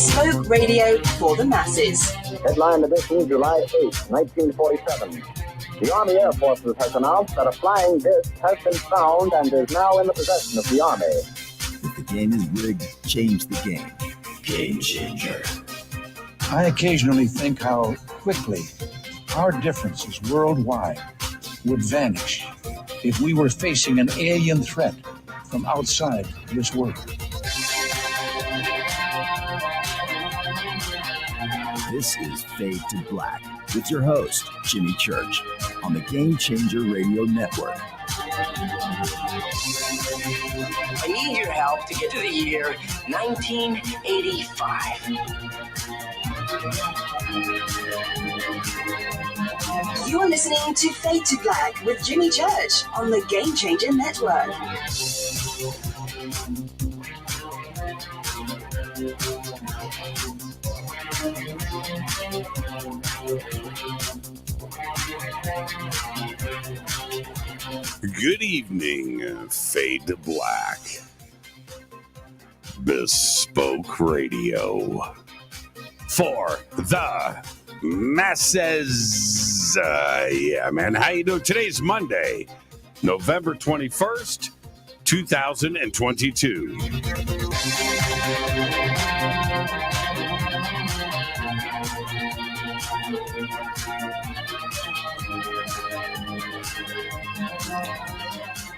Bespoke radio for the masses. Headline edition, July 8, 1947. The Army Air Forces has announced that a flying disc has been found and is now in the possession of the Army. If the game is rigged, change the game. Game changer. I occasionally think how quickly our differences worldwide would vanish if we were facing an alien threat from outside this world. This is Fade to Black with your host, Jimmy Church, on the Game Changer Radio Network. I need your help to get to the year 1985. You're listening to Fade to Black with Jimmy Church on the Game Changer Network. Good evening, Fade to Black. Bespoke radio for the masses. Yeah, man. How you doing? Today's Monday, November 21st, 2022.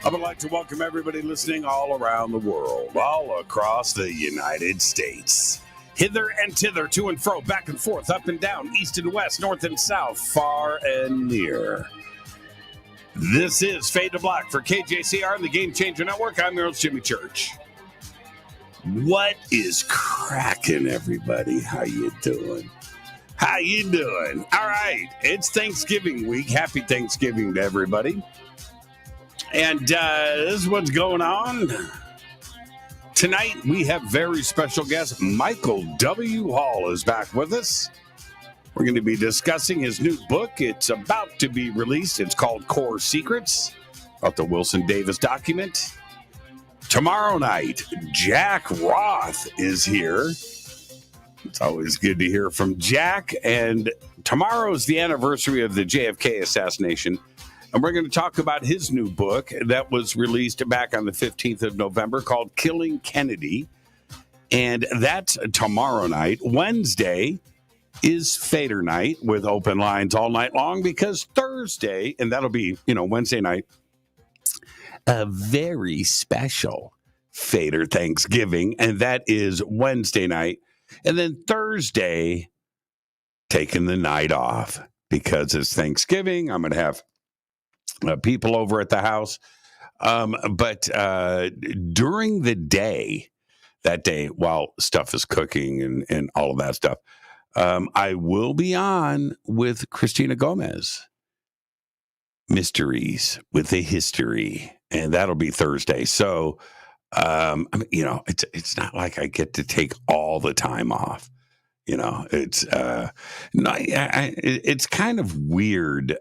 I would like to welcome everybody listening all around the world, all across the United States. Hither and thither, to and fro, back and forth, up and down, east and west, north and south, far and near. This is Fade to Black for KJCR and the Game Changer Network. I'm your host, Jimmy Church. What is cracking, everybody? How you doing? How you doing? All right, it's Thanksgiving week. Happy Thanksgiving to everybody. And this is what's going on. Tonight, we have very special guest. Michael W. Hall is back with us. We're going to be discussing his new book. It's about to be released. It's called Core Secrets, about the Wilson Davis document. Tomorrow night, Jack Roth is here. It's always good to hear from Jack. And tomorrow is the anniversary of the JFK assassination. And we're going to talk about his new book that was released back on the 15th of November called Killing Kennedy. And that's tomorrow night. Wednesday is Fader night with open lines all night long, because Thursday, and that'll be, Wednesday night, a very special Fader Thanksgiving. And that is Wednesday night. And then Thursday, taking the night off because it's Thanksgiving. I'm going to have people over at the house. But during the day, that day, while stuff is cooking and all of that stuff, I will be on with Christina Gomez, Mysteries with a History, and that'll be Thursday. So, it's not like I get to take all the time off. It's it's kind of weird.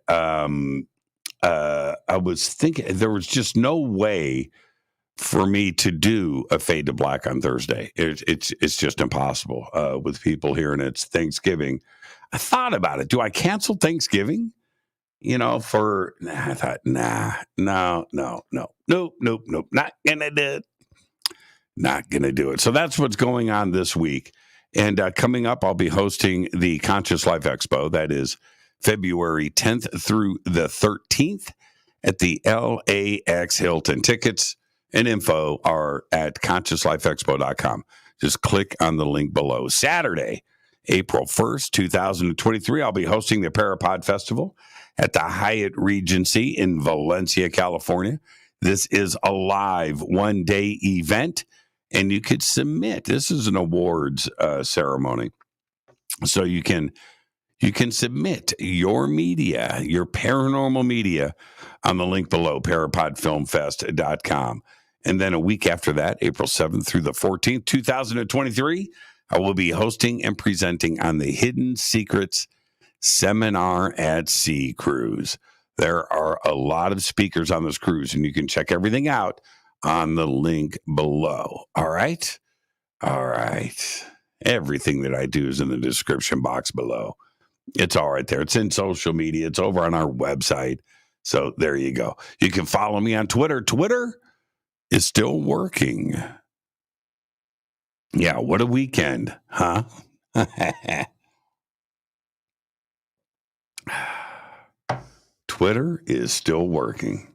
I was thinking there was just no way for me to do a Fade to Black on Thursday. It's just impossible with people here, and it's Thanksgiving. I thought about it. Do I cancel Thanksgiving? I thought, no, not gonna do it. Not gonna do it. So that's what's going on this week. And coming up, I'll be hosting the Conscious Life Expo. That is February 10th through the 13th at the LAX Hilton. Tickets and info are at consciouslifeexpo.com. Just click on the link below. Saturday, April 1st, 2023, I'll be hosting the Parapod Festival at the Hyatt Regency in Valencia, California. This is a live one-day event, and you could submit. This is an awards ceremony. So you can submit your media, your paranormal media, on the link below, parapodfilmfest.com. And then a week after that, April 7th through the 14th, 2023, I will be hosting and presenting on the Hidden Secrets Seminar at Sea cruise. There are a lot of speakers on this cruise, and you can check everything out on the link below. All right? All right. Everything that I do is in the description box below. It's all right there. It's in social media. It's over on our website. So there you go. You can follow me on Twitter. Twitter is still working. Yeah, what a weekend, huh? Twitter is still working.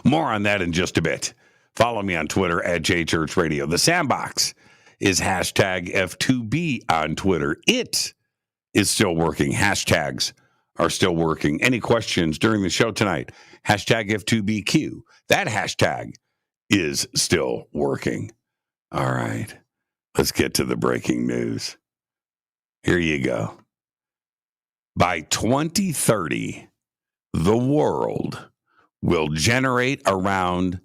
More on that in just a bit. Follow me on Twitter at JChurchRadio. The Sandbox is hashtag F2B on Twitter. It is still working. Hashtags are still working. Any questions during the show tonight? Hashtag F2BQ. That hashtag is still working. All right. Let's get to the breaking news. Here you go. By 2030, the world will generate around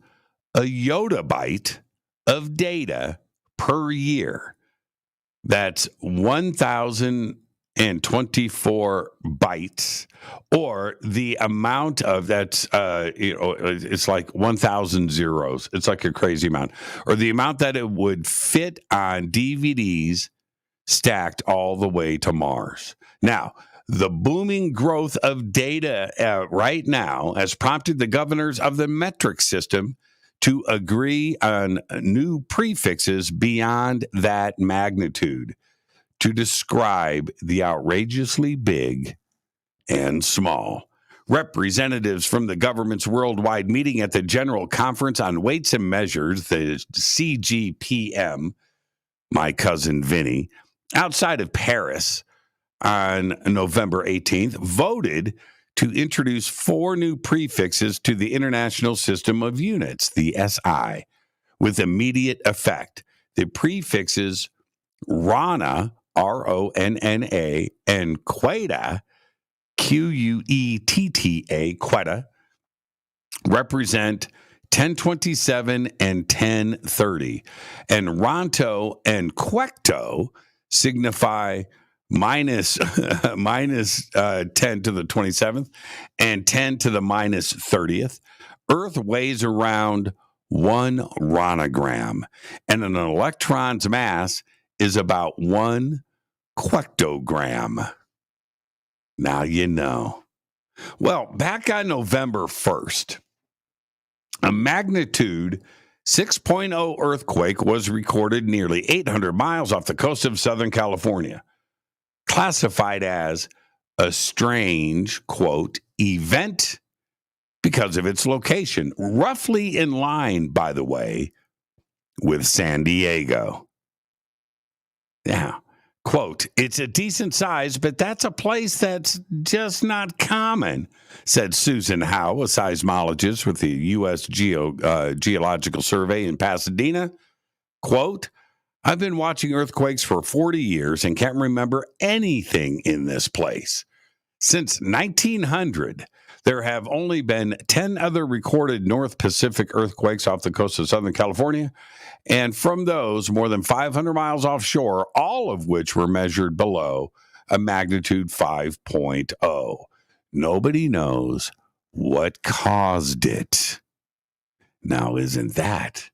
a yottabyte of data per year. That's 1,024 bytes, or the amount of it's like 1,000 zeros. It's like a crazy amount, or the amount that it would fit on DVDs stacked all the way to Mars. Now, the booming growth of data right now has prompted the governors of the metric system to agree on new prefixes beyond that magnitude to describe the outrageously big and small. Representatives from the government's worldwide meeting at the General Conference on Weights and Measures, the CGPM, my cousin Vinny, outside of Paris on November 18th, voted to introduce 4 new prefixes to the International System of Units, the SI, with immediate effect. The prefixes RONA, RONNA, and QUETA, QUETTA, QUETA, represent 1027 and 1030. And Ronto and Quecto signify minus 10 to the 27th and 10 to the minus 30th. Earth weighs around 1 ronogram, and an electron's mass is about 1 quectogram. Now you know. Well, back on November 1st, a magnitude 6.0 earthquake was recorded nearly 800 miles off the coast of Southern California, classified as a strange, quote, event because of its location, roughly in line, by the way, with San Diego. Yeah, quote, it's a decent size, but that's a place that's just not common, said Susan Howe, a seismologist with the U.S. Geological Survey in Pasadena. Quote, I've been watching earthquakes for 40 years and can't remember anything in this place. Since 1900, there have only been 10 other recorded North Pacific earthquakes off the coast of Southern California, and from those, more than 500 miles offshore, all of which were measured below a magnitude 5.0. Nobody knows what caused it. Now, isn't that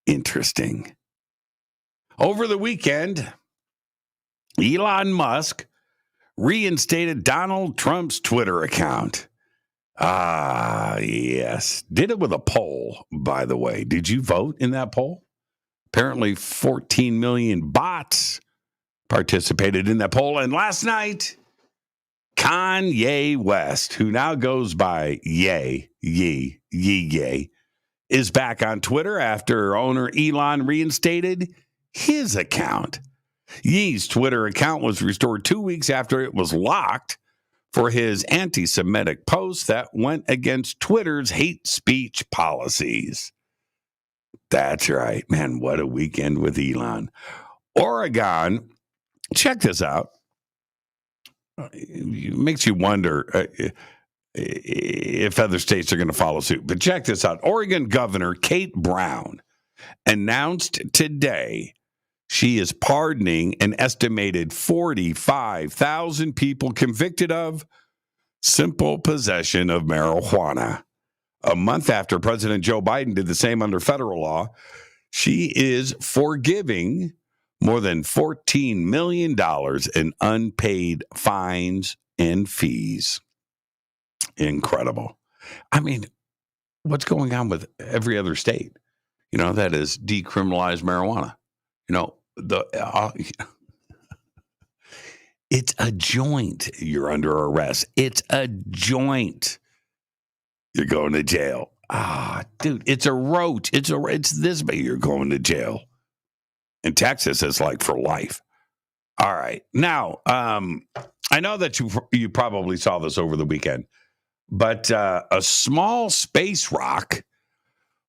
interesting? Over the weekend, Elon Musk reinstated Donald Trump's Twitter account. Ah, yes. Did it with a poll, by the way. Did you vote in that poll? Apparently 14 million bots participated in that poll. And last night, Kanye West, who now goes by Ye, is back on Twitter after owner Elon reinstated his account. Ye's Twitter account was restored 2 weeks after it was locked for his anti-Semitic posts that went against Twitter's hate speech policies. That's right. Man, what a weekend with Elon. Oregon, check this out. It makes you wonder if other states are going to follow suit. But check this out. Oregon Governor Kate Brown announced today she is pardoning an estimated 45,000 people convicted of simple possession of marijuana. A month after President Joe Biden did the same under federal law, she is forgiving more than $14 million in unpaid fines and fees. Incredible. I mean, what's going on with every other state, that is decriminalized marijuana? It's a joint. You're under arrest. It's a joint. You're going to jail. Dude, it's a roach. It's this big. You're going to jail. In Texas, it's like for life. All right. Now, I know that you probably saw this over the weekend, but a small space rock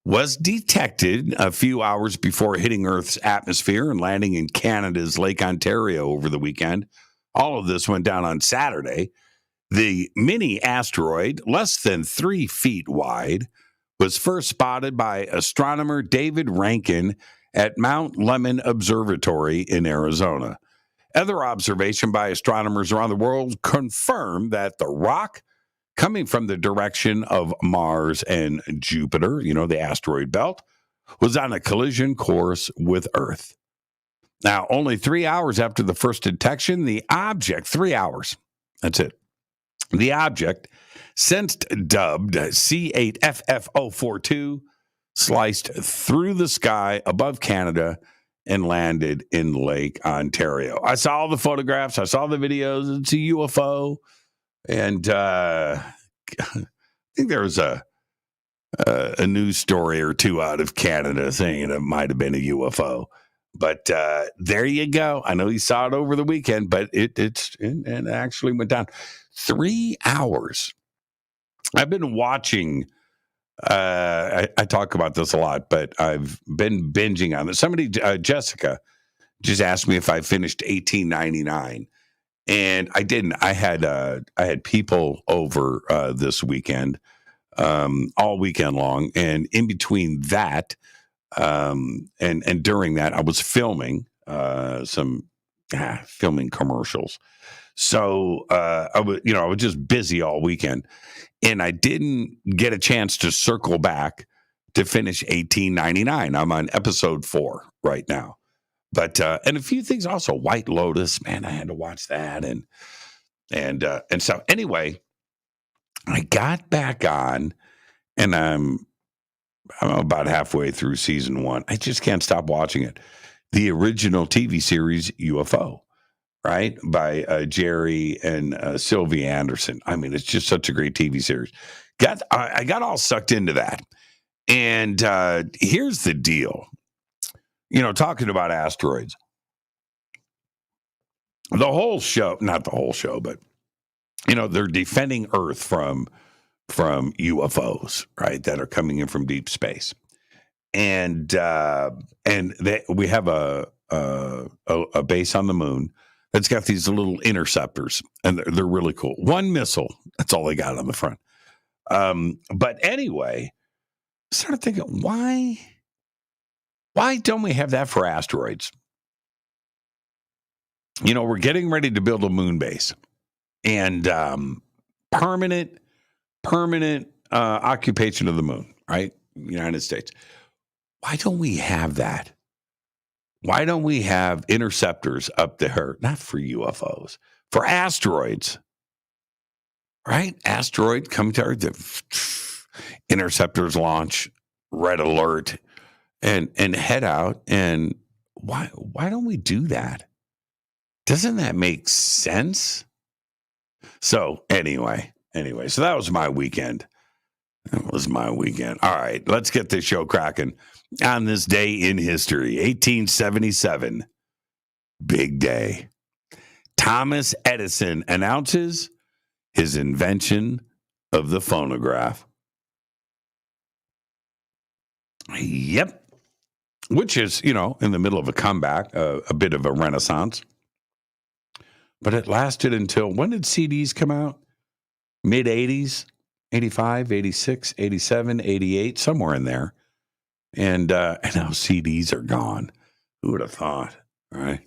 was detected a few hours before hitting Earth's atmosphere and landing in Canada's Lake Ontario over the weekend. All of this went down on Saturday. The mini asteroid, less than 3 feet wide, was first spotted by astronomer David Rankin at Mount Lemmon Observatory in Arizona. Other observation by astronomers around the world confirm that the rock coming from the direction of Mars and Jupiter, the asteroid belt, was on a collision course with Earth. Now, only 3 hours after the first detection, the object, 3 hours, that's it. The object, since dubbed C8FF042, sliced through the sky above Canada and landed in Lake Ontario. I saw all the photographs. I saw the videos. It's a UFO. And I think there was a news story or two out of Canada saying it might have been a UFO. But there you go. I know you saw it over the weekend, but it actually went down. 3 hours. I've been watching. I talk about this a lot, but I've been binging on this. Somebody, Jessica, just asked me if I finished 1899, and I didn't. I had people over this weekend, all weekend long, and in between that, and during that, I was filming filming commercials. So I was just busy all weekend, and I didn't get a chance to circle back to finish 1899. I'm on episode 4 right now, but and a few things also. White Lotus, man, I had to watch that, and so anyway, I got back on, and I'm about halfway through season 1. I just can't stop watching it. The original TV series UFO. Right, by Jerry and Sylvia Anderson. I mean, it's just such a great TV series. I got all sucked into that. And here's the deal. Talking about asteroids. The whole show, not the whole show, but, they're defending Earth from UFOs, right, that are coming in from deep space. And we have a base on the moon that's got these little interceptors, and they're really cool. One missile, that's all they got on the front. But anyway, I started thinking, why don't we have that for asteroids? We're getting ready to build a moon base, and permanent occupation of the moon, right? United States. Why don't we have that? Why don't we have interceptors up there, not for UFOs, for asteroids, right? Asteroid coming to Earth, interceptors launch, red alert, and head out. And why don't we do that? Doesn't that make sense? So anyway, so that was my weekend. All right, let's get this show cracking. On this day in history, 1877, big day. Thomas Edison announces his invention of the phonograph. Yep. Which is, in the middle of a comeback, a bit of a renaissance. But it lasted until, when did CDs come out? Mid-80s, 85, 86, 87, 88, somewhere in there. And now CDs are gone. Who would have thought, right?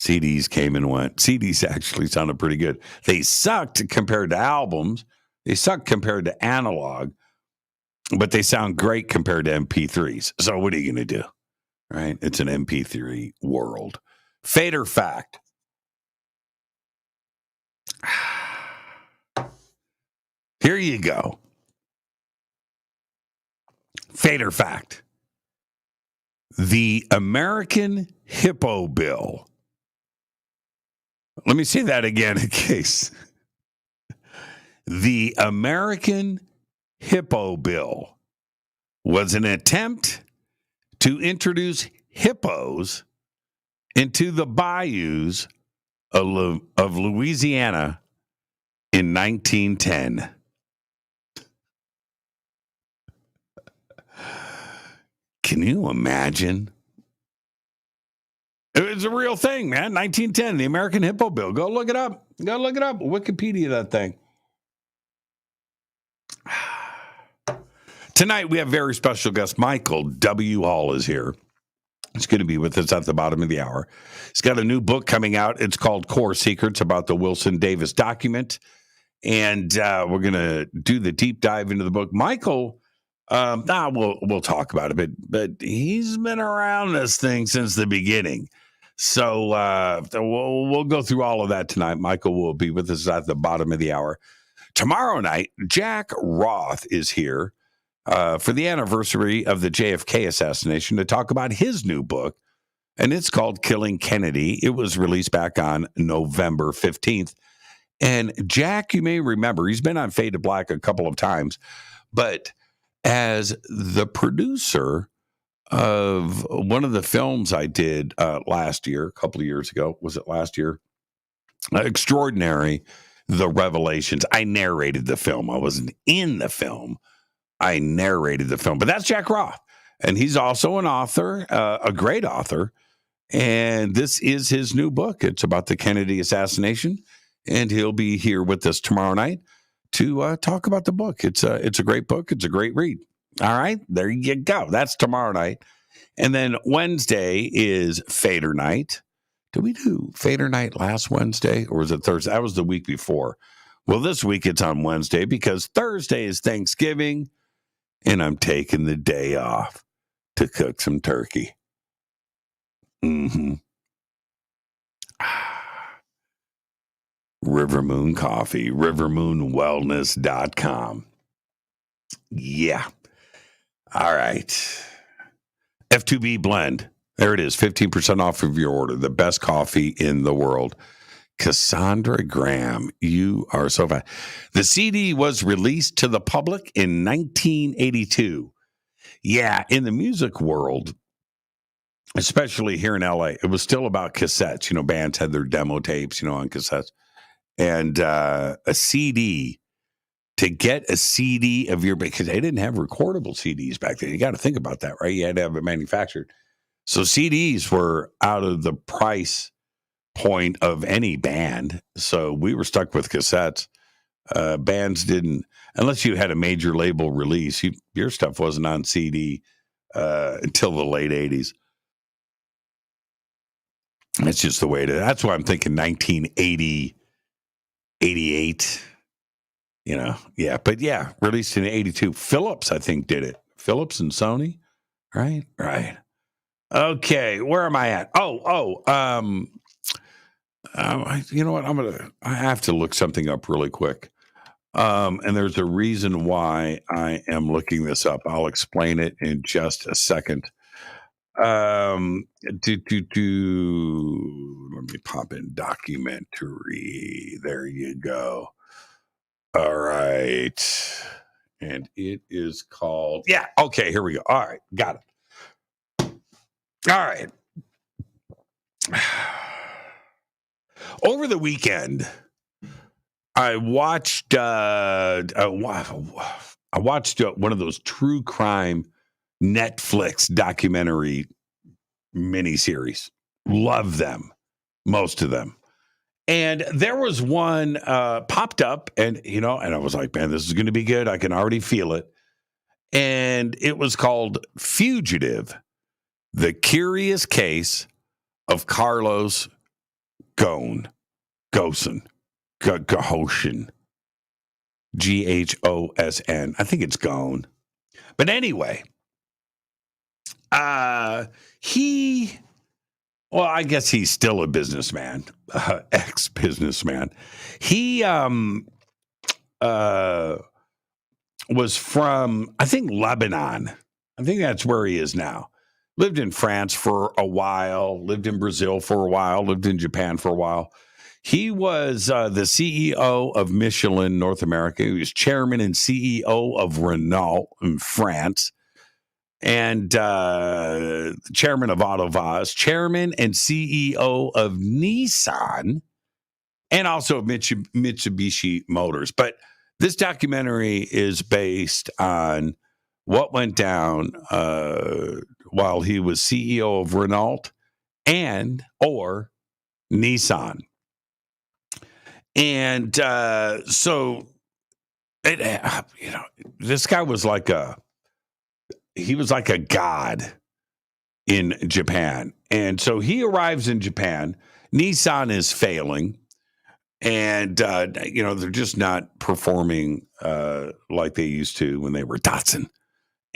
CDs came and went. CDs actually sounded pretty good. They sucked compared to albums. They sucked compared to analog, but they sound great compared to MP3s. So what are you going to do, right? It's an MP3 world. Fate or fact? Here you go. Fate or fact? The American Hippo Bill. Let me say that again in case. The American Hippo Bill was an attempt to introduce hippos into the bayous of Louisiana in 1910. Can you imagine? It's a real thing, man. 1910, the American Hippo Bill. Go look it up. Wikipedia that thing. Tonight, we have very special guest Michael W. Hall is here. He's going to be with us at the bottom of the hour. He's got a new book coming out. It's called Core Secrets, about the Wilson Davis document. And we're going to do the deep dive into the book. Michael, we'll talk about it, but he's been around this thing since the beginning. So we'll go through all of that tonight. Michael will be with us at the bottom of the hour. Tomorrow night, Jack Roth is here for the anniversary of the JFK assassination to talk about his new book, and it's called Killing Kennedy. It was released back on November 15th. And Jack, you may remember, he's been on Fade to Black a couple of times, but as the producer of one of the films I did last year, a couple of years ago, was it last year? Extraordinary, The Revelations. I narrated the film. I wasn't in the film. I narrated the film, but that's Jack Roth. And he's also an author, a great author. And this is his new book. It's about the Kennedy assassination. And he'll be here with us tomorrow night to talk about the book. It's a great book. It's a great read. All right, there you go. That's tomorrow night. And then Wednesday is Fader Night. Did we do Fader Night last Wednesday, or was it Thursday? That was the week before. Well, this week it's on Wednesday because Thursday is Thanksgiving, and I'm taking the day off to cook some turkey. River Moon Coffee, rivermoonwellness.com. Yeah. All right. F2B blend. There it is. 15% off of your order. The best coffee in the world. Cassandra Graham, you are so fast. The CD was released to the public in 1982. Yeah, in the music world, especially here in LA, it was still about cassettes. You know, bands had their demo tapes, on cassettes. And a CD, to get a CD of your, because they didn't have recordable CDs back then. You got to think about that, right? You had to have it manufactured. So CDs were out of the price point of any band. So we were stuck with cassettes. Bands didn't, unless you had a major label release, your stuff wasn't on CD until the late 80s. That's just the way it is. That's why I'm thinking 1980, 88, yeah. But yeah, released in 82. Philips, I think, did it. Philips and Sony, right? Right. Okay, where am I at? You know what? I have to look something up really quick. And there's a reason why I am looking this up. I'll explain it in just a second. Let me pop in documentary. There you go. All right. And it is called, okay, here we go. All right, got it. All right. Over the weekend, I watched one of those true crime Netflix documentary miniseries. Love them, most of them. And there was one popped up, and I was like, man, this is going to be good. I can already feel it. And it was called Fugitive: The Curious Case of Carlos Ghosn. Ghosn. Ghosn. Ghosn. I think it's Ghosn. But anyway, he Well, I guess he's still a businessman, ex-businessman. He was from, I think, Lebanon. I think that's where he is now. Lived in France for a while, lived in Brazil for a while, lived in Japan for a while. He was the CEO of Michelin North America. He was chairman and CEO of Renault in France, and chairman of Autovaz, chairman and CEO of Nissan, and also of Mitsubishi Motors. But this documentary is based on what went down while he was CEO of Renault or Nissan. And so, this guy was like a god in Japan. And so he arrives in Japan. Nissan is failing. And, they're just not performing like they used to when they were Datsun.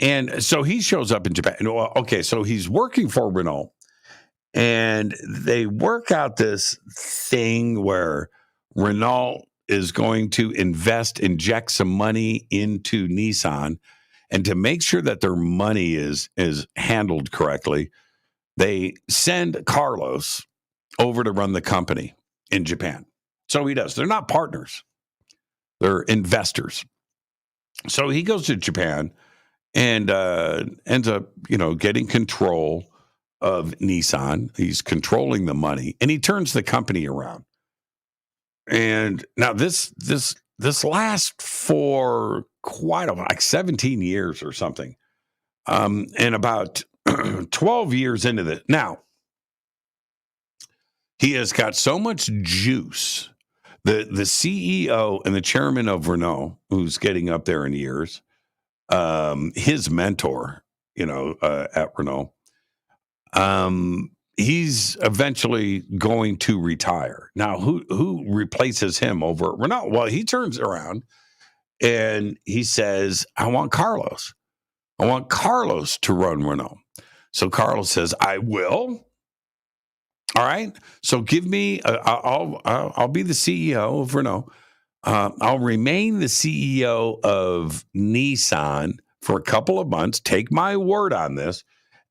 And so he shows up in Japan. Okay, so he's working for Renault. And they work out this thing where Renault is going to inject some money into Nissan. And to make sure that their money is handled correctly, they send Carlos over to run the company in Japan. So he does. They're not partners. They're investors. So he goes to Japan and ends up, getting control of Nissan. He's controlling the money, and he turns the company around. And now this lasts for quite a while, like 17 years or something. And about 12 years into this. Now, he has got so much juice. The CEO and the chairman of Renault, who's getting up there in years, his mentor, at Renault, he's eventually going to retire. Now, who replaces him over at Renault? Well, he turns around and he says, I want Carlos. I want Carlos to run Renault. So Carlos says, I will. All right. So give me, I'll be the CEO of Renault. I'll remain the CEO of Nissan for a couple of months. Take my word on this.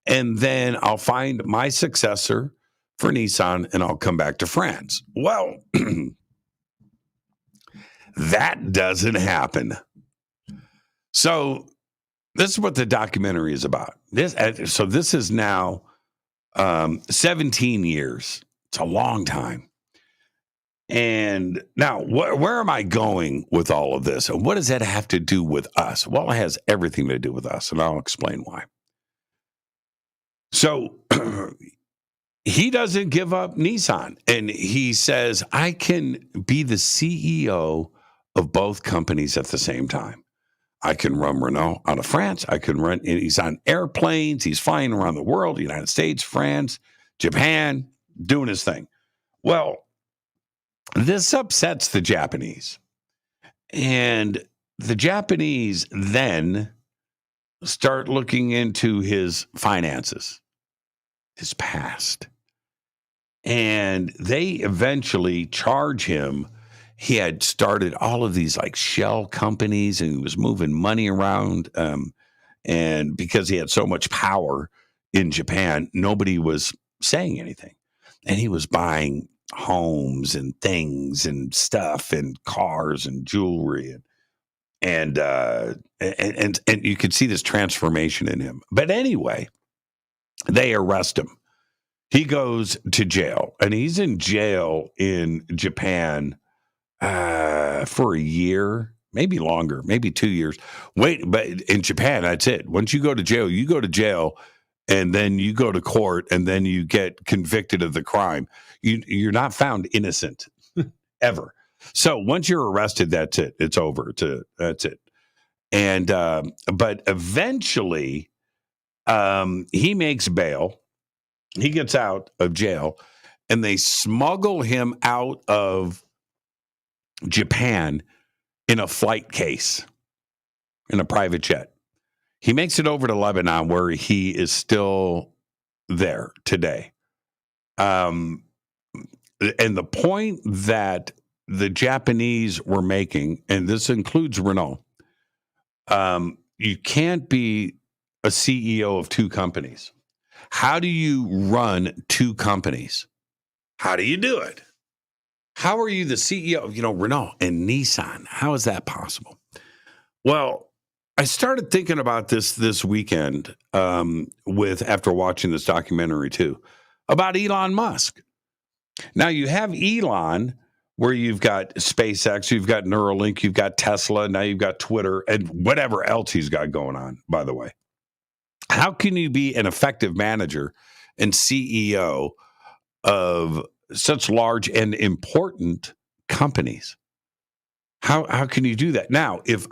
And then I'll find my successor for Nissan and I'll come back to France. Well, that doesn't happen. So this is what the documentary is about. This is now 17 years. It's a long time. And now, where am I going with all of this? And what does that have to do with us? Well, it has everything to do with us, and I'll explain why. So he doesn't give up Nissan, and he says, I can be the CEO of both companies at the same time. I can run Renault out of France. He's on airplanes. He's flying around the world, United States, France, Japan, doing his thing. Well, this upsets the Japanese. And the Japanese then start looking into his finances, his past. And they eventually charge him. He had started all of these like shell companies and he was moving money around. And because he had so much power in Japan, nobody was saying anything. And he was buying homes and things and stuff and cars and jewelry and you could see this transformation in him. But anyway, they arrest him. He goes to jail, and he's in jail in Japan for a year, maybe longer, maybe 2 years. But in Japan, that's it. Once you go to jail, and then you go to court, and then you get convicted of the crime. You're not found innocent ever. So once you're arrested, that's it. It's over. That's it. And but eventually, he makes bail. He gets out of jail, and they smuggle him out of Japan in a flight case, in a private jet. He makes it over to Lebanon, where he is still there today. And the point that the Japanese were making, and this includes Renault, you can't be a CEO of two companies. How do you run two companies? How do you do it? How are you the CEO of, Renault and Nissan? How is that possible? Well, I started thinking about this weekend after watching this documentary too, about Elon Musk. Now you have Elon, where you've got SpaceX, you've got Neuralink, you've got Tesla, now you've got Twitter, and whatever else he's got going on, by the way. How can you be an effective manager and CEO of such large and important companies? How can you do that? Now, if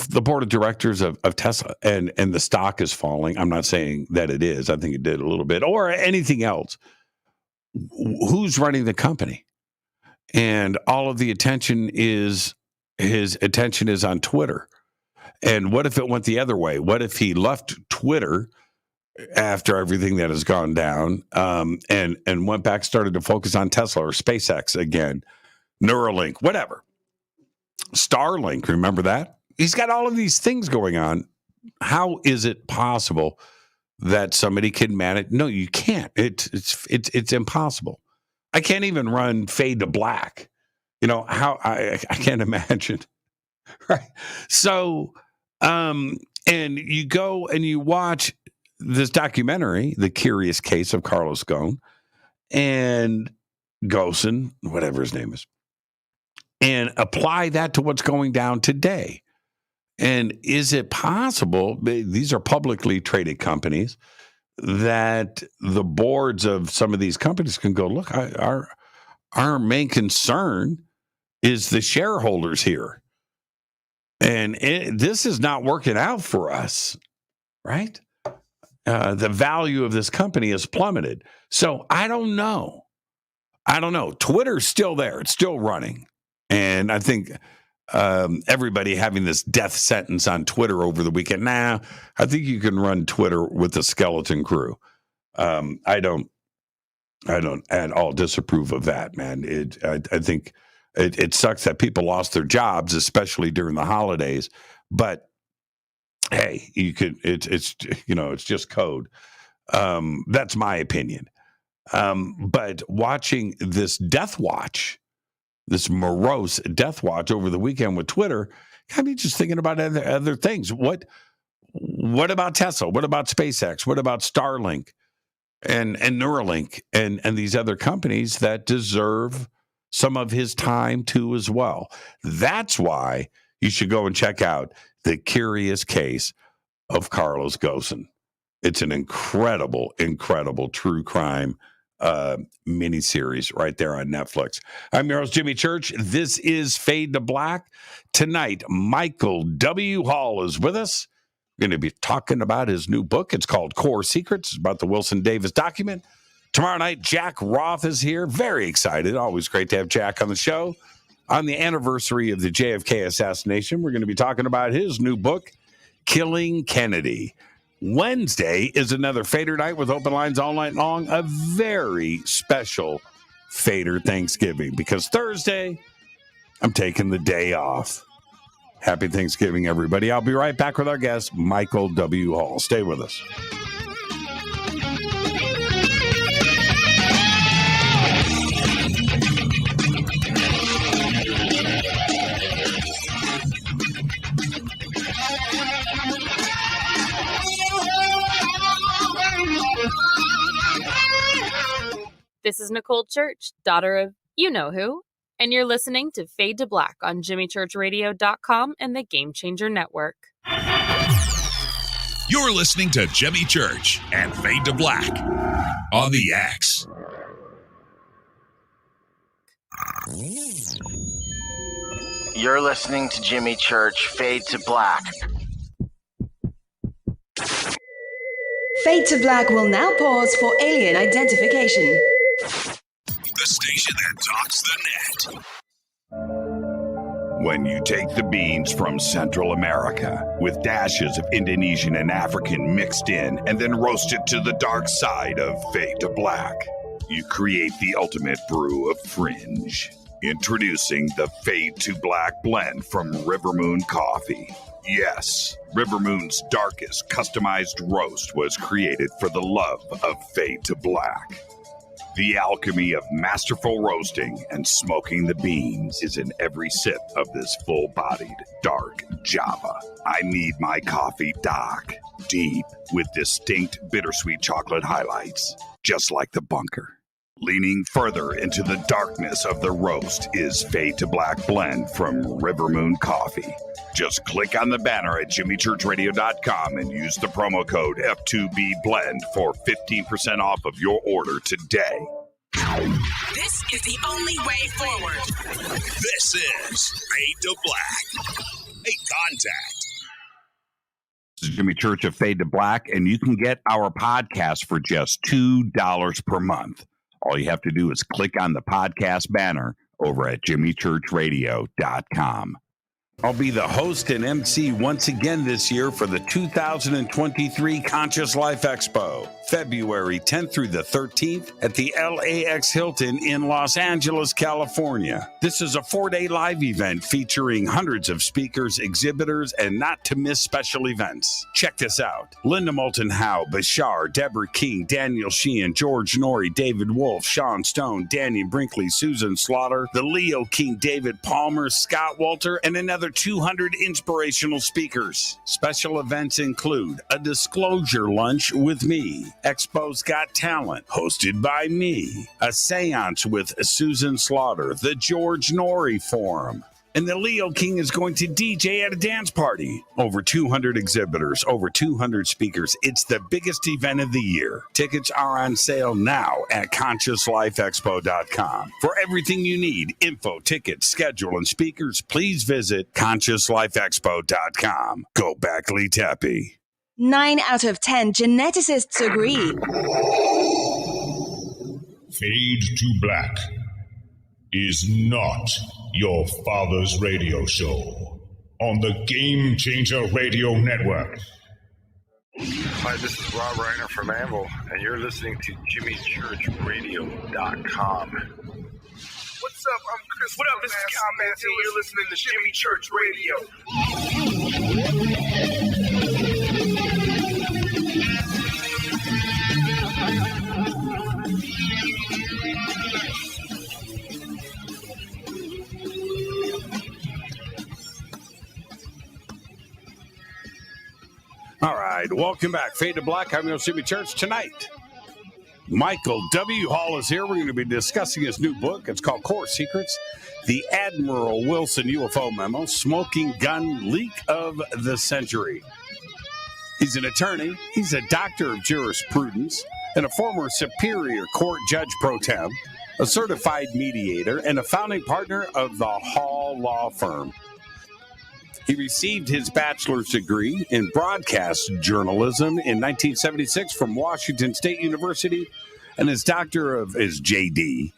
the board of directors of Tesla and the stock is falling, I'm not saying that it is. I think it did a little bit, or anything else. Who's running the company? And all of the attention his attention is on Twitter. And what if it went the other way? What if he left Twitter after everything that has gone down and went back, started to focus on Tesla or SpaceX again, Neuralink, whatever. Starlink, remember that? He's got all of these things going on. How is it possible that somebody can manage? No, you can't. It's impossible. I can't even run Fade to Black. How I can't imagine. Right. So, and you go and you watch this documentary, The Curious Case of Carlos Ghosn and Ghosn, whatever his name is, and apply that to what's going down today. And is it possible, these are publicly traded companies, that the boards of some of these companies can go, look, our main concern is the shareholders here. And this is not working out for us, right? The value of this company has plummeted. So I don't know. Twitter's still there. It's still running. And I think everybody having this death sentence on Twitter over the weekend. I think you can run Twitter with a skeleton crew. I don't at all disapprove of that, man. I think it sucks that people lost their jobs, especially during the holidays. But hey, you could. It's just code. That's my opinion. But watching this death watch, this morose death watch over the weekend with Twitter, got me just thinking about other things. What about Tesla? What about SpaceX? What about Starlink and Neuralink and these other companies that deserve some of his time too as well? That's why you should go and check out The Curious Case of Carlos Ghosn. It's an incredible, incredible true crime miniseries right there on Netflix. I'm your host, Jimmy Church. This is Fade to Black. Tonight, Michael W. Hall is with us. We're going to be talking about his new book. It's called Core Secrets. It's about the Wilson Davis document. Tomorrow night, Jack Roth is here. Very excited. Always great to have Jack on the show. On the anniversary of the JFK assassination, we're going to be talking about his new book, Killing Kennedy. Wednesday is another Fader night with open lines all night long. A very special Fader Thanksgiving, because Thursday, I'm taking the day off. Happy Thanksgiving, everybody. I'll be right back with our guest, Michael W. Hall. Stay with us. This is Nicole Church, daughter of you-know-who, and you're listening to Fade to Black on JimmyChurchRadio.com and the Game Changer Network. You're listening to Jimmy Church and Fade to Black on the X. You're listening to Jimmy Church, Fade to Black. Fade to Black will now pause for alien identification. The station that talks the net. When you take the beans from Central America with dashes of Indonesian and African mixed in and then roast it to the dark side of fade to black, you create the ultimate brew of fringe. Introducing the Fade to Black blend from Rivermoon Coffee. Yes, Rivermoon's darkest customized roast was created for the love of Fade to Black. The alchemy of masterful roasting and smoking the beans is in every sip of this full-bodied, dark Java. I need my coffee dark, deep, with distinct bittersweet chocolate highlights, just like the bunker. Leaning further into the darkness of the roast is Fade to Black blend from Rivermoon Coffee. Just click on the banner at jimmychurchradio.com and use the promo code F2BBLEND for 15% off of your order today. This is the only way forward. This is Fade to Black. Make contact. This is Jimmy Church of Fade to Black, and you can get our podcast for just $2 per month. All you have to do is click on the podcast banner over at jimmychurchradio.com. I'll be the host and MC once again this year for the 2023 Conscious Life Expo, February 10th through the 13th at the LAX Hilton in Los Angeles, California. This is a 4-day live event featuring hundreds of speakers, exhibitors, and not-to-miss special events. Check this out. Linda Moulton Howe, Bashar, Deborah King, Daniel Sheehan, George Norrie, David Wolf, Sean Stone, Danny Brinkley, Susan Slaughter, the Leo King, David Palmer, Scott Walter, and another 200 inspirational speakers. Special events include a disclosure lunch with me, Expo's Got Talent, hosted by me, a seance with Susan Slaughter, the George Norrie Forum, and the Leo King is going to DJ at a dance party. Over 200 exhibitors, over 200 speakers. It's the biggest event of the year. Tickets are on sale now at ConsciousLifeExpo.com. For everything you need, info, tickets, schedule, and speakers, please visit ConsciousLifeExpo.com. Go back, Lee Tappy. 9 out of 10 geneticists agree. Fade to Black is not your father's radio show on the Game Changer Radio Network. Hi, this is Rob Reiner from Anvil, and you're listening to JimmyChurchRadio.com. What's up? I'm Chris. What up? This is Kyle Manson. You're listening to Jimmy Church Radio. All right, welcome back. Fade to Black. I'm your Jimmy Church. Tonight, Michael W. Hall is here. We're going to be discussing his new book. It's called Core Secrets, the Admiral Wilson UFO Memo, Smoking Gun Leak of the Century. He's an attorney. He's a doctor of jurisprudence and a former Superior Court Judge Pro Tem, a certified mediator, and a founding partner of the Hall Law Firm. He received his bachelor's degree in broadcast journalism in 1976 from Washington State University and his JD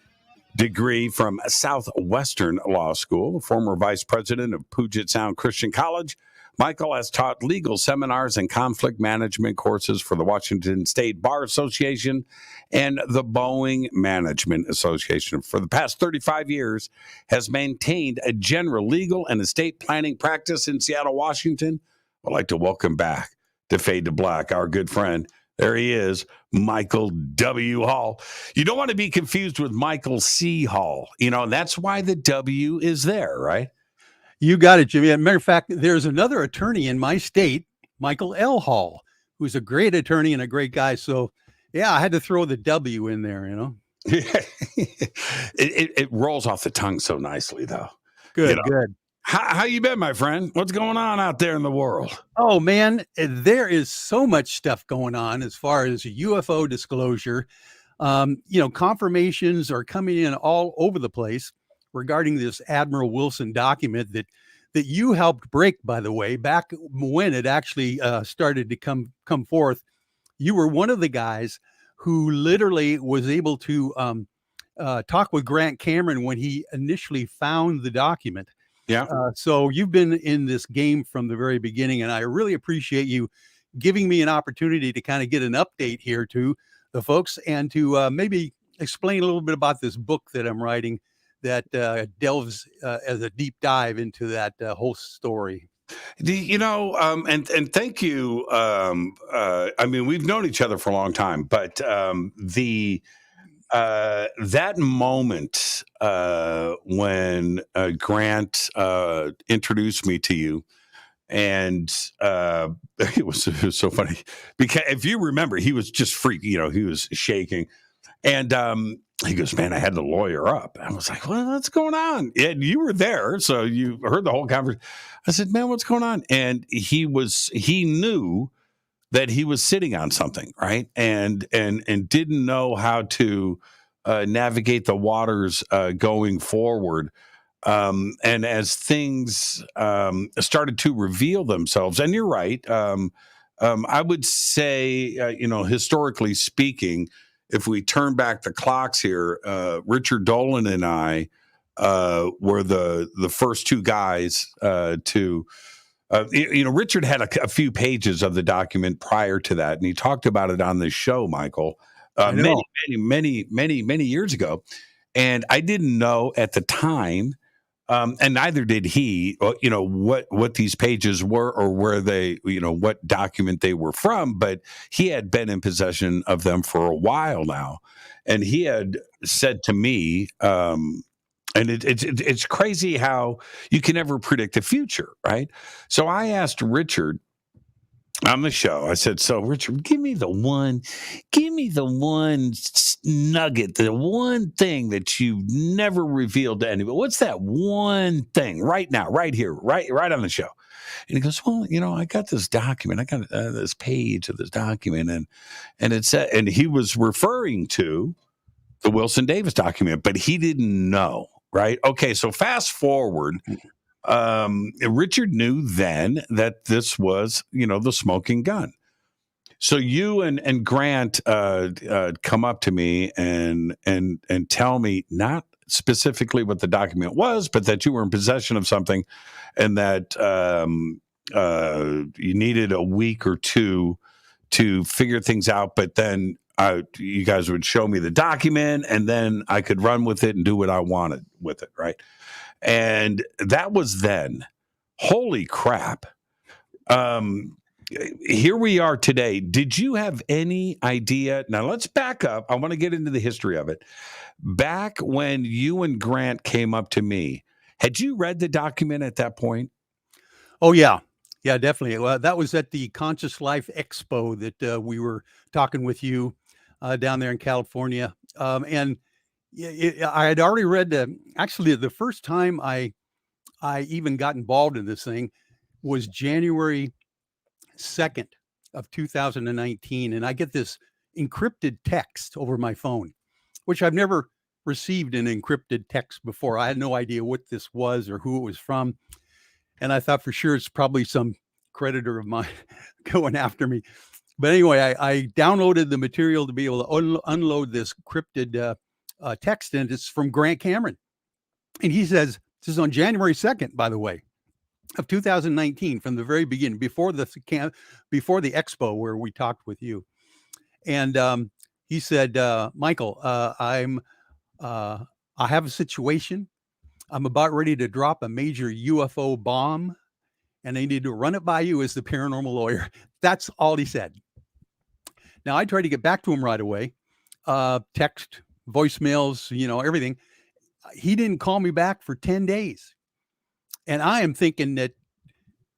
degree from Southwestern Law School, former vice president of Puget Sound Christian College. Michael has taught legal seminars and conflict management courses for the Washington State Bar Association and the Boeing Management Association. For the past 35 years, has maintained a general legal and estate planning practice in Seattle, Washington. I'd like to welcome back to Fade to Black, our good friend. There he is, Michael W. Hall. You don't want to be confused with Michael C. Hall. You know, that's why the W is there, right? You got it, Jimmy. As a matter of fact, there's another attorney in my state, Michael L. Hall, who's a great attorney and a great guy. So, yeah, I had to throw the W in there, you know. it rolls off the tongue so nicely, though. Good, good. How you been, my friend? What's going on out there in the world? Oh, man, there is so much stuff going on as far as UFO disclosure. Confirmations are coming in all over the place regarding this Admiral Wilson document that you helped break, by the way, back when it actually started to come forth. You were one of the guys who literally was able to talk with Grant Cameron when he initially found the document. Yeah. So you've been in this game from the very beginning, and I really appreciate you giving me an opportunity to kind of get an update here to the folks and to maybe explain a little bit about this book that I'm writing that delves as a deep dive into that whole story. And thank you. I mean, we've known each other for a long time, but that moment when Grant introduced me to you, and it was so funny because if you remember, he was just freaking, he was shaking, and he goes, "Man, I had the lawyer up." I was like, "Well, what's going on?" And you were there, so you heard the whole conversation. I said, "Man, what's going on?" And he knew that he was sitting on something, right? And didn't know how to navigate the waters going forward. And as things started to reveal themselves, and you're right, I would say, historically speaking, if we turn back the clocks here, Richard Dolan and I were the first two guys to. Richard had a few pages of the document prior to that, and he talked about it on this show, Michael, many years ago. And I didn't know at the time, and neither did he, what these pages were or where they, what document they were from. But he had been in possession of them for a while now, and he had said to me, and it's crazy how you can never predict the future, right? So I asked Richard on the show, I said, "So Richard, give me the one nugget, the one thing that you've never revealed to anybody. What's that one thing right now, right here, right on the show?" And he goes, "Well, I got this document. I got this page of this document, and it said," and he was referring to the Wilson Davis document, but he didn't know. Right. Okay. So fast forward, Richard knew then that this was, the smoking gun. So you and Grant come up to me and tell me not specifically what the document was, but that you were in possession of something, and that you needed a week or two to figure things out. But then you guys would show me the document, and then I could run with it and do what I wanted with it, right? And that was then. Holy crap. Here we are today. Did you have any idea? Now, let's back up. I want to get into the history of it. Back when you and Grant came up to me, had you read the document at that point? Oh, yeah. Yeah, definitely. Well, that was at the Conscious Life Expo that we were talking with you down there in California. And I had already read actually the first time I even got involved in this thing was January 2nd of 2019. And I get this encrypted text over my phone, which I've never received an encrypted text before. I had no idea what this was or who it was from. And I thought for sure it's probably some creditor of mine going after me. But anyway, I downloaded the material to be able to unload this encrypted text, and it's from Grant Cameron. And he says, this is on January 2nd, by the way, of 2019, from the very beginning, before the expo where we talked with you. And he said, "Michael, I have a situation. I'm about ready to drop a major UFO bomb, and I need to run it by you as the paranormal lawyer." That's all he said. Now, I tried to get back to him right away, text, voicemails, everything. He didn't call me back for 10 days. And I am thinking that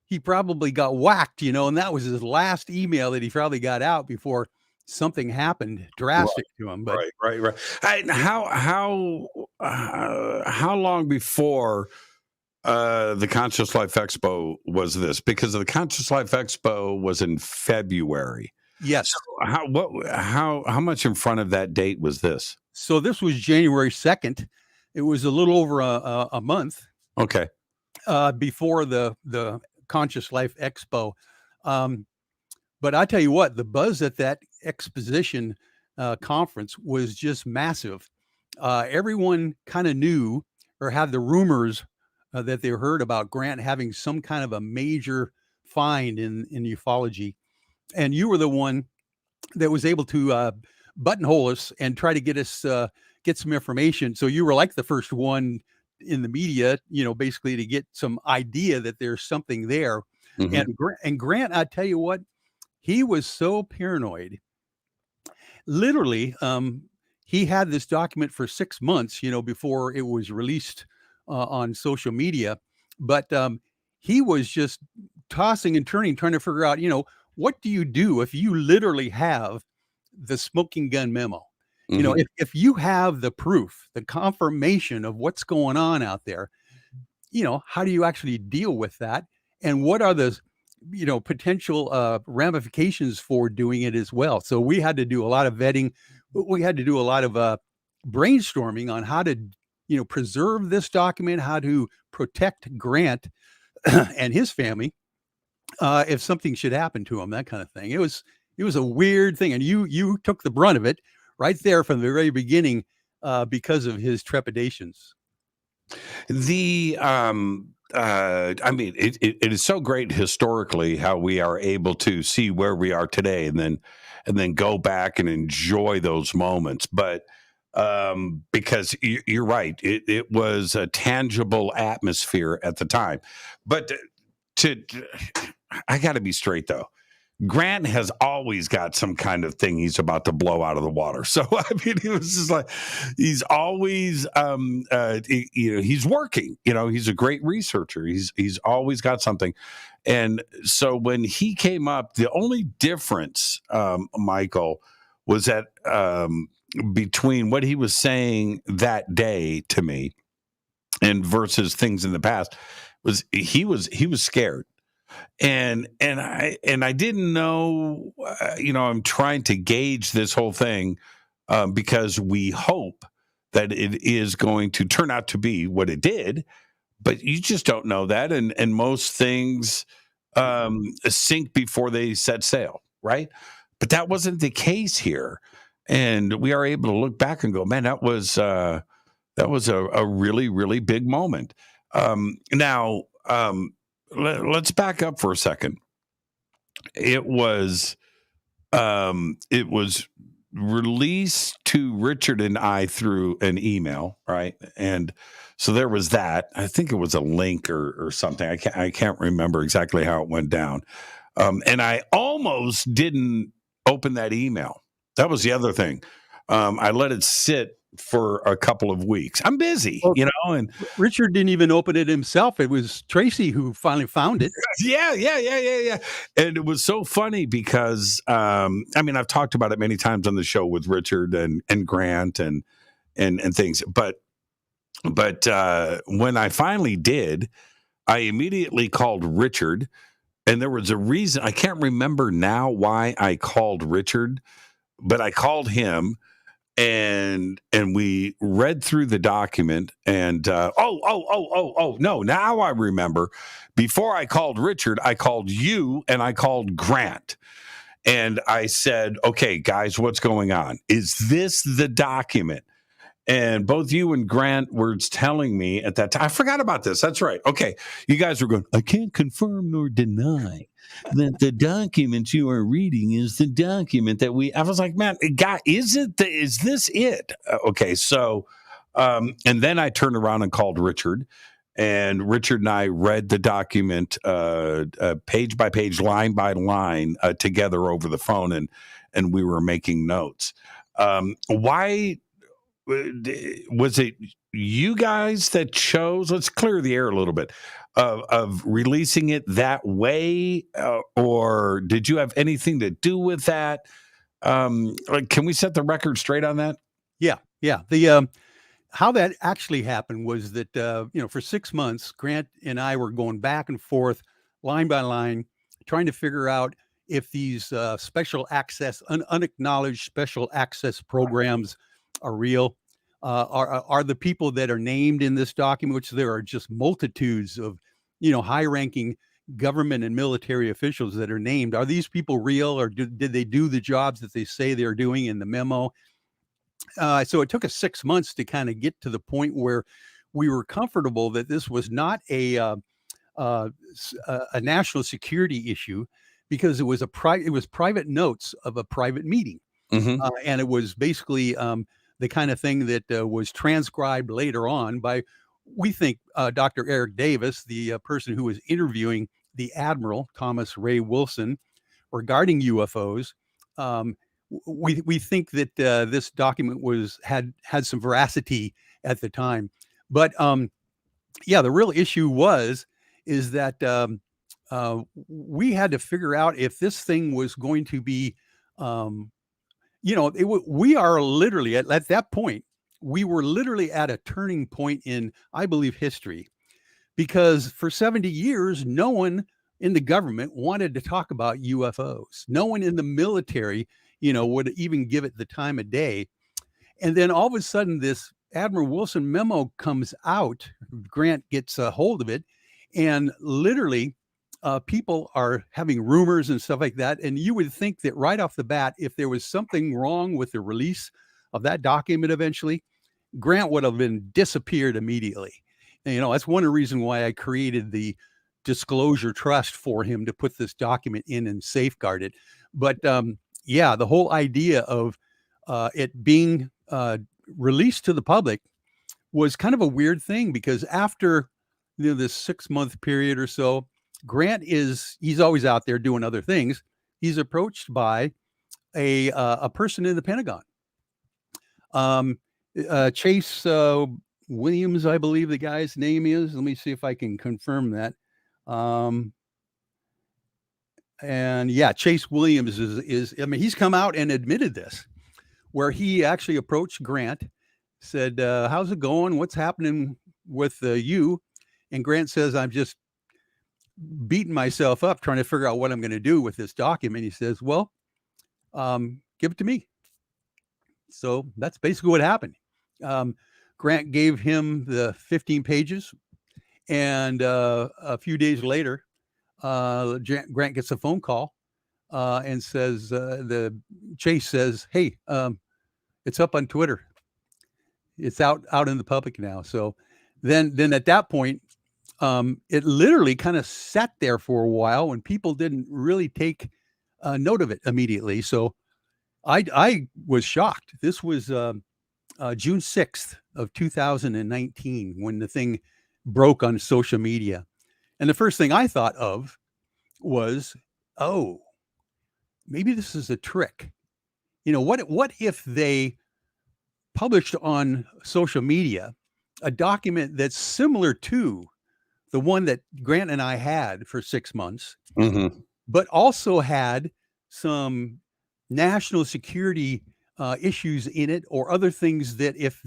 he probably got whacked, and that was his last email that he probably got out before something happened drastic to him. But right. How long before the Conscious Life Expo was this? Because the Conscious Life Expo was in February. Yes. So how much in front of that date was this? So this was January 2nd. It was a little over a month. Okay. Before the Conscious Life Expo. But I tell you what, the buzz at that exposition conference was just massive. Everyone kind of knew or had the rumors that they heard about Grant having some kind of a major find in ufology. And you were the one that was able to buttonhole us and try to get us get some information. So you were like the first one in the media, basically to get some idea that there's something there. Mm-hmm. And Grant, I tell you what, he was so paranoid. Literally, he had this document for 6 months, before it was released on social media. But he was just tossing and turning, trying to figure out, what do you do if you literally have the smoking gun memo? Mm-hmm. If you have the proof, the confirmation of what's going on out there, how do you actually deal with that? And what are the, potential ramifications for doing it as well? So we had to do a lot of vetting. We had to do a lot of brainstorming on how to, preserve this document, how to protect Grant and his family if something should happen to him, that kind of thing. It was a weird thing. And you took the brunt of it right there from the very beginning because of his trepidations. It is so great historically how we are able to see where we are today and then go back and enjoy those moments. But because you're right, it was a tangible atmosphere at the time. But I got to be straight though. Grant has always got some kind of thing he's about to blow out of the water. So, it was just like, he's always, he's working, he's a great researcher. He's always got something. And so when he came up, the only difference, Michael, was that between what he was saying that day to me and versus things in the past was he was scared. And I didn't know, I'm trying to gauge this whole thing because we hope that it is going to turn out to be what it did, but you just don't know that. And most things sink before they set sail, right? But that wasn't the case here. And we are able to look back and go, man, that was a really, really big moment. Now, let's back up for a second. It was released to Richard and I through an email, right? And so there was that. I think it was a link or something. I can't remember exactly how it went down. And I almost didn't open that email. That was the other thing. I let it sit for a couple of weeks. I'm busy, and Richard didn't even open it himself. It was Tracy who finally found it. Yeah. And it was so funny because, I've talked about it many times on the show with Richard and Grant and things, but when I finally did, I immediately called Richard, and there was a reason. I can't remember now why I called Richard, but I called him. And we read through the document and, no, now I remember. Before I called Richard, I called you and I called Grant. And I said, okay, guys, what's going on? Is this the document? And both you and Grant were telling me at that time, I forgot about this. That's right. Okay. You guys were going, I can't confirm nor deny that the document you are reading is the document that I was like, man, God, is this it? Okay. So, and then I turned around and called Richard, and Richard and I read the document, page by page, line by line, together over the phone. And we were making notes. Why was it you guys that chose? Let's clear the air a little bit of releasing it that way, or did you have anything to do with that? Can we set the record straight on that? Yeah. The how that actually happened was that for 6 months, Grant and I were going back and forth, line by line, trying to figure out if these special access, unacknowledged special access programs are real. Are the people that are named in this document, which there are just multitudes of, high-ranking government and military officials that are named, are these people real, or did they do the jobs that they say they're doing in the memo? So it took us 6 months to kind of get to the point where we were comfortable that this was not a national security issue, because it was private notes of a private meeting. And it was basically the kind of thing that was transcribed later on by, we think, Dr. Eric Davis, the person who was interviewing the Admiral Thomas Ray Wilson regarding UFOs. We think that this document had some veracity at the time. But yeah, the real issue is that we had to figure out if this thing was going to be, we are literally at that point, we were literally at a turning point in, I believe, history, because for 70 years, no one in the government wanted to talk about UFOs. No one in the military, would even give it the time of day. And then all of a sudden, this Admiral Wilson memo comes out. Grant gets a hold of it, and literally people are having rumors and stuff like that. And you would think that right off the bat, if there was something wrong with the release of that document eventually, Grant would have been disappeared immediately. And, that's one of the reasons why I created the disclosure trust for him to put this document in and safeguard it. But yeah, the whole idea of it being released to the public was kind of a weird thing, because after this 6-month period or so, Grant he's always out there doing other things. He's approached by a person in the Pentagon, Chase Williams, I believe the guy's name is. Let me see if I can confirm that. And yeah, Chase Williams is he's come out and admitted this, where he actually approached Grant, said, how's it going? What's happening with you? And Grant says, I'm just beating myself up trying to figure out what I'm going to do with this document. He says, well, give it to me. So that's basically what happened. Grant gave him the 15 pages, and a few days later, Grant gets a phone call and says, the Chase says, hey, it's up on Twitter. It's out in the public now. So then at that point, it literally kind of sat there for a while when people didn't really take note of it immediately. So I was shocked. This was June 6th of 2019 when the thing broke on social media. And the first thing I thought of was, oh, maybe this is a trick. What if they published on social media a document that's similar to the one that Grant and I had for 6 months, but also had some national security issues in it, or other things that if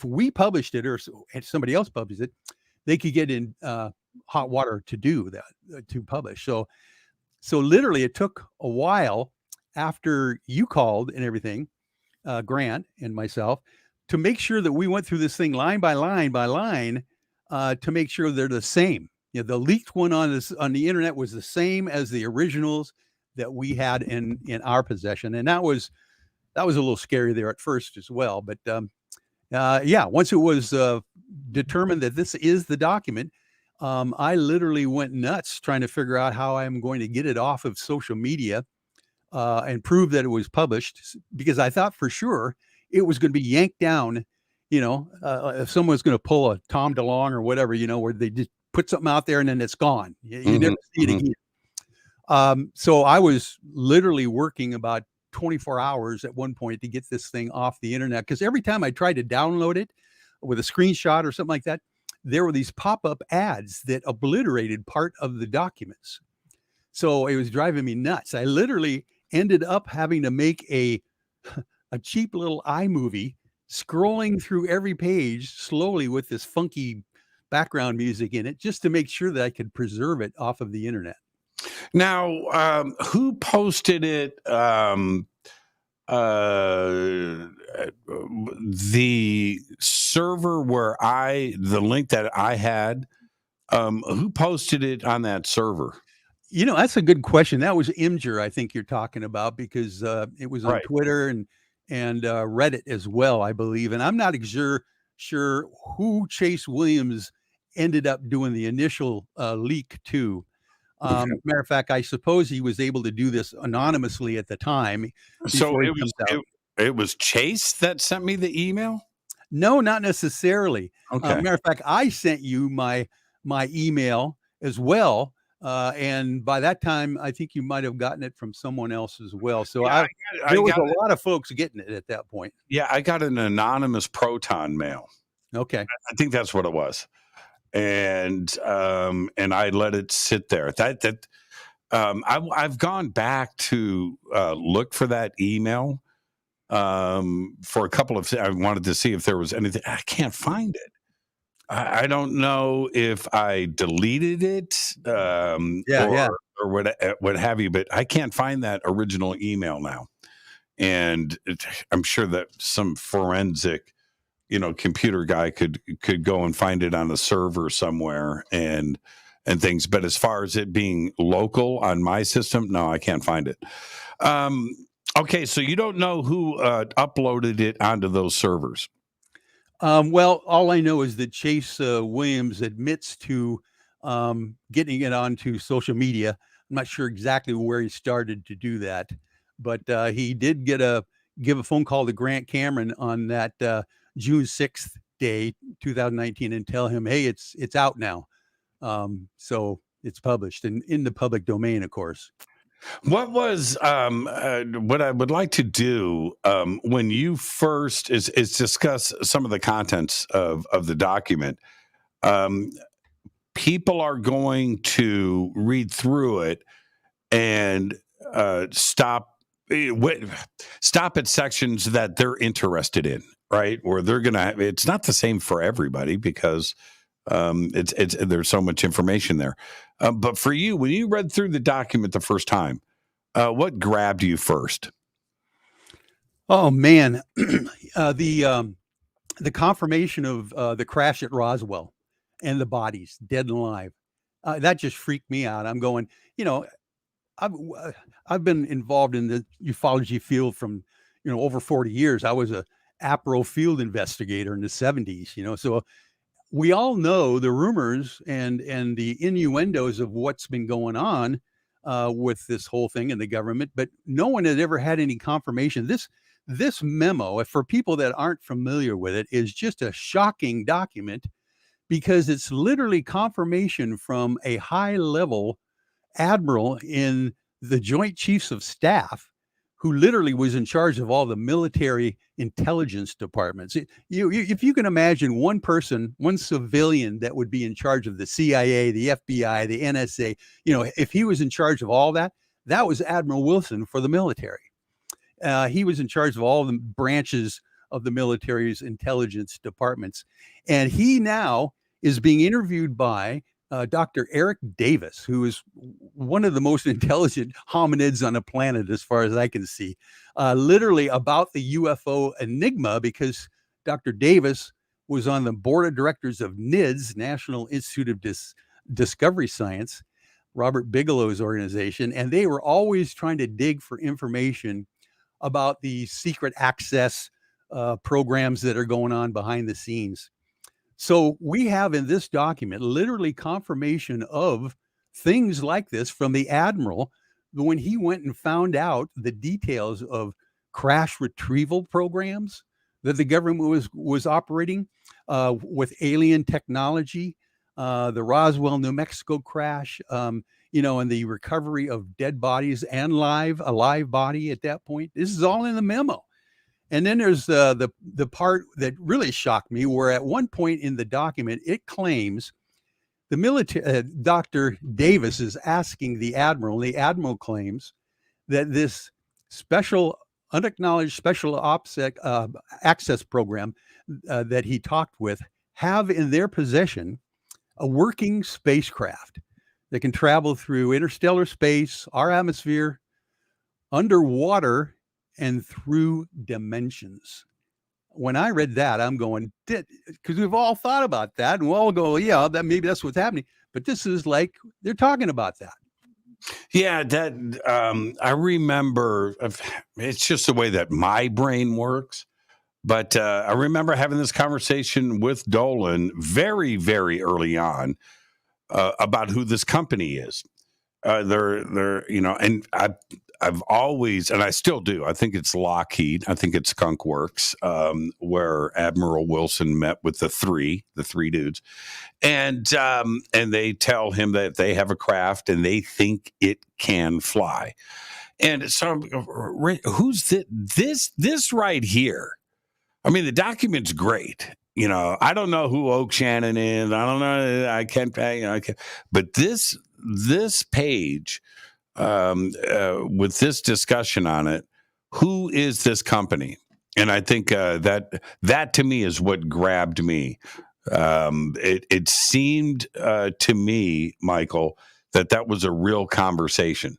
we published it or somebody else published it, they could get in hot water to do that, to publish. So literally it took a while after you called and everything, Grant and myself, to make sure that we went through this thing line by line to make sure they're the same. The leaked one on the internet was the same as the originals that we had in our possession. And that was a little scary there at first as well. But yeah, once it was determined that this is the document, I literally went nuts trying to figure out how I'm going to get it off of social media and prove that it was published, because I thought for sure it was going to be yanked down. If someone's going to pull a Tom DeLonge or whatever, where they just put something out there and then it's gone. You never see it again. So I was literally working about 24 hours at one point to get this thing off the internet, because every time I tried to download it with a screenshot or something like that, there were these pop-up ads that obliterated part of the documents. So it was driving me nuts. I literally ended up having to make a cheap little iMovie, scrolling through every page slowly with this funky background music in it, just to make sure that I could preserve it off of the internet. Now, who posted it? The server the link that I had, who posted it on that server? That's a good question. That was Imgur, I think you're talking about, because it was on Twitter and Reddit as well, I believe. And I'm not sure who Chase Williams ended up doing the initial leak to. Matter of fact, I suppose he was able to do this anonymously at the time. So it was Chase that sent me the email? No, not necessarily. Okay. Matter of fact, I sent you my email as well. And by that time, I think you might have gotten it from someone else as well. So there was a lot of folks getting it at that point. Yeah, I got an anonymous Proton mail. Okay. I think that's what it was. And I let it sit there. I've gone back to look for that email for a couple of. I wanted to see if there was anything. I can't find it. I don't know if I deleted it, or what have you. But I can't find that original email now, and I'm sure that some forensic, computer guy could go and find it on a server somewhere and things. But as far as it being local on my system, no, I can't find it. Okay, so you don't know who uploaded it onto those servers? Well, all I know is that Chase Williams admits to getting it onto social media. I'm not sure exactly where he started to do that, but he did give a phone call to Grant Cameron on that June 6th day, 2019, and tell him, hey, it's out now. So it's published and in the public domain, of course. What was what I would like to do when you first is discuss some of the contents of the document. People are going to read through it and stop at sections that they're interested in, right? Or they're gonna. It's not the same for everybody because it's there's so much information there. But for you, when you read through the document the first time, what grabbed you first? Oh man, the confirmation of the crash at Roswell and the bodies dead and alive. That just freaked me out. I'm going, I've been involved in the ufology field from over 40 years. I was a APRO field investigator in the 70s. So we all know the rumors and the innuendos of what's been going on with this whole thing in the government, but no one had ever had any confirmation. This memo, for people that aren't familiar with it, is just a shocking document because it's literally confirmation from a high-level admiral in the Joint Chiefs of Staff who literally was in charge of all the military intelligence departments. If you can imagine one person, one civilian that would be in charge of the CIA, the FBI, the NSA, if he was in charge of all that, that was Admiral Wilson for the military. He was in charge of all the branches of the military's intelligence departments. And he now is being interviewed by Dr. Eric Davis, who is one of the most intelligent hominids on the planet, as far as I can see, literally about the UFO enigma, because Dr. Davis was on the board of directors of NIDS, National Institute of Discovery Science, Robert Bigelow's organization, and they were always trying to dig for information about the secret access programs that are going on behind the scenes. So we have in this document literally confirmation of things like this from the admiral when he went and found out the details of crash retrieval programs that the government was operating with alien technology, the Roswell, New Mexico crash, and the recovery of dead bodies and a live body at that point. This is all in the memo. And then there's the part that really shocked me, where at one point in the document, it claims the military, Dr. Davis is asking the admiral, and the admiral claims that this unacknowledged special access program that he talked with have in their possession a working spacecraft that can travel through interstellar space, our atmosphere, underwater, and through dimensions. When I read that, I'm going, because we've all thought about that, and we'll all go, yeah, that maybe that's what's happening. But this is like they're talking about that. Yeah, that I remember. It's just the way that my brain works. But I remember having this conversation with Dolan very, very early on about who this company is. They're and I've always, and I still do, I think it's Lockheed, I think it's Skunk Works, where Admiral Wilson met with the three dudes, and they tell him that they have a craft and they think it can fly. And so, who's this right here? I mean, the document's great. I don't know who Oak Shannon is. I don't know. I can't. But this page with this discussion on it, who is this company? And I think that to me is what grabbed me. It seemed to me, Michael, that was a real conversation.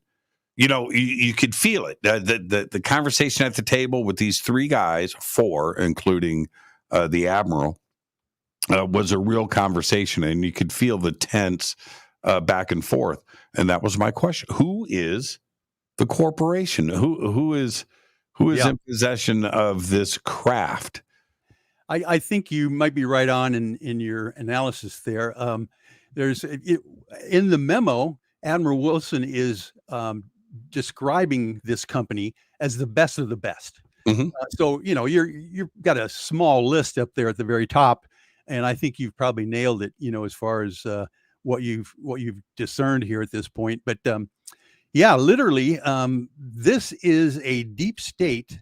You could feel it. The conversation at the table with these three guys, four, including the Admiral, was a real conversation, and you could feel the tense back and forth. And that was my question: who is the corporation? Who is in possession of this craft? I think you might be right on in your analysis there. There's in the memo, Admiral Wilson is describing this company as the best of the best. Mm-hmm. So you've got a small list up there at the very top, and I think you've probably nailed it. As far as what you've discerned here at this point. But literally, this is a deep state,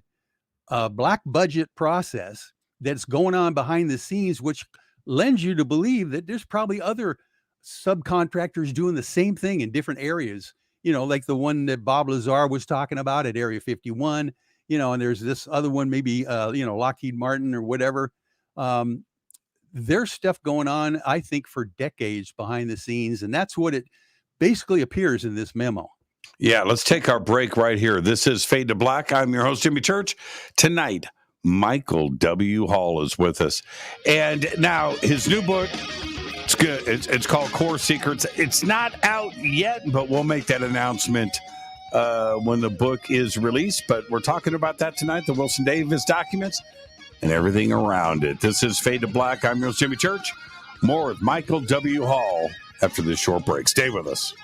black budget process that's going on behind the scenes, which lends you to believe that there's probably other subcontractors doing the same thing in different areas. Like the one that Bob Lazar was talking about at Area 51, and there's this other one, maybe, Lockheed Martin or whatever. There's stuff going on, I think, for decades behind the scenes. And that's what it basically appears in this memo. Yeah, let's take our break right here. This is Fade to Black. I'm your host, Jimmy Church. Tonight, Michael W. Hall is with us. And now his new book, it's good. It's called Core Secrets. It's not out yet, but we'll make that announcement when the book is released. But we're talking about that tonight, the Wilson Davis documents and everything around it. This is Fade to Black. I'm your host, Jimmy Church. More with Michael W. Hall after this short break. Stay with us.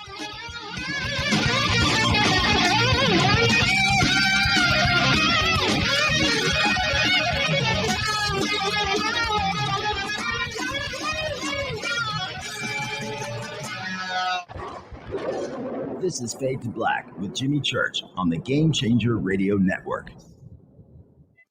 This is Fade to Black with Jimmy Church on the Game Changer Radio Network.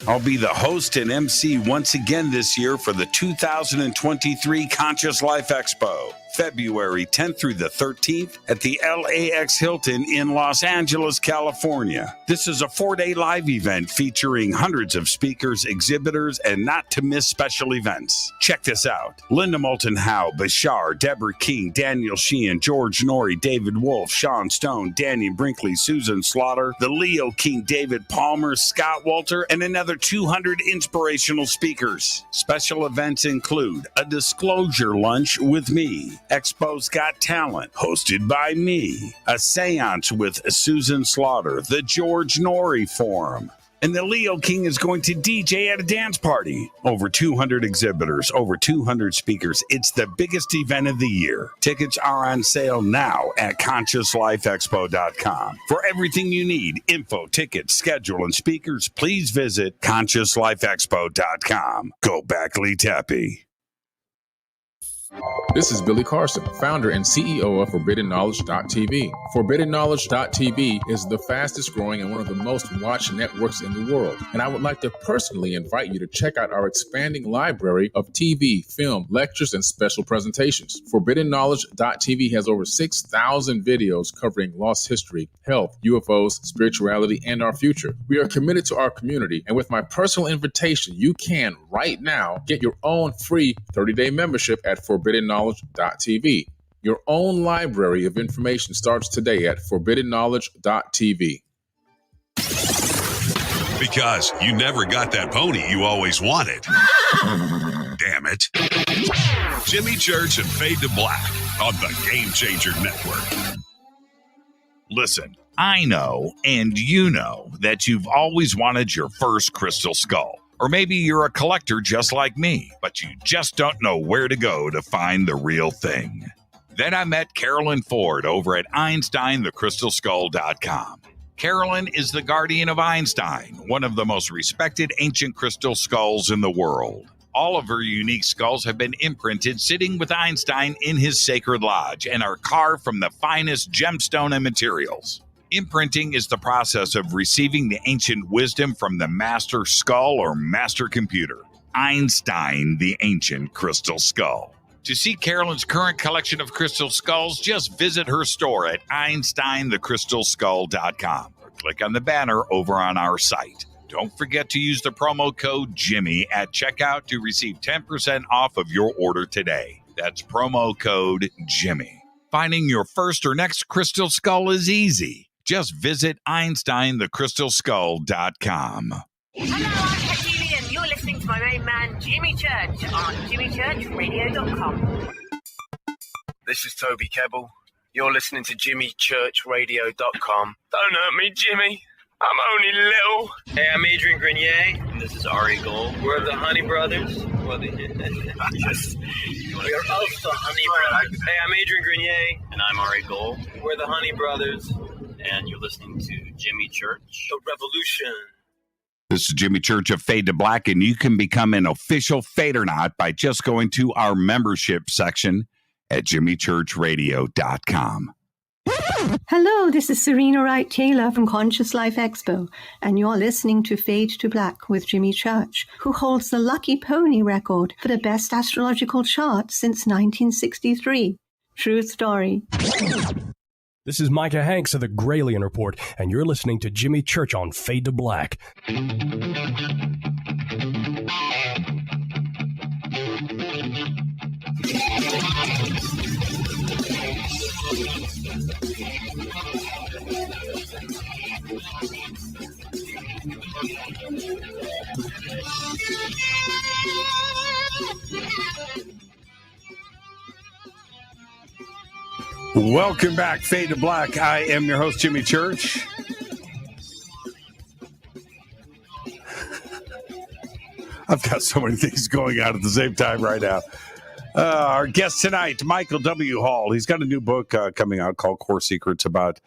I'll be the host and MC once again this year for the 2023 Conscious Life Expo, February 10th through the 13th at the LAX Hilton in Los Angeles, California. This is a 4-day live event featuring hundreds of speakers, exhibitors, and not-to-miss special events. Check this out. Linda Moulton Howe, Bashar, Deborah King, Daniel Sheehan, George Norrie, David Wolf, Sean Stone, Danny Brinkley, Susan Slaughter, the Leo King, David Palmer, Scott Walter, and another 200 inspirational speakers. Special events include a disclosure lunch with me, Expo's Got Talent, hosted by me, a seance with Susan Slaughter, the George Norrie Forum, and the Leo King is going to DJ at a dance party. Over 200 exhibitors, over 200 speakers. It's the biggest event of the year. Tickets are on sale now at ConsciousLifeExpo.com. For everything you need, info, tickets, schedule, and speakers, please visit ConsciousLifeExpo.com. Go back, Lee Tappy. This is Billy Carson, founder and CEO of ForbiddenKnowledge.tv. ForbiddenKnowledge.tv is the fastest growing and one of the most watched networks in the world. And I would like to personally invite you to check out our expanding library of TV, film, lectures, and special presentations. ForbiddenKnowledge.tv has over 6,000 videos covering lost history, health, UFOs, spirituality, and our future. We are committed to our community, and with my personal invitation, you can right now get your own free 30-day membership at ForbiddenKnowledge.tv. Your own library of information starts today at ForbiddenKnowledge.tv. Because you never got that pony you always wanted. Damn it. Jimmy Church and Fade to Black on the Game Changer Network. Listen, I know, and you know, that you've always wanted your first crystal skull. Or maybe you're a collector just like me, but you just don't know where to go to find the real thing. Then I met Carolyn Ford over at EinsteinTheCrystalSkull.com. Carolyn is the guardian of Einstein, one of the most respected ancient crystal skulls in the world. All of her unique skulls have been imprinted sitting with Einstein in his sacred lodge and are carved from the finest gemstone and materials. Imprinting is the process of receiving the ancient wisdom from the master skull or master computer, Einstein, the ancient crystal skull. To see Carolyn's current collection of crystal skulls, just visit her store at EinsteinTheCrystalSkull.com or click on the banner over on our site. Don't forget to use the promo code Jimmy at checkout to receive 10% off of your order today. That's promo code Jimmy. Finding your first or next crystal skull is easy. Just visit EinsteinTheCrystalSkull.com. Hello, I'm Katie, and you're listening to my main man, Jimmy Church, on JimmyChurchRadio.com. This is Toby Kebbell. You're listening to JimmyChurchRadio.com. Don't hurt me, Jimmy. I'm only little. Hey, I'm Adrian Grenier, and this is Ari Gold. We're the Honey Brothers. We are of the Honey Brothers. Hey, I'm Adrian Grenier, and I'm Ari Gold. We're the Honey Brothers, and you're listening to Jimmy Church. The Revolution. This is Jimmy Church of Fade to Black, and you can become an official Fadernaut by just going to our membership section at JimmyChurchRadio.com. Hello, this is Serena Wright Taylor from Conscious Life Expo, and you're listening to Fade to Black with Jimmy Church, who holds the Lucky Pony record for the best astrological chart since 1963. True story. This is Micah Hanks of the Gralien Report, and you're listening to Jimmy Church on Fade to Black. Welcome back, Fade to Black. I am your host, Jimmy Church. I've got so many things going on at the same time right now. Our guest tonight, Michael W. Hall. He's got a new book coming out called Core Secrets about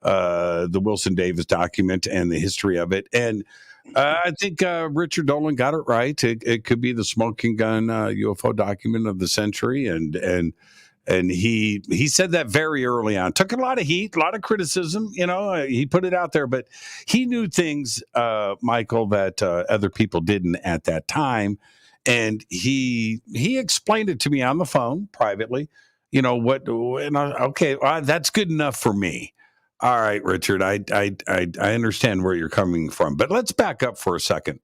the Wilson Davis document and the history of it. And I think Richard Dolan got it right. It could be the smoking gun UFO document of the century. And he said that very early on. Took a lot of heat, a lot of criticism. He put it out there, but he knew things, Michael, that other people didn't at that time. And he explained it to me on the phone privately. That's good enough for me. All right, Richard, I understand where you're coming from, but let's back up for a second.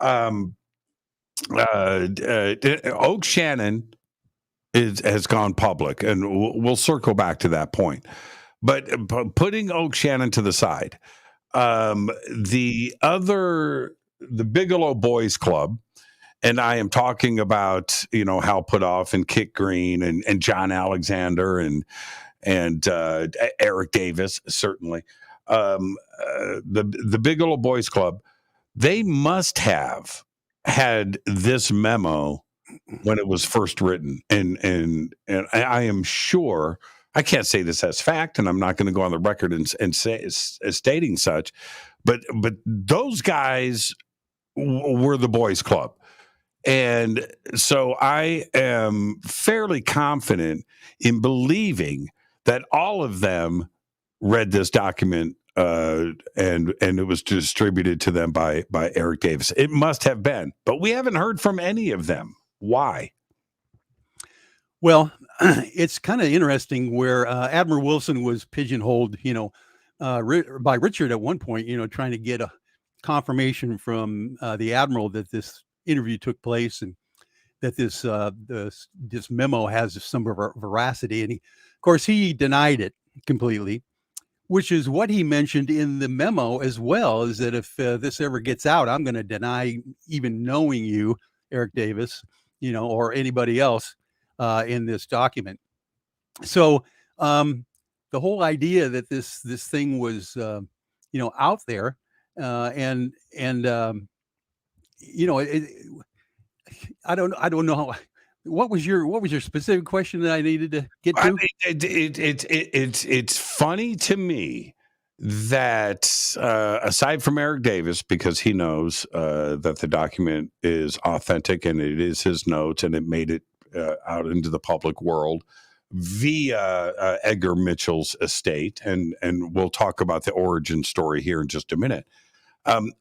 Oak Shannon has gone public, and we'll circle back to that point. But putting Oak Shannon to the side, the Bigelow Boys Club, and I am talking about Hal Puthoff and Kit Green and John Alexander and Eric Davis, certainly. The Bigelow Boys Club, they must have had this memo when it was first written, and I am sure, I can't say this as fact, and I'm not going to go on the record and say stating such, but those guys were the Boys Club. And so I am fairly confident in believing that all of them read this document and it was distributed to them by Eric Davis. It must have been, but we haven't heard from any of them. Why? Well, it's kind of interesting where Admiral Wilson was pigeonholed, by Richard at one point, trying to get a confirmation from the Admiral that this interview took place and that this memo has some veracity. And of course, he denied it completely, which is what he mentioned in the memo as well, is that if this ever gets out, I'm going to deny even knowing you, Eric Davis, or anybody else in this document. So the whole idea that this thing was, out there, and I don't know how. What was your specific question that I needed to get to? It's funny to me that aside from Eric Davis, because he knows that the document is authentic and it is his notes and it made it out into the public world via Edgar Mitchell's estate, and we'll talk about the origin story here in just a minute.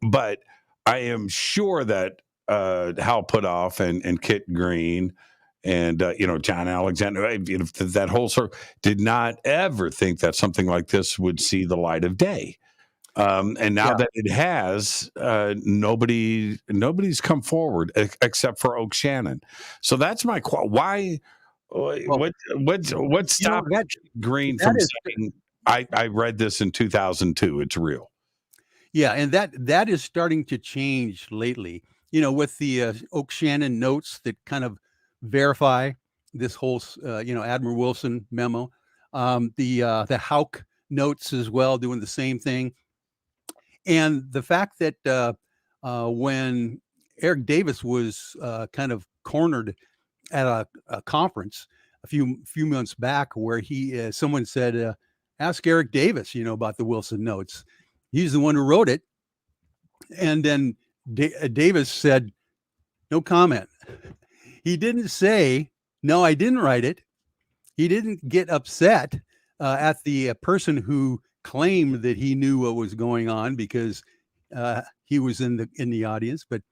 But I am sure that Hal Puthoff and Kit Green and John Alexander, that whole circle did not ever think that something like this would see the light of day. And now that it has, nobody's come forward except for Oak Shannon. So that's my why. What stopped Green from saying, I read this in 2002, it's real? Yeah, and that is starting to change lately, with the Oak Shannon notes that kind of verify this whole Admiral Wilson memo, the Houck notes as well doing the same thing, and the fact that when Eric Davis was kind of cornered at a conference a few months back, where someone said, ask Eric Davis about the Wilson notes, he's the one who wrote it, and then Davis said no comment. He didn't say, no, I didn't write it. He didn't get upset at the person who claimed that he knew what was going on because he was in the audience. But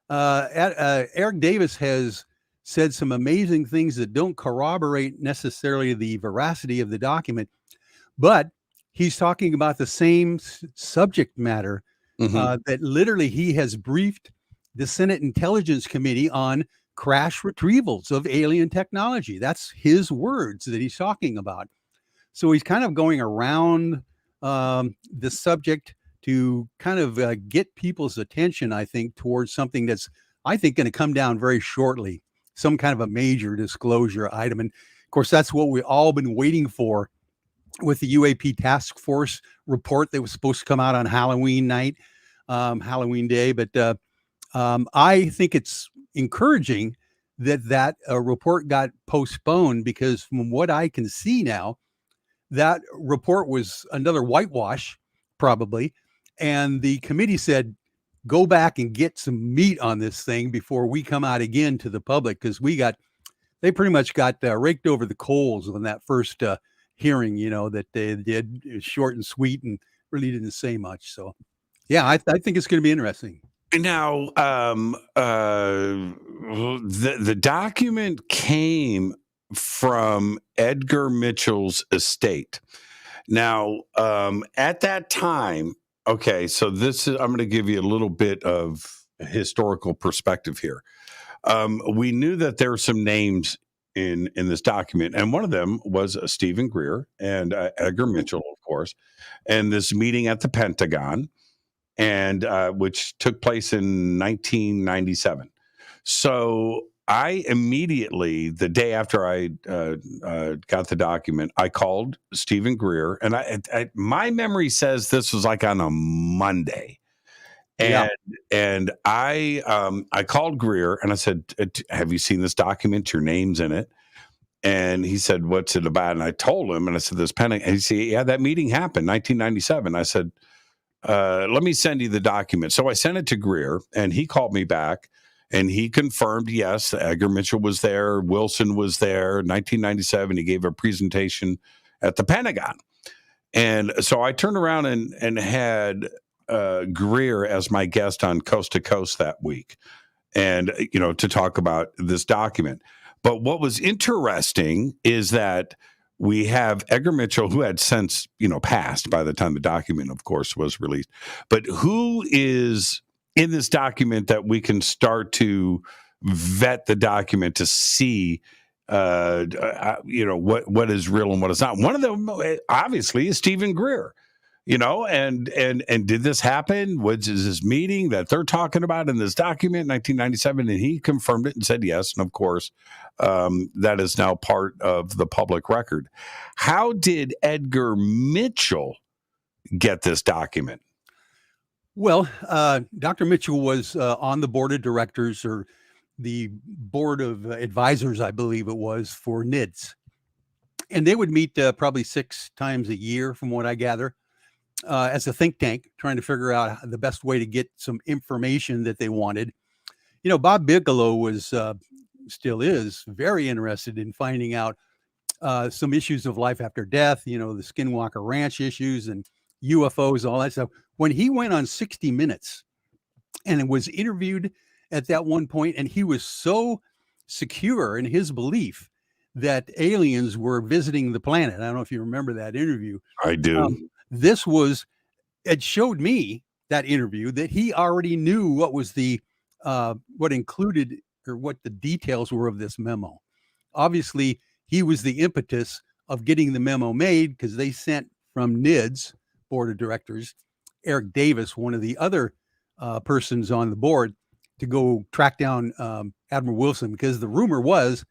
Eric Davis has said some amazing things that don't corroborate necessarily the veracity of the document, but he's talking about the same subject matter that literally he has briefed the Senate Intelligence Committee on crash retrievals of alien technology. That's his words that he's talking about. So he's kind of going around the subject to kind of get people's attention, I think, towards something that's, I think, going to come down very shortly, some kind of a major disclosure item. And of course, that's what we've all been waiting for with the UAP task force report that was supposed to come out on Halloween night, Halloween day. But I think it's encouraging that report got postponed, because from what I can see now, that report was another whitewash, probably. And the committee said, go back and get some meat on this thing before we come out again to the public, because they pretty much got raked over the coals on that first hearing, that they did. It was short and sweet and really didn't say much. So, yeah, I think it's going to be interesting. Now, the document came from Edgar Mitchell's estate. Now, at that time, okay, so I'm going to give you a little bit of historical perspective here. We knew that there were some names in this document, and one of them was Stephen Greer and Edgar Mitchell, of course, and this meeting at the Pentagon, and which took place in 1997. So I immediately, the day after I got the document, I called Stephen Greer, and my memory says this was like on a Monday. And I called Greer and I said, have you seen this document? Your name's in it. And he said, what's it about? And I told him, and I said, this Pentagon. And he said, yeah, that meeting happened, 1997. I said, let me send you the document. So I sent it to Greer, and he called me back, and he confirmed, yes, Edgar Mitchell was there. Wilson was there. 1997, he gave a presentation at the Pentagon. And so I turned around and had Greer as my guest on Coast to Coast that week, and to talk about this document. But what was interesting is that we have Edgar Mitchell, who had since passed by the time the document, of course, was released. But who is in this document that we can start to vet the document to see what is real and what is not? One of them, obviously, is Stephen Greer. And did this happen? Was this meeting that they're talking about in this document in 1997? And he confirmed it and said yes. And of course, that is now part of the public record. How did Edgar Mitchell get this document? Well, Dr. Mitchell was on the board of directors, or the board of advisors, I believe it was, for NIDS. And they would meet probably 6 times a year, from what I gather, as a think tank, trying to figure out the best way to get some information that they wanted. You know, Bob Bigelow was, still is, very interested in finding out some issues of life after death, you know, the Skinwalker Ranch issues and UFOs, all that stuff. When he went on 60 Minutes and was interviewed at that one point, and he was so secure in his belief that aliens were visiting the planet. I don't know if you remember that interview. I do. It showed me, that interview, that he already knew what was what included, or what the details were of this memo. Obviously, he was the impetus of getting the memo made, because they sent from NIDS board of directors Eric Davis, one of the other persons on the board, to go track down Admiral Wilson, because the rumor was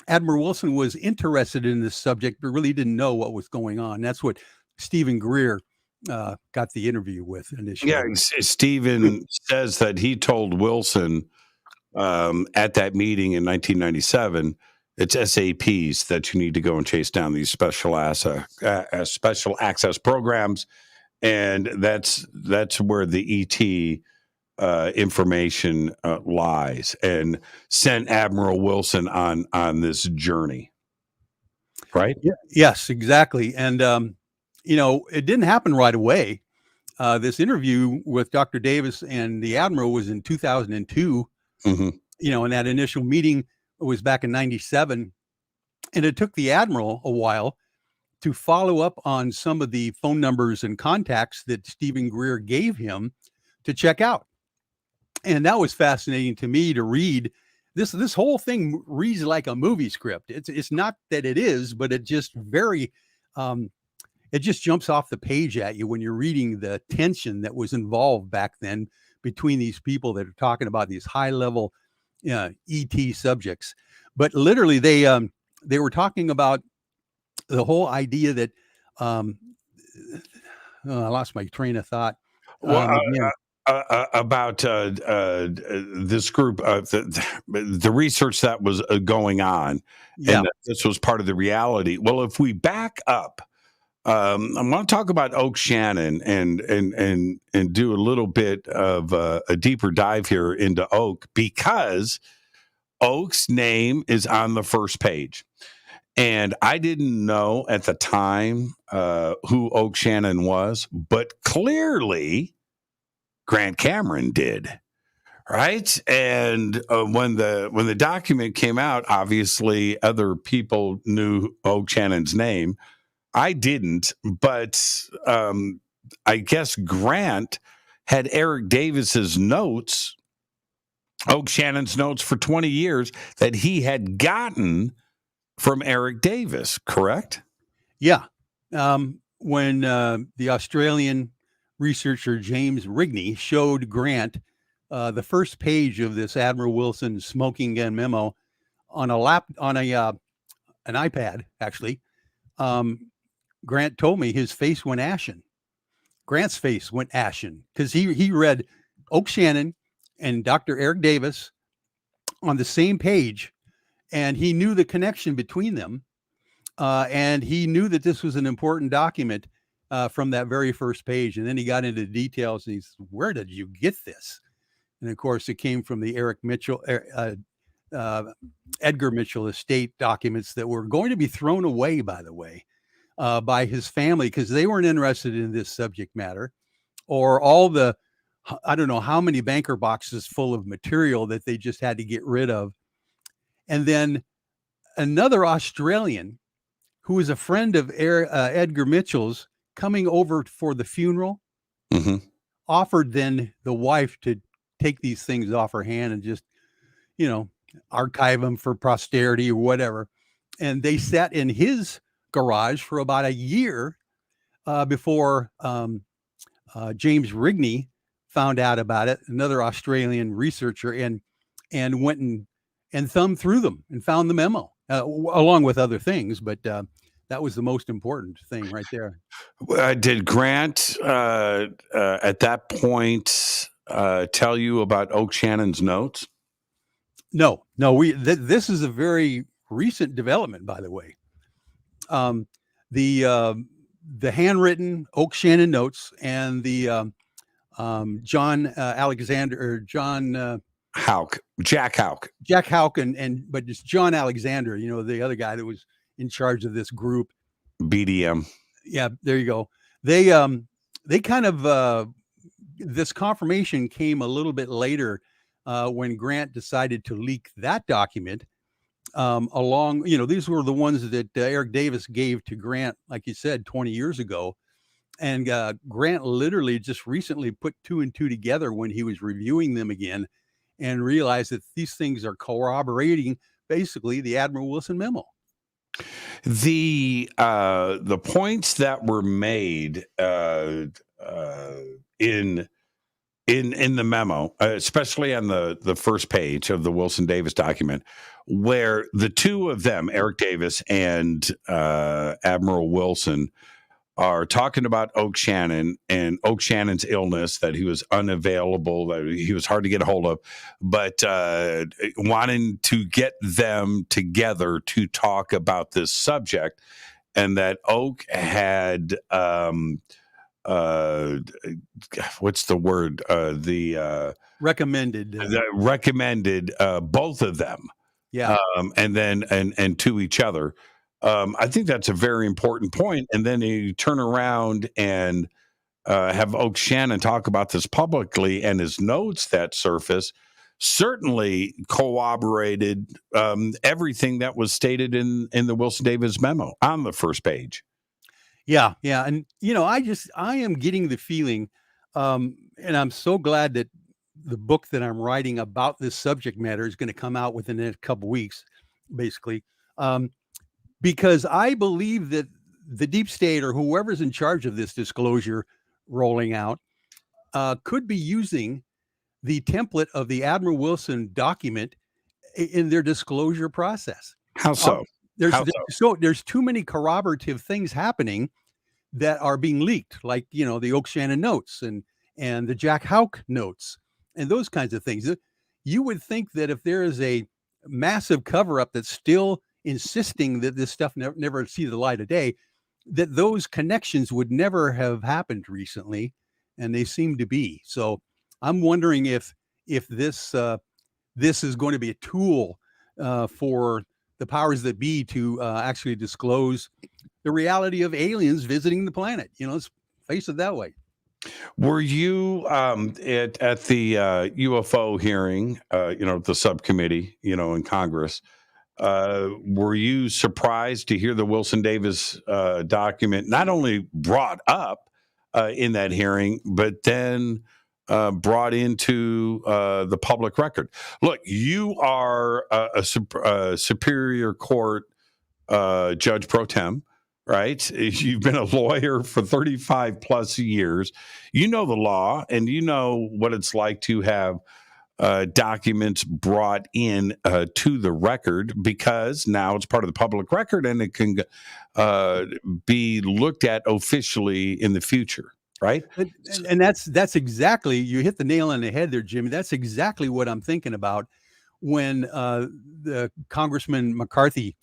Admiral Wilson was interested in this subject, but really didn't know what was going on. That's what Stephen Greer got the interview with initially. Yeah, Stephen says that he told Wilson at that meeting in 1997, it's SAPs that you need to go and chase down these special access programs, and that's where the ET information lies, and sent Admiral Wilson on this journey. Right? Yeah, yes, exactly. And you know, it didn't happen right away. This interview with Dr. Davis and the Admiral was in 2002. Mm-hmm. You know, and that initial meeting was back in 97. And it took the Admiral a while to follow up on some of the phone numbers and contacts that Stephen Greer gave him to check out. And that was fascinating to me to read. This whole thing reads like a movie script. It's not that it is, but it just it just jumps off the page at you when you're reading the tension that was involved back then between these people that are talking about these high level ET subjects. But literally, they were talking about the whole idea that I lost my train of thought. About this group, the research that was going on, and that this was part of the reality. Well, if we back up, I want to talk about Oak Shannon and do a little bit of a deeper dive here into Oak, because Oak's name is on the first page. And I didn't know at the time who Oak Shannon was, but clearly Grant Cameron did, right? And when the document came out, obviously other people knew Oak Shannon's name. I didn't, but I guess Grant had Eric Davis's notes, Oak Shannon's notes for 20 years that he had gotten from Eric Davis, correct? Yeah. When the Australian researcher James Rigney showed Grant the first page of this Admiral Wilson smoking gun memo on an iPad, actually, Grant told me his face went ashen. Grant's face went ashen because he read Oak Shannon and Dr. Eric Davis on the same page, and he knew the connection between them, and he knew that this was an important document from that very first page. And then he got into the details, and he said, "Where did you get this?" And of course, it came from the Edgar Mitchell estate documents that were going to be thrown away, by the way, by his family, because they weren't interested in this subject matter, or all the, I don't know how many banker boxes full of material that they just had to get rid of. And then another Australian who was a friend of Edgar Mitchell's, coming over for the funeral, offered then the wife to take these things off her hand and just, archive them for posterity or whatever. And they sat in his garage for about a year before James Rigney found out about it, another Australian researcher, and went and thumbed through them and found the memo, along with other things. But That was the most important thing right there. Did Grant at that point tell you about Oak Shannon's notes? No. This is a very recent development, by the way. The handwritten Oak Shannon notes and the Jack Houck, but it's John Alexander, the other guy that was in charge of this group. BDM. Yeah, there you go. They kind of this confirmation came a little bit later when Grant decided to leak that document. These were the ones that Eric Davis gave to Grant, like you said, 20 years ago. And Grant literally just recently put 2 and 2 together when he was reviewing them again and realized that these things are corroborating basically the Admiral Wilson memo. The points that were made in the memo, especially on the first page of the Wilson Davis document, where the two of them, Eric Davis and Admiral Wilson, are talking about Oak Shannon and Oak Shannon's illness, that he was unavailable, that he was hard to get a hold of, but wanting to get them together to talk about this subject, and that Oak had what's the word? Recommended both of them. Yeah. And to each other. I think that's a very important point. And then you turn around and have Oak Shannon talk about this publicly, and his notes that surface certainly corroborated everything that was stated in the Wilson Davis memo on the first page. Yeah. And, I am getting the feeling, and I'm so glad that the book that I'm writing about this subject matter is going to come out within a couple weeks, basically, because I believe that the deep state or whoever's in charge of this disclosure rolling out could be using the template of the Admiral Wilson document in their disclosure process. How so? There's too many corroborative things happening that are being leaked, like, the Oak Shannon notes and the Jack Houck notes and those kinds of things. You would think that if there is a massive cover up that's still insisting that this stuff never see the light of day, that those connections would never have happened recently, and they seem to be. So I'm wondering if this is going to be a tool for the powers that be to actually disclose the reality of aliens visiting the planet. Let's face it that way. Were you at the UFO hearing, the subcommittee, in Congress? Were you surprised to hear the Wilson Davis document not only brought up in that hearing, but then brought into the public record? Look, you are a Superior Court judge pro tem, right? You've been a lawyer for 35 plus years. You know the law, and you know what it's like to have documents brought in to the record, because now it's part of the public record and it can be looked at officially in the future, right? And that's exactly, you hit the nail on the head there, Jimmy. That's exactly what I'm thinking about when the Congressman McCarthy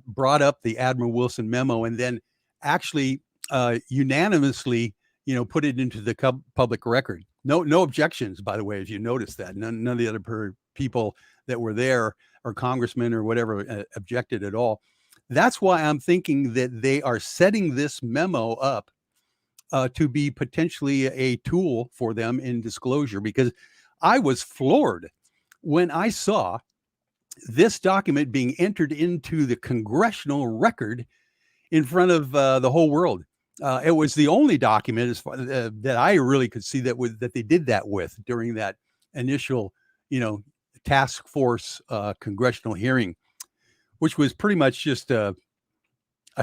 brought up the Admiral Wilson memo, and then actually unanimously, put it into the public record. No objections, by the way, if you notice that. None of the other people that were there, or congressmen or whatever, objected at all. That's why I'm thinking that they are setting this memo up to be potentially a tool for them in disclosure, because I was floored when I saw this document being entered into the congressional record in front of the whole world. It was the only document that I really could see that they did that with during that initial, task force congressional hearing, which was pretty much just a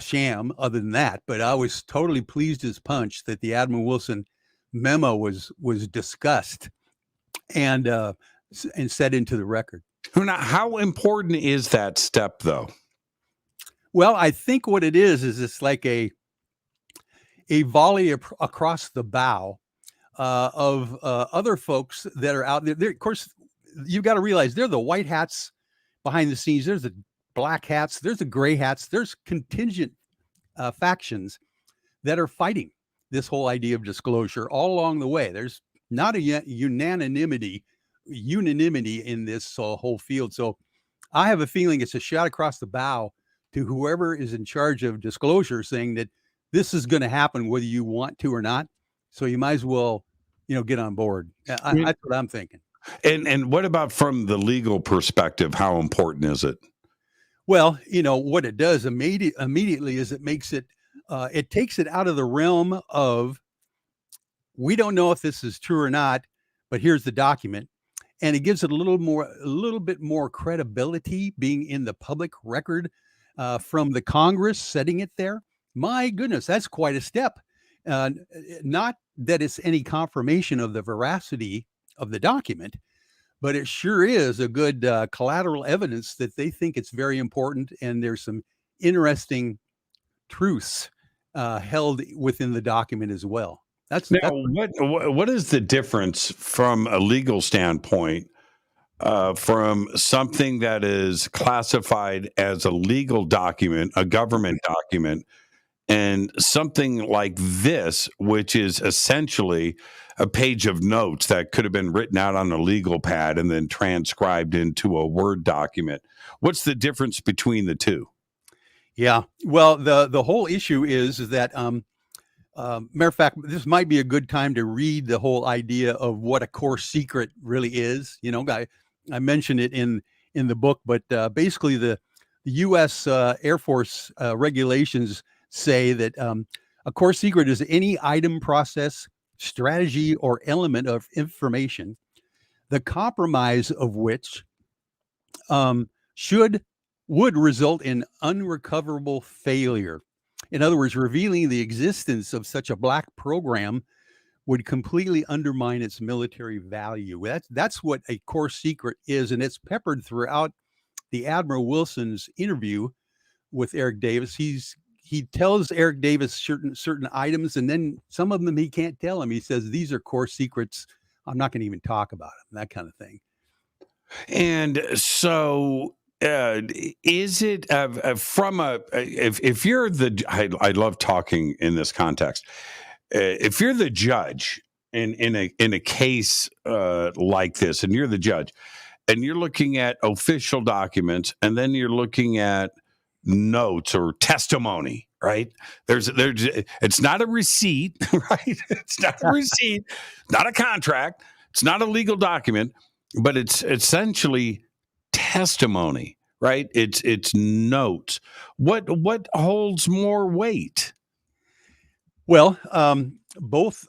sham other than that. But I was totally pleased as punch that the Admiral Wilson memo was discussed and set into the record. Now, how important is that step, though? Well, I think what it is it's like a volley across the bow of other folks that are out there. Of course, you've got to realize they're the white hats behind the scenes. There's the black hats. There's the gray hats. There's contingent factions that are fighting this whole idea of disclosure all along the way. There's not a unanimity in this whole field. So I have a feeling it's a shot across the bow to whoever is in charge of disclosure, saying that this is going to happen whether you want to or not. So you might as well, get on board. That's what I'm thinking. And what about from the legal perspective? How important is it? Well, what it does immediately is it makes it, it takes it out of the realm of, we don't know if this is true or not, but here's the document. And it gives it a little bit more credibility being in the public record from the Congress setting it there. My goodness, that's quite a step. Not that it's any confirmation of the veracity of the document, but it sure is a good collateral evidence that they think it's very important. And there's some interesting truths held within the document as well. What is the difference from a legal standpoint from something that is classified as a legal document, a government document, and something like this, which is essentially a page of notes that could have been written out on a legal pad and then transcribed into a Word document? What's the difference between the two? Yeah, well, the whole issue is that matter of fact, this might be a good time to read the whole idea of what a core secret really is. I mentioned it in the book, but basically the U.S. Air Force regulations say that a core secret is any item, process, strategy, or element of information, the compromise of which would result in unrecoverable failure. In other words, revealing the existence of such a black program would completely undermine its military value. That's what a core secret is, and it's peppered throughout the Admiral Wilson's interview with Eric Davis. He tells Eric Davis certain items, and then some of them he can't tell him. He says, these are core secrets. I'm not going to even talk about them, that kind of thing. And so is it from if you're I love talking in this context. If you're the judge in a case like this, and you're the judge, and you're looking at official documents, and then you're looking at notes or testimony, right? It's not a receipt, right? It's not a receipt, not a contract, it's not a legal document, but it's essentially testimony, right? It's notes. What holds more weight? Well, both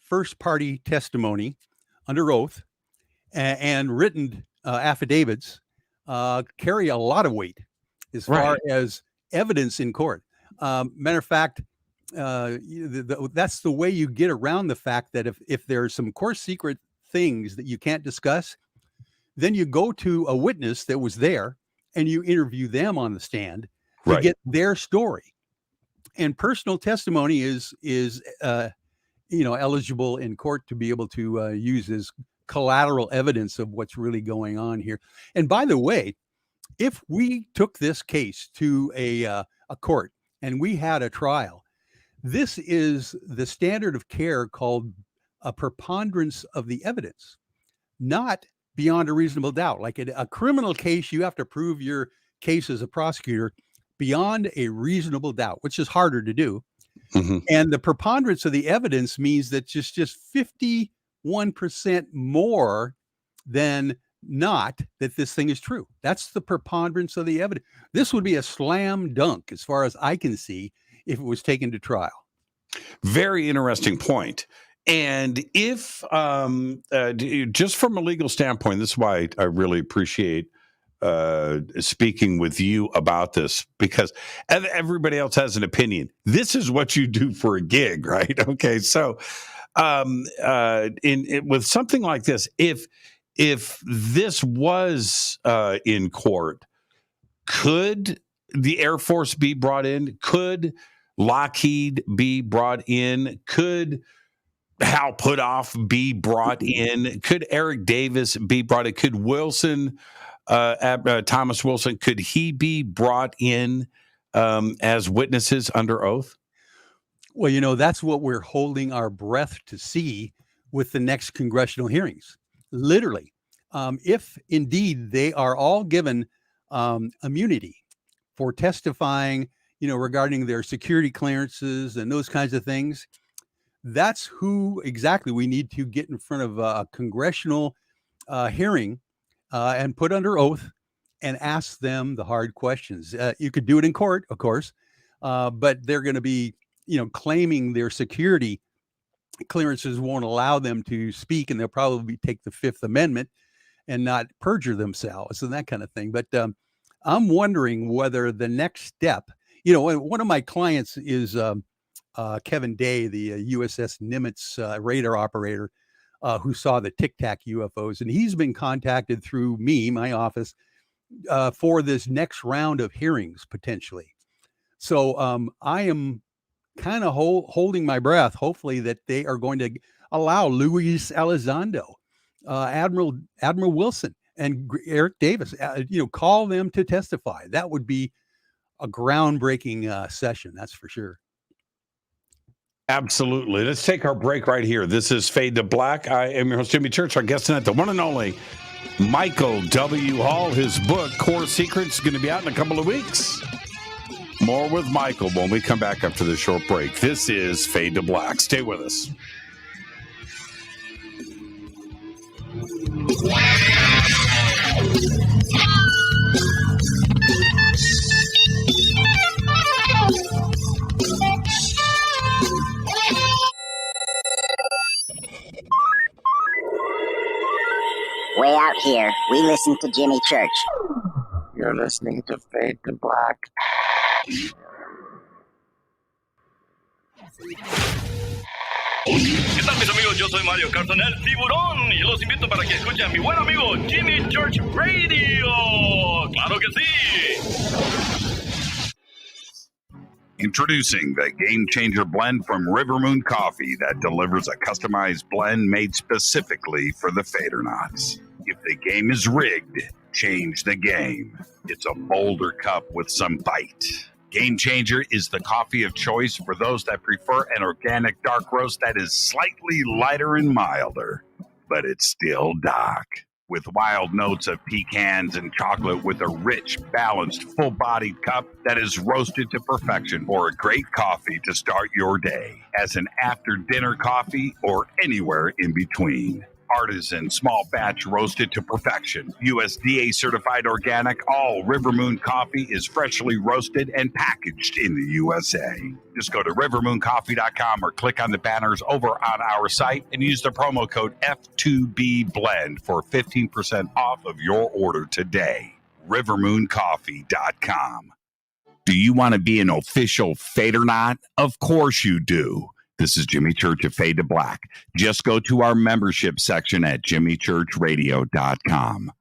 first party testimony under oath and written affidavits carry a lot of weight as far as evidence in court. Matter of fact, that's the way you get around the fact that if there's some core secret things that you can't discuss, then you go to a witness that was there and you interview them on the stand to get their story. And personal testimony is eligible in court to be able to use as collateral evidence of what's really going on here. And by the way, if we took this case to a court and we had a trial, this is the standard of care called a preponderance of the evidence, not beyond a reasonable doubt. Like in a criminal case, you have to prove your case as a prosecutor beyond a reasonable doubt, which is harder to do. Mm-hmm. And the preponderance of the evidence means that just 51% more than not that this thing is true. That's the preponderance of the evidence. This would be a slam dunk as far as I can see if it was taken to trial. Very interesting point. And if just from a legal standpoint, this is why I really appreciate speaking with you about this, because everybody else has an opinion. This is what you do for a gig, right? Okay. So with something like this, if this was in court, could the Air Force be brought in? Could Lockheed be brought in? Could Hal Puthoff be brought in? Could Eric Davis be brought in? Could Wilson, Thomas Wilson, could he be brought in as witnesses under oath? Well, that's what we're holding our breath to see with the next congressional hearings. Literally, if indeed they are all given immunity for testifying, regarding their security clearances and those kinds of things, that's who exactly we need to get in front of a congressional hearing and put under oath and ask them the hard questions. You could do it in court, of course, but they're going to be, claiming their security clearances won't allow them to speak, and they'll probably take the Fifth Amendment and not perjure themselves and that kind of thing. But I'm wondering whether the next step, one of my clients is Kevin Day, the USS Nimitz radar operator who saw the Tic Tac UFOs. And he's been contacted through me, my office, for this next round of hearings, potentially. So I am kind of holding my breath, hopefully that they are going to allow Luis Elizondo, Admiral Wilson, and Eric Davis, call them to testify. That would be a groundbreaking session, that's for sure. Absolutely. Let's take our break right here. This is Fade to Black. I am your host, Jimmy Church. Our guest tonight, the one and only Michael W. Hall. His book, Core Secrets, is going to be out in a couple of weeks. More with Michael when we come back after this short break. This is Fade to Black. Stay with us. Way out here, we listen to Jimmy Church. You're listening to Fade to Black. ¿Qué tal, mis amigos? Yo soy Mario Carson, el tiburón, y los invito para que escuchen a mi buen amigo Jimmy Church Radio. ¡Claro que sí! Introducing the Game Changer blend from River Moon Coffee that delivers a customized blend made specifically for the Fadernauts. If the game is rigged, change the game. It's a bolder cup with some bite. Game Changer is the coffee of choice for those that prefer an organic dark roast that is slightly lighter and milder, but it's still dark. With wild notes of pecans and chocolate with a rich, balanced, full-bodied cup that is roasted to perfection for a great coffee to start your day, as an after-dinner coffee or anywhere in between. Artisan, small batch roasted to perfection. USDA certified organic, all River Moon coffee is freshly roasted and packaged in the USA. Just go to rivermooncoffee.com or click on the banners over on our site and use the promo code F2BBLEND for 15% off of your order today. rivermooncoffee.com. Do you want to be an official Fadernaut? Of course you do. This is Jimmy Church of Fade to Black. Just go to our membership section at jimmychurchradio.com.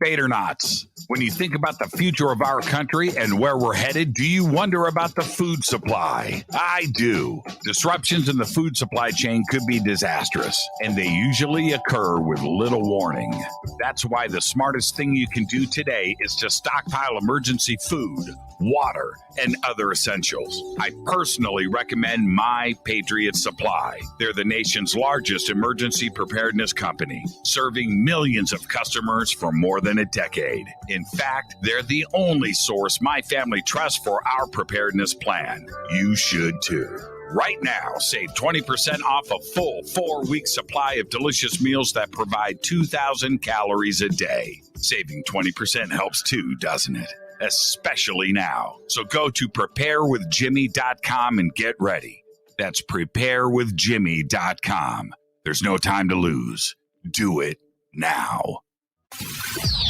Fadernauts, when you think about the future of our country and where we're headed, do you wonder about the food supply? I do. Disruptions in the food supply chain could be disastrous, and they usually occur with little warning. That's why the smartest thing you can do today is to stockpile emergency food, water, and other essentials. I personally recommend My Patriot Supply. They're the nation's largest emergency preparedness company, serving millions of customers for more than a decade. In fact, they're the only source my family trusts for our preparedness plan. You should too. Right now, save 20% off a full 4-week supply of delicious meals that provide 2,000 calories a day. Saving 20% helps too, doesn't it? Especially now. So go to preparewithjimmy.com and get ready. That's preparewithjimmy.com. There's no time to lose. Do it now.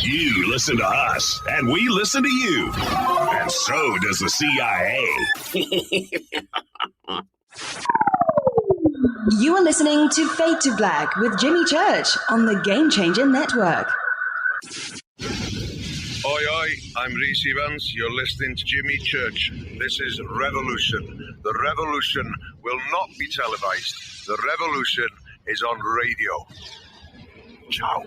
You listen to us, and we listen to you. And so does the CIA. You are listening to Fade to Black with Jimmy Church on the Game Changer Network. Hoy, I'm Reese Evans. You're listening to Jimmy Church. This is Revolution. The revolution will not be televised. The revolution is on radio. Ciao.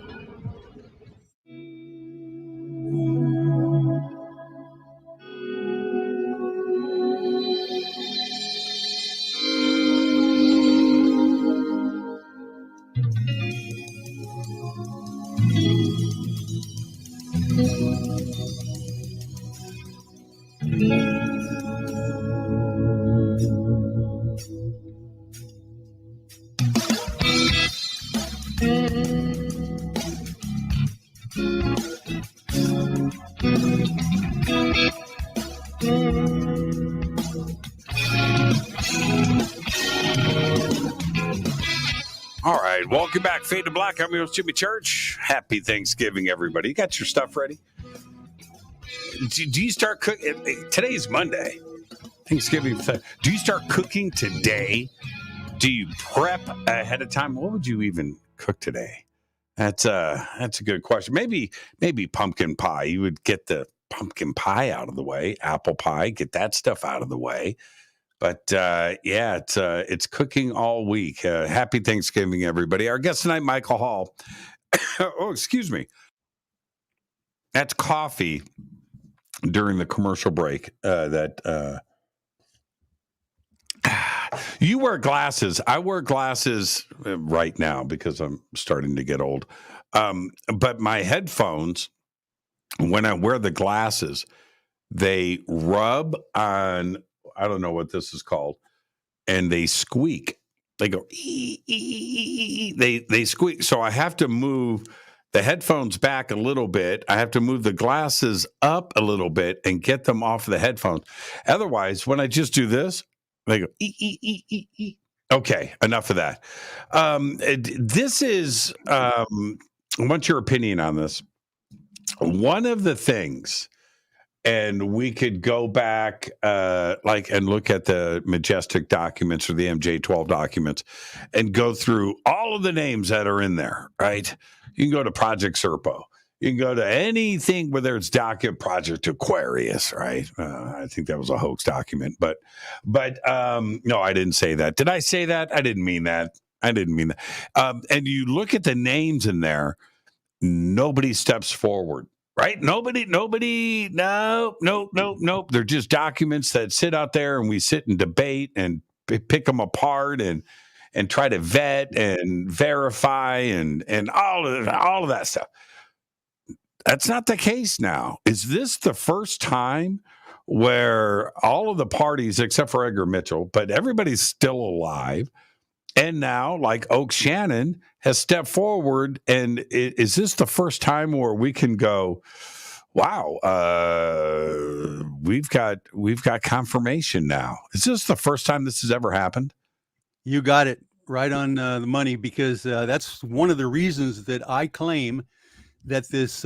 All right, welcome back. Fade to Black. I'm your host, Jimmy Church. Happy Thanksgiving, everybody. You got your stuff ready? Do you start cooking? Today's Monday. Thanksgiving. Do you start cooking today? Do you prep ahead of time? What would you even cook today? That's a good question. Maybe pumpkin pie. You would get the pumpkin pie out of the way, apple pie, get that stuff out of the way. But yeah, it's cooking all week. Happy Thanksgiving, everybody. Our guest tonight, Michael Hall. Oh, excuse me. That's coffee during the commercial break. You wear glasses. I wear glasses right now because I'm starting to get old. But my headphones, when I wear the glasses, they rub on, I don't know what this is called, and they squeak. They go, ee, ee, ee, ee. They squeak. So I have to move the headphones back a little bit. I have to move the glasses up a little bit and get them off the headphones. Otherwise, when I just do this, they go, ee, ee, ee, ee, ee. Okay, enough of that. This is, I want your opinion on this. One of the things, and we could go back and look at the Majestic documents or the MJ-12 documents and go through all of the names that are in there, right? You can go to Project Serpo. You can go to anything, whether it's document Project Aquarius, right? I think that was a hoax document, but no, I didn't say that. Did I say that? I didn't mean that. And you look at the names in there, nobody steps forward. Right? Nobody, nope. They're just documents that sit out there and we sit and debate and pick them apart and try to vet and verify and all of that stuff. That's not the case now. Is this the first time where all of the parties, except for Edgar Mitchell, but everybody's still alive? And now, like Oak Shannon has stepped forward, and is this the first time where we can go, wow, we've got confirmation now? Is this the first time this has ever happened? You got it right on the money, because that's one of the reasons that I claim that this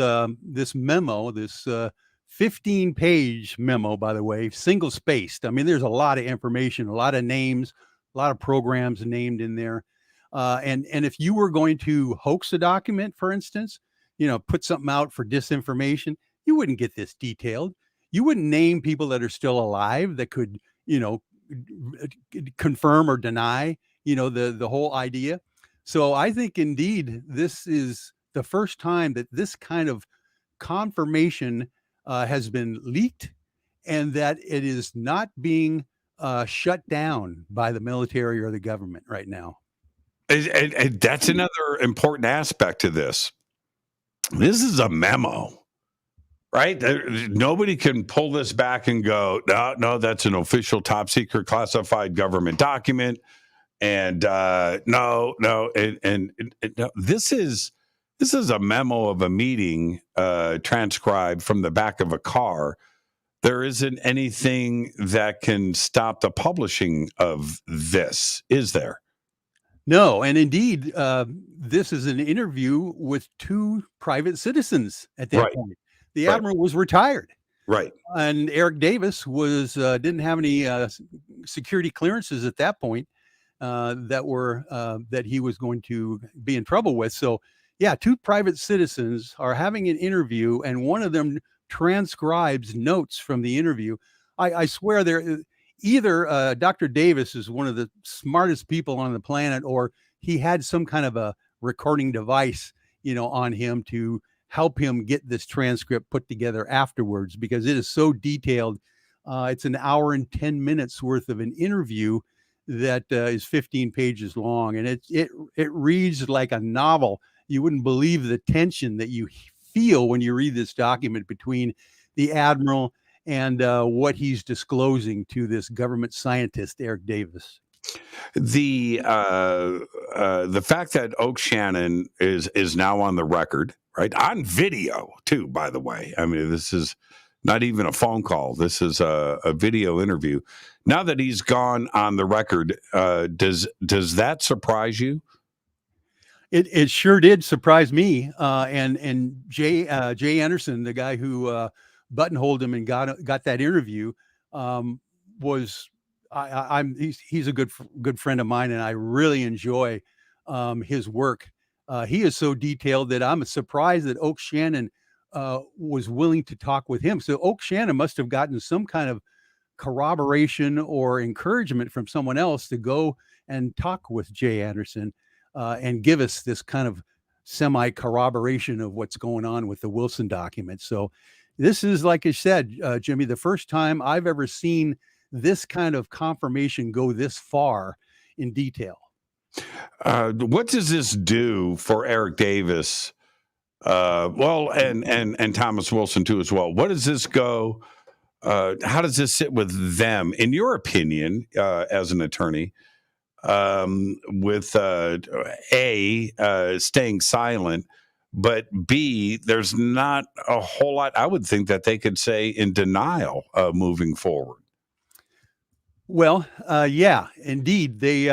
memo, this 15-page memo, by the way, single-spaced. I mean, there's a lot of information, a lot of names, a lot of programs named in there. And if you were going to hoax a document, for instance, put something out for disinformation, you wouldn't get this detailed. You wouldn't name people that are still alive that could, confirm or deny, the whole idea. So I think indeed this is the first time that this kind of confirmation has been leaked, and that it is not being shut down by the military or the government right now. And that's another important aspect to this. This is a memo, right? Nobody can pull this back and go, no, that's an official top secret classified government document. And no. This is a memo of a meeting transcribed from the back of a car. There isn't anything that can stop the publishing of this, is there? No, and indeed, this is an interview with two private citizens at that point. The admiral was retired. Right. And Eric Davis was didn't have any security clearances at that point that he was going to be in trouble with. So, yeah, two private citizens are having an interview, and one of them transcribes notes from the interview. I swear either Dr. Davis is one of the smartest people on the planet, or he had some kind of a recording device, on him to help him get this transcript put together afterwards, because it is so detailed. It's an hour and 10 minutes worth of an interview that is 15 pages long, and it reads like a novel. You wouldn't believe the tension that you feel when you read this document between the admiral and what he's disclosing to this government scientist, Eric Davis. The fact that Oak Shannon is now on the record, right, on video too, by the way. I mean, this is not even a phone call. This is a video interview. Now that he's gone on the record, does that surprise you? It sure did surprise me. And Jay Anderson, the guy who buttonholed him and got that interview, he's a good friend of mine, and I really enjoy his work. He is so detailed that I'm surprised that Oak Shannon was willing to talk with him. So Oak Shannon must have gotten some kind of corroboration or encouragement from someone else to go and talk with Jay Anderson and give us this kind of semi-corroboration of what's going on with the Wilson document. So this is, like I said, Jimmy, the first time I've ever seen this kind of confirmation go this far in detail. What does this do for Eric Davis? And Thomas Wilson too as well. What does this go? How does this sit with them, in your opinion, as an attorney? With staying silent, but B, there's not a whole lot I would think that they could say in denial moving forward. Well, yeah, indeed. They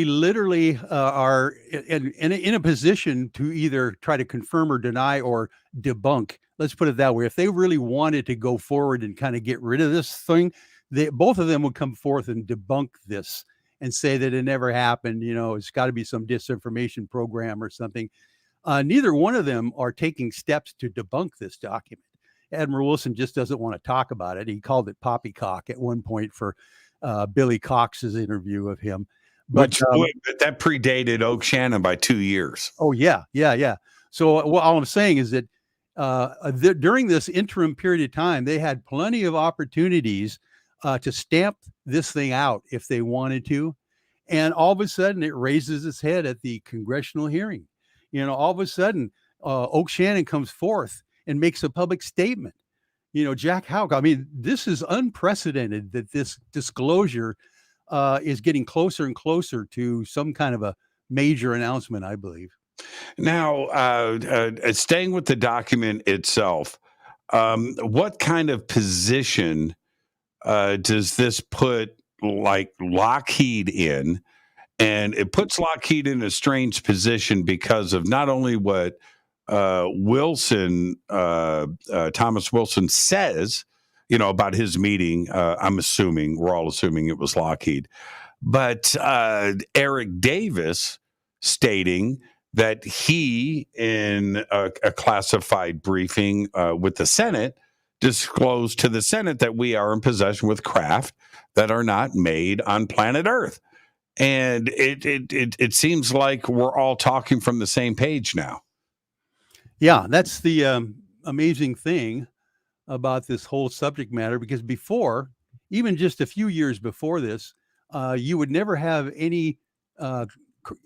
literally are in a position to either try to confirm or deny or debunk. Let's put it that way. If they really wanted to go forward and kind of get rid of this thing, both of them would come forth and debunk this and say that it never happened. It's got to be some disinformation program or something. Neither one of them are taking steps to debunk this document. Admiral Wilson just doesn't want to talk about it. He called it poppycock at one point for Billy Cox's interview of him. But that predated Oak Shannon by 2 years. Oh, yeah. So all I'm saying is that during this interim period of time, they had plenty of opportunities to stamp this thing out if they wanted to. And all of a sudden, it raises its head at the congressional hearing. All of a sudden, Oak Shannon comes forth and makes a public statement. Jack Houck, I mean, this is unprecedented that this disclosure is getting closer and closer to some kind of a major announcement, I believe. Now, staying with the document itself, what kind of position does this put Lockheed in? And it puts Lockheed in a strange position because of not only what Wilson, Thomas Wilson says, about his meeting. We're all assuming it was Lockheed, but Eric Davis stating that he, in a classified briefing with the Senate, disclosed to the Senate that we are in possession with craft that are not made on planet Earth. And it seems like we're all talking from the same page now. Yeah, that's the amazing thing about this whole subject matter, because before, even just a few years before this, you would never have any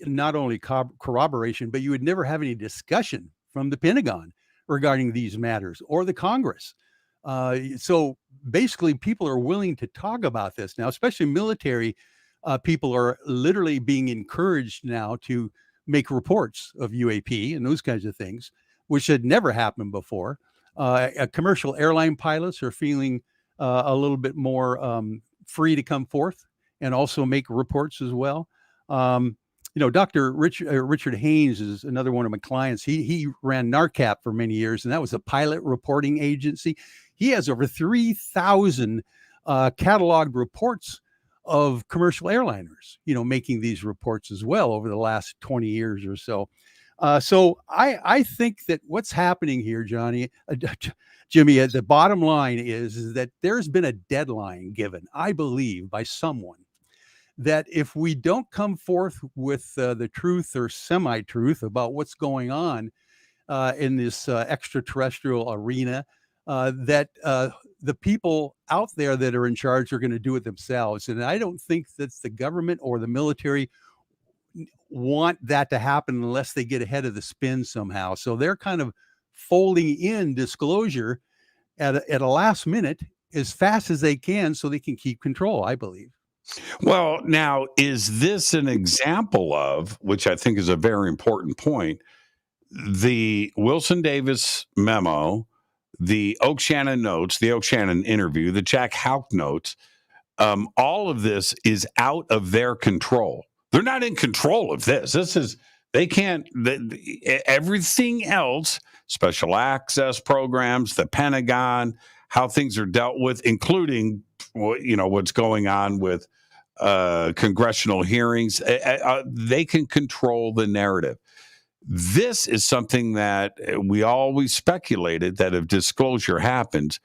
not only corroboration, but you would never have any discussion from the Pentagon regarding these matters or the Congress. So basically, people are willing to talk about this now, especially military people are literally being encouraged now to make reports of UAP and those kinds of things, which had never happened before. Commercial airline pilots are feeling a little bit more free to come forth and also make reports as well. Dr. Richard Haynes is another one of my clients. He ran NARCAP for many years, and that was a pilot reporting agency. He has over 3,000 cataloged reports of commercial airliners, making these reports as well over the last 20 years or so. So I think that what's happening here, Jimmy, the bottom line is that there's been a deadline given, I believe, by someone, that if we don't come forth with the truth or semi-truth about what's going on in this extraterrestrial arena, that the people out there that are in charge are going to do it themselves. And I don't think that the government or the military want that to happen unless they get ahead of the spin somehow. So they're kind of folding in disclosure at a last minute as fast as they can so they can keep control, I believe. Well, now, is this an example of, which I think is a very important point, the Wilson Davis memo, the Oak Shannon notes, the Oak Shannon interview, the Jack Houck notes, all of this is out of their control. They're not in control of this. They can't, everything else, special access programs, the Pentagon, how things are dealt with, including, what's going on with congressional hearings, they can control the narrative. This is something that we always speculated that if disclosure happens,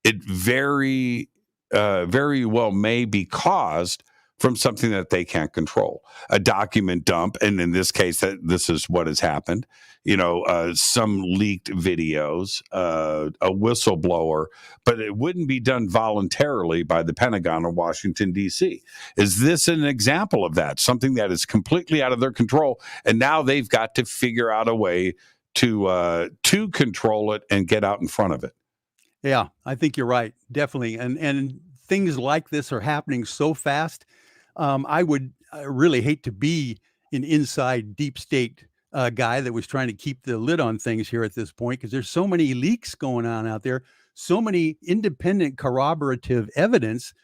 it very well may be caused from something that they can't control, a document dump. And in this case, this is what has happened. Some leaked videos, a whistleblower, but it wouldn't be done voluntarily by the Pentagon or Washington, D.C. Is this an example of that? Something that is completely out of their control, and now they've got to figure out a way to control it and get out in front of it. Yeah, I think you're right, definitely. And things like this are happening so fast. I would really hate to be an inside deep state guy that was trying to keep the lid on things here at this point, because there's so many leaks going on out there, so many independent corroborative evidence.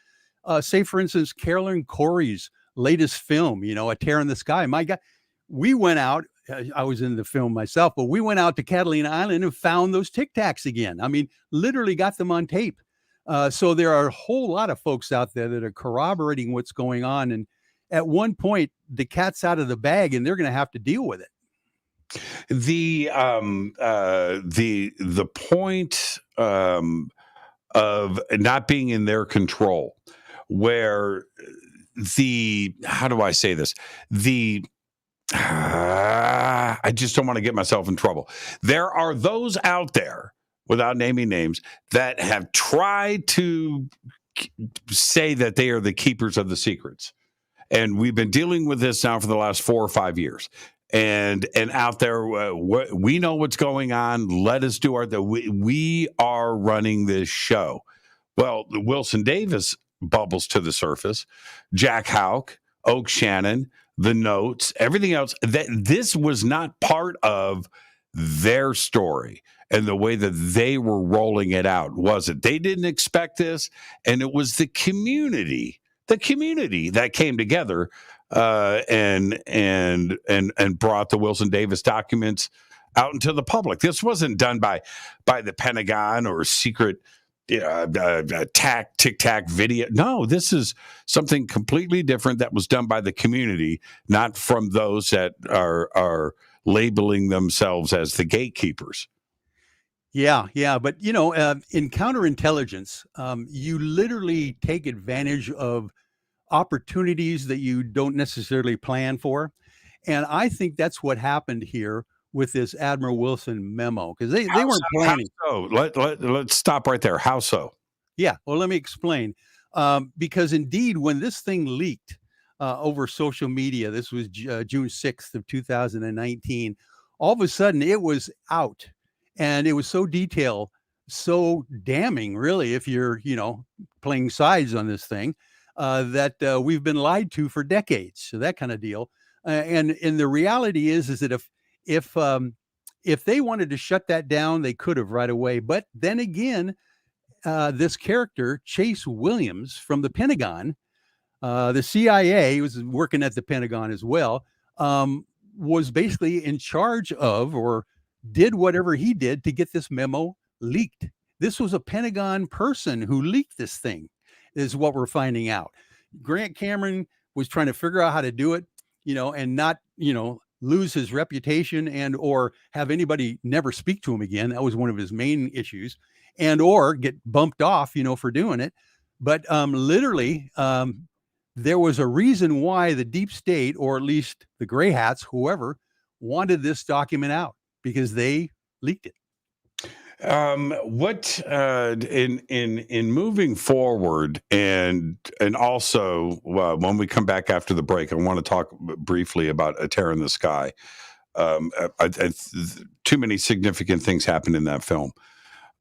Say, for instance, Carolyn Corey's latest film, A Tear in the Sky. My God, we went out. I was in the film myself, but we went out to Catalina Island and found those Tic Tacs again. I mean, literally got them on tape. So there are a whole lot of folks out there that are corroborating what's going on. And at one point, the cat's out of the bag and they're going to have to deal with it. The point of not being in their control, where how do I say this? I just don't want to get myself in trouble. There are those out there, without naming names, that have tried to say that they are the keepers of the secrets. And we've been dealing with this now for the last 4 or 5 years. And out there, we know what's going on. Let us do we are running this show. Well, Wilson Davis bubbles to the surface. Jack Houck, Oak Shannon, the notes, everything else. This was not part of their story and the way that they were rolling it out, was it? They didn't expect this, and it was the community that came together and brought the Wilson Davis documents out into the public. This wasn't done by the Pentagon or secret tic-tac video. No, this is something completely different that was done by the community, not from those that are labeling themselves as the gatekeepers. Yeah. But, in counterintelligence, you literally take advantage of opportunities that you don't necessarily plan for. And I think that's what happened here with this Admiral Wilson memo, because they weren't planning. How so? Let's stop right there. How so? Yeah. Well, let me explain. Because indeed, when this thing leaked over social media, this was June 6th of 2019, all of a sudden it was out. And it was so detailed, so damning, really, if you're, playing sides on this thing, that we've been lied to for decades. So that kind of deal. And the reality is that if they wanted to shut that down, they could have right away. But then again, this character, Chase Williams from the Pentagon, the CIA, was working at the Pentagon as well, was basically in charge of, or did whatever he did to get this memo leaked. This was a Pentagon person who leaked this thing, is what we're finding out. Grant Cameron was trying to figure out how to do it, and not, lose his reputation and or have anybody never speak to him again. That was one of his main issues, and or get bumped off, for doing it. But literally, there was a reason why the deep state, or at least the gray hats, whoever, wanted this document out, because they leaked it. What in moving forward, and also when we come back after the break, I want to talk briefly about A Tear in the Sky. Too many significant things happened in that film.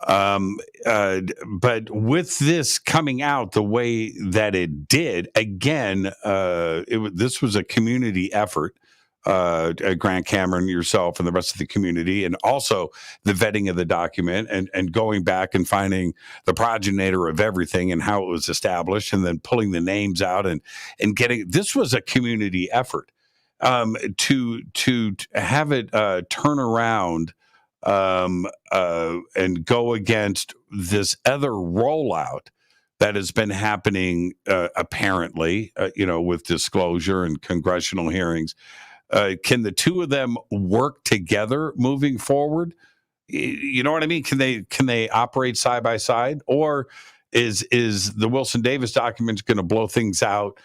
But with this coming out the way that it did, again, this was a community effort. Grant Cameron, yourself, and the rest of the community, and also the vetting of the document, and going back and finding the progenitor of everything and how it was established, and then pulling the names out and getting. This was a community effort to have it turn around and go against this other rollout that has been happening apparently, with disclosure and congressional hearings. Can the two of them work together moving forward? You know what I mean? Can they operate side by side, or is the Wilson Davis document going to blow things out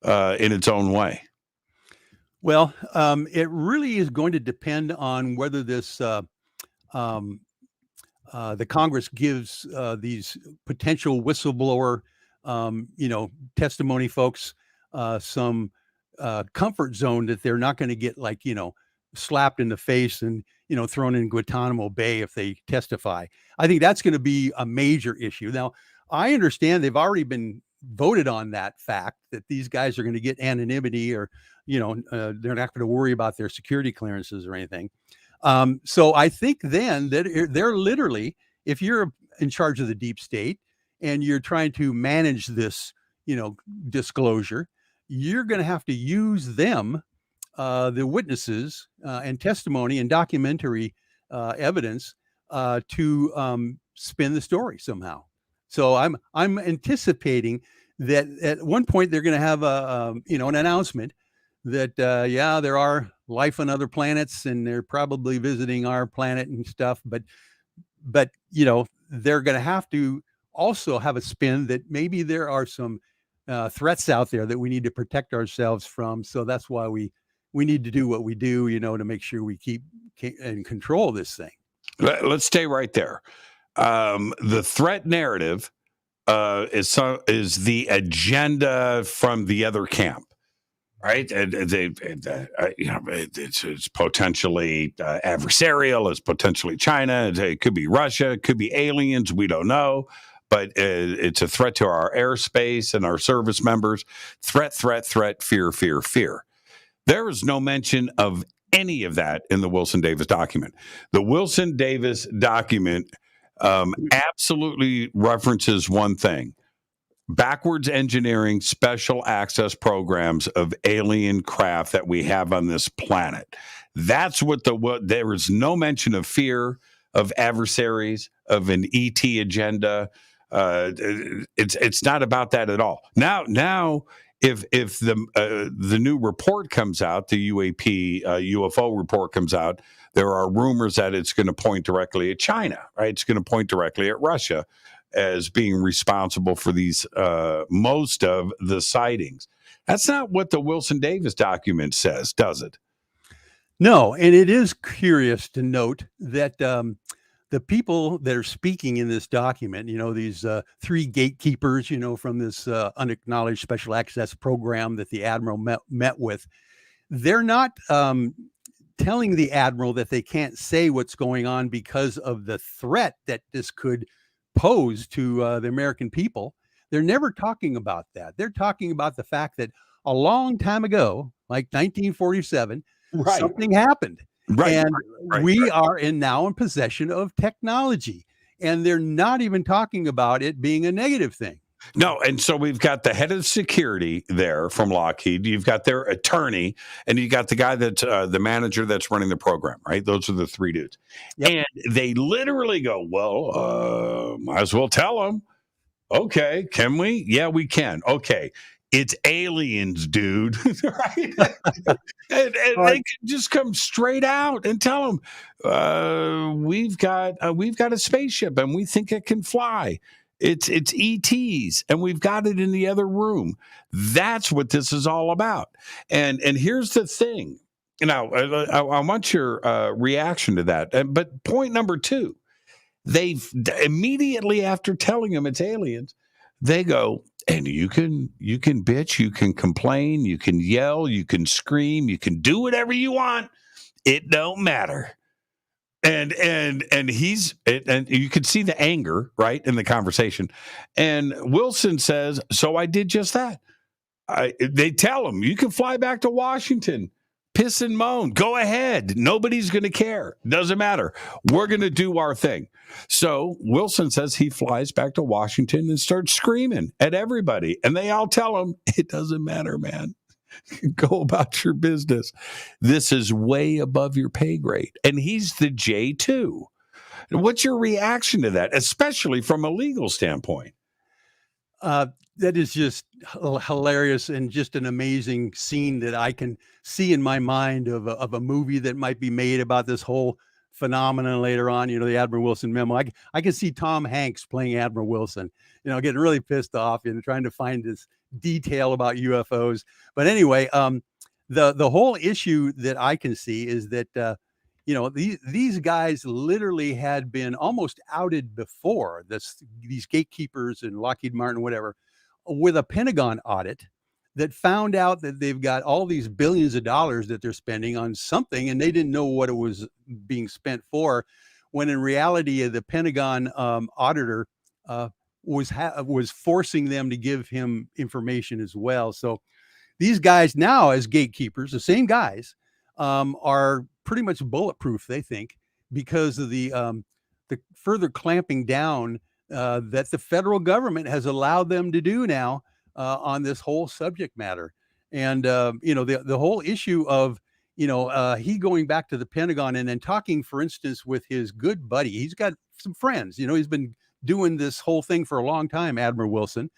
in its own way? Well, it really is going to depend on whether this the Congress gives these potential whistleblower, testimony folks some comfort zone that they're not going to get slapped in the face and thrown in Guantanamo Bay if they testify. I think that's going to be a major issue. Now, I understand they've already been voted on that fact that these guys are going to get anonymity, or they're not going to worry about their security clearances or anything. So I think then that they're literally, if you're in charge of the deep state and you're trying to manage this, disclosure, you're going to have to use them, the witnesses and testimony and documentary evidence to spin the story somehow. So I'm anticipating that at one point they're going to have an announcement that there are life on other planets and they're probably visiting our planet and stuff, but they're going to have to also have a spin that maybe there are some threats out there that we need to protect ourselves from. So that's why we need to do what we do, to make sure we keep and control this thing. Let's stay right there. The threat narrative is the agenda from the other camp, right? It's potentially adversarial. It's potentially China. It could be Russia. It could be aliens. We don't know. But it's a threat to our airspace and our service members. Threat, fear, fear, fear. There is no mention of any of that in the Wilson Davis document. The Wilson Davis document absolutely references one thing: backwards engineering special access programs of alien craft that we have on this planet. That's what there is no mention of fear, of adversaries, of an ET agenda. It's not about that at all. Now, if the new report comes out, the UFO report comes out, there are rumors that it's going to point directly at China, right? It's going to point directly at Russia as being responsible for these most of the sightings. That's not what the Wilson Davis document says, does it? No, and it is curious to note that the people that are speaking in this document, these three gatekeepers, from this unacknowledged special access program that the Admiral met with, they're not telling the Admiral that they can't say what's going on because of the threat that this could pose to the American people. They're never talking about that. They're talking about the fact that a long time ago, like 1947, something happened. We are now in possession of technology, and they're not even talking about it being a negative thing. No, and so we've got the head of security there from Lockheed. You've got their attorney, and you got the guy that's the manager that's running the program, right? Those are the three dudes. Yep. And they literally go, well, might as well tell them. Okay, can we? Yeah, we can. Okay. It's aliens, dude. Right? and they can just come straight out and tell them, we've got a spaceship and we think it can fly. It's ETs and we've got it in the other room. That's what this is all about. And here's the thing. Now, I want your reaction to that. But point number 2, they've immediately after telling them it's aliens, they go, and you can bitch, you can complain, you can yell, you can scream, you can do whatever you want. It don't matter. And you can see the anger, right, in the conversation. And Wilson says, so I did just that. They tell him, you can fly back to Washington. Piss and moan. Go ahead. Nobody's going to care. Doesn't matter. We're going to do our thing. So Wilson says he flies back to Washington and starts screaming at everybody. And they all tell him, it doesn't matter, man. Go about your business. This is way above your pay grade. And he's the J2. What's your reaction to that, especially from a legal standpoint? That is just hilarious and just an amazing scene that I can see in my mind of a movie that might be made about this whole phenomenon later on. You know, the Admiral Wilson memo. I can see Tom Hanks playing Admiral Wilson, you know, getting really pissed off and trying to find this detail about UFOs. But anyway, the whole issue that I can see is that you know, these guys literally had been almost outed before these gatekeepers and Lockheed Martin, whatever, with a Pentagon audit that found out that they've got all these billions of dollars that they're spending on something, and they didn't know what it was being spent for, when in reality the Pentagon auditor was forcing them to give him information as well. So these guys now, as gatekeepers, the same guys, are pretty much bulletproof, they think, because of the further clamping down that the federal government has allowed them to do now on this whole subject matter. And you know, the whole issue of, you know, he going back to the Pentagon and then talking, for instance, with his good buddy. He's got some friends, you know, he's been doing this whole thing for a long time, Admiral Wilson.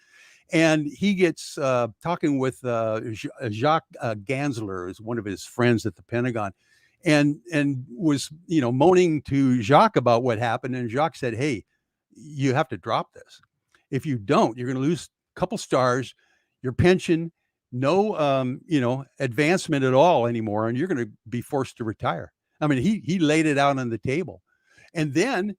And he gets talking with Jacques Gansler, is one of his friends at the Pentagon, and was, you know, moaning to Jacques about what happened. And Jacques said, hey, you have to drop this. If you don't, you're going to lose a couple stars, your pension, no, you know, advancement at all anymore, and you're going to be forced to retire. I mean, he laid it out on the table. And then,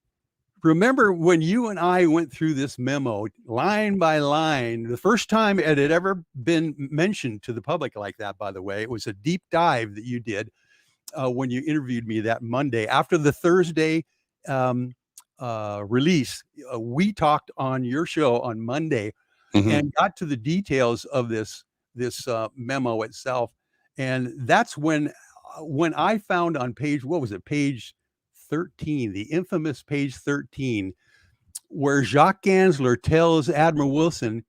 remember when you and I went through this memo line by line, the first time it had ever been mentioned to the public like that, by the way, it was a deep dive that you did when you interviewed me that Monday. After the Thursday release, we talked on your show on Monday and got to the details of this memo itself. And that's when I found on page, what was it, page 13, the infamous page 13, where Jacques Gansler tells Admiral Wilson,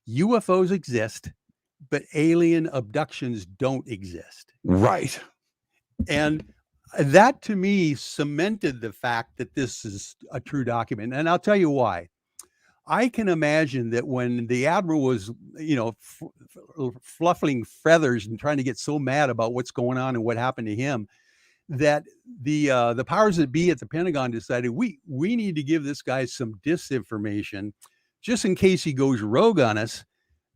UFOs exist, but alien abductions don't exist. Right. And that to me cemented the fact that this is a true document. And I'll tell you why. I can imagine that when the Admiral was, you know, fluffing feathers and trying to get so mad about what's going on and what happened to him, that the powers that be at the Pentagon decided we need to give this guy some disinformation just in case he goes rogue on us.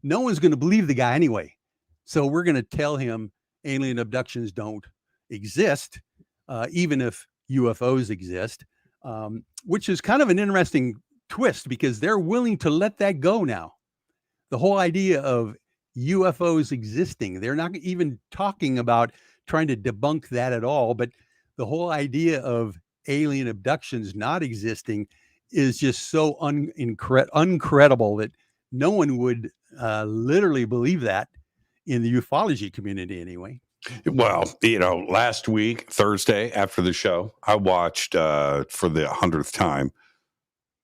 No one's going to believe the guy anyway. So we're going to tell him alien abductions don't exist, even if UFOs exist, which is kind of an interesting twist because they're willing to let that go now. The whole idea of UFOs existing, they're not even talking about trying to debunk that at all, but the whole idea of alien abductions not existing is just so uncredible that no one would literally believe that in the ufology community anyway. Well, you know, last week, Thursday, after the show, I watched for the 100th time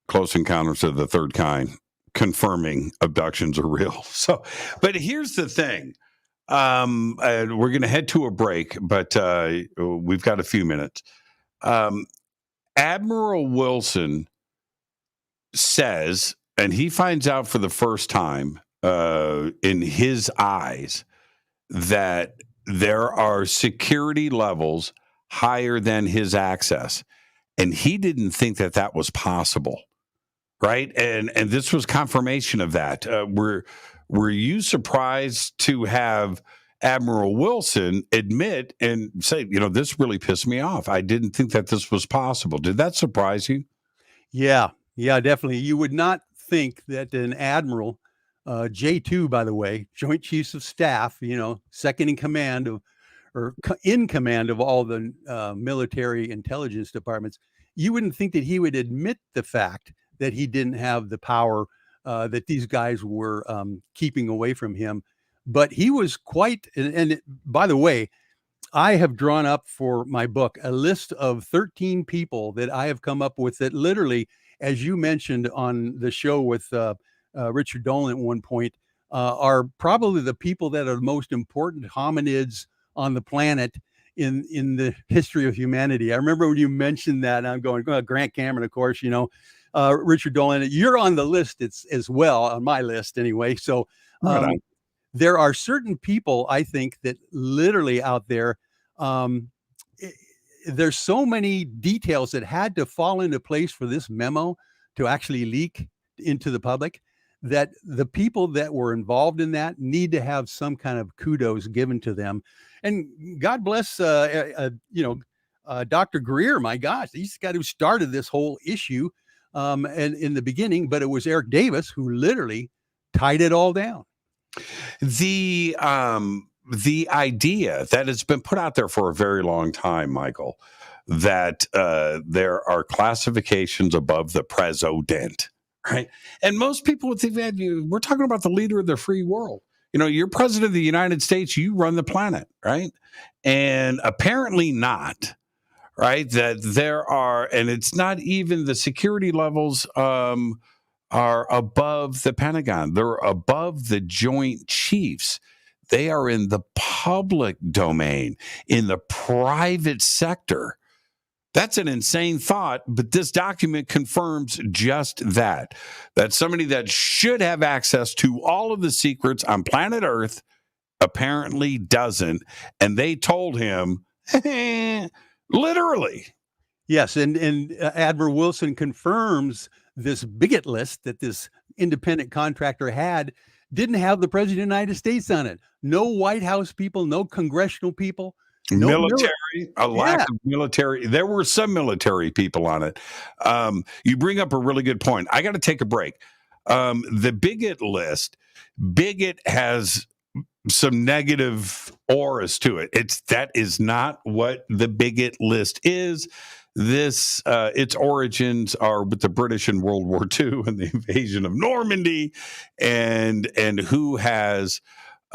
Close Encounters of the Third Kind, confirming abductions are real. So, but here's the thing. We're going to head to a break, but we've got a few minutes. Admiral Wilson says, and he finds out for the first time in his eyes that there are security levels higher than his access. And he didn't think that that was possible, right? And this was confirmation of that. Were you surprised to have Admiral Wilson admit and say, this really pissed me off. I didn't think that this was possible. Did that surprise you? Yeah, definitely. You would not think that an admiral, J2, by the way, Joint Chiefs of Staff, second in command of all the military intelligence departments, you wouldn't think that he would admit the fact that he didn't have the power that these guys were keeping away from him. But he was quite, and by the way, I have drawn up for my book a list of 13 people that I have come up with that literally, as you mentioned on the show with Richard Dolan at one point, are probably the people that are the most important hominids on the planet in the history of humanity. I remember when you mentioned that, and I'm going, Grant Cameron, of course, Richard Dolan, you're on the list. It's as well on my list anyway. So there are certain people, I think, that literally out there, there's so many details that had to fall into place for this memo to actually leak into the public, that the people that were involved in that need to have some kind of kudos given to them. And God bless, Dr. Greer. My gosh, he's the guy who started this whole issue and in the beginning, but it was Eric Davis who literally tied it all down. The idea that has been put out there for a very long time, Michael, that there are classifications above the president, right? And most people would think that we're talking about the leader of the free world. You're president of the United States, you run the planet, right? And apparently not, right? That there are, and it's not even the security levels are above the Pentagon. They're above the Joint Chiefs. They are in the public domain, in the private sector. That's an insane thought, but this document confirms just that somebody that should have access to all of the secrets on planet Earth apparently doesn't. And they told him, literally. Yes, and Admiral Wilson confirms this Bigot list that this independent contractor didn't have the President of the United States on it. No White House people, no congressional people. No military, lack of military. There were some military people on it. You bring up a really good point. I got to take a break. The Bigot list, Bigot has some negative auras to it. That is not what the Bigot list is. Its origins are with the British in World War II and the invasion of Normandy, and who has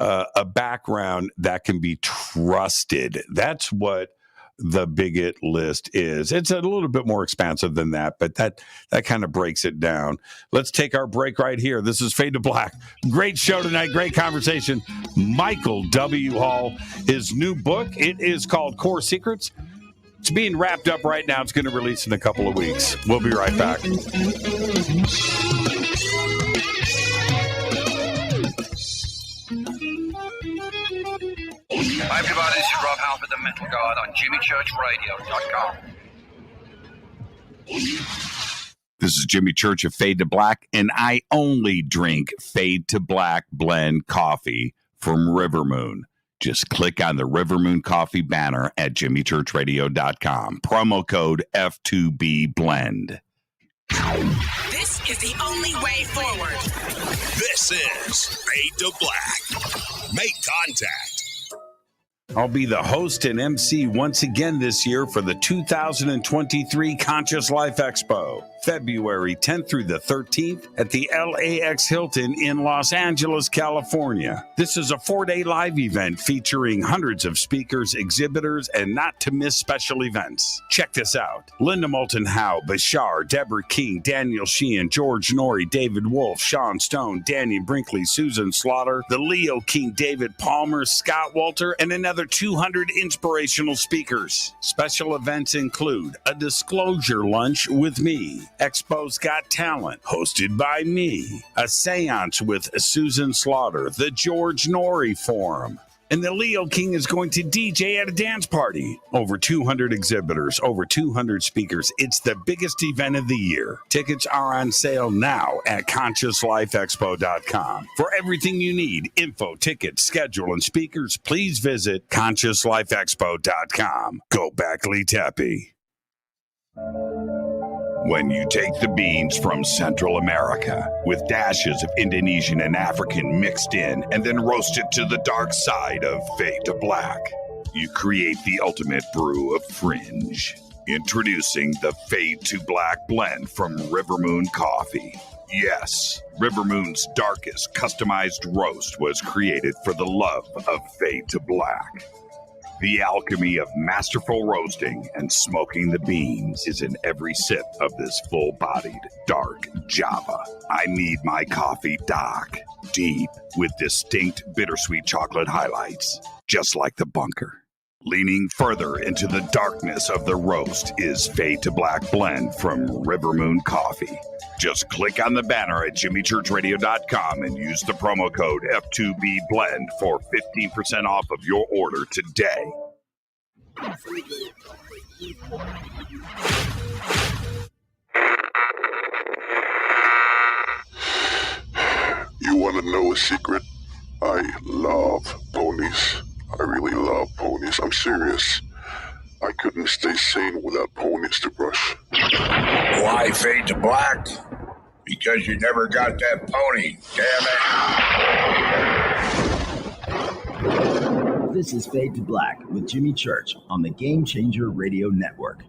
a background that can be trusted. That's what the Bigot list is. It's a little bit more expansive than that, but that kind of breaks it down. Let's take our break right here. This is Fade to Black. Great show tonight. Great conversation. Michael W. Hall, his new book, it is called Core Secrets. It's being wrapped up right now. It's going to release in a couple of weeks. We'll be right back. Hi, everybody. This is Rob Halford, the Metal Guard on JimmyChurchRadio.com. This is Jimmy Church of Fade to Black, and I only drink Fade to Black blend coffee from River Moon. Just click on the River Moon Coffee banner at JimmyChurchRadio.com. Promo code F2B Blend. This is the only way forward. This is Fade to Black. Make contact. I'll be the host and MC once again this year for the 2023 Conscious Life Expo, February 10th through the 13th at the LAX Hilton in Los Angeles, California. This is a 4-day live event featuring hundreds of speakers, exhibitors, and not-to-miss special events. Check this out. Linda Moulton Howe, Bashar, Deborah King, Daniel Sheehan, George Norrie, David Wolf, Sean Stone, Danny Brinkley, Susan Slaughter, the Leo King, David Palmer, Scott Walter, and another another 200 inspirational speakers. Special events include a disclosure lunch with me, Expo's Got Talent, hosted by me, a seance with Susan Slaughter, the George Norrie Forum, and the Leo King is going to DJ at a dance party. Over 200 exhibitors, over 200 speakers. It's the biggest event of the year. Tickets are on sale now at ConsciousLifeExpo.com. For everything you need, info, tickets, schedule, and speakers, please visit ConsciousLifeExpo.com. Go back, Lee Tappy. When you take the beans from Central America with dashes of Indonesian and African mixed in and then roast it to the dark side of fade to black, you create the ultimate brew of fringe. Introducing the Fade to Black blend from Rivermoon Coffee. Yes, Rivermoon's darkest customized roast was created for the love of Fade to Black. The alchemy of masterful roasting and smoking the beans is in every sip of this full-bodied, dark Java. I need my coffee dark, deep, with distinct bittersweet chocolate highlights, just like the bunker. Leaning further into the darkness of the roast is Fade to Black blend from Rivermoon Coffee. Just click on the banner at jimmychurchradio.com and use the promo code F2BBLEND for 15% off of your order today. You want to know a secret? I love ponies. I really love ponies. I'm serious. I couldn't stay sane without ponies to brush. Why Fade to Black? Because you never got that pony, damn it. This is Fade to Black with Jimmy Church on the Game Changer Radio Network.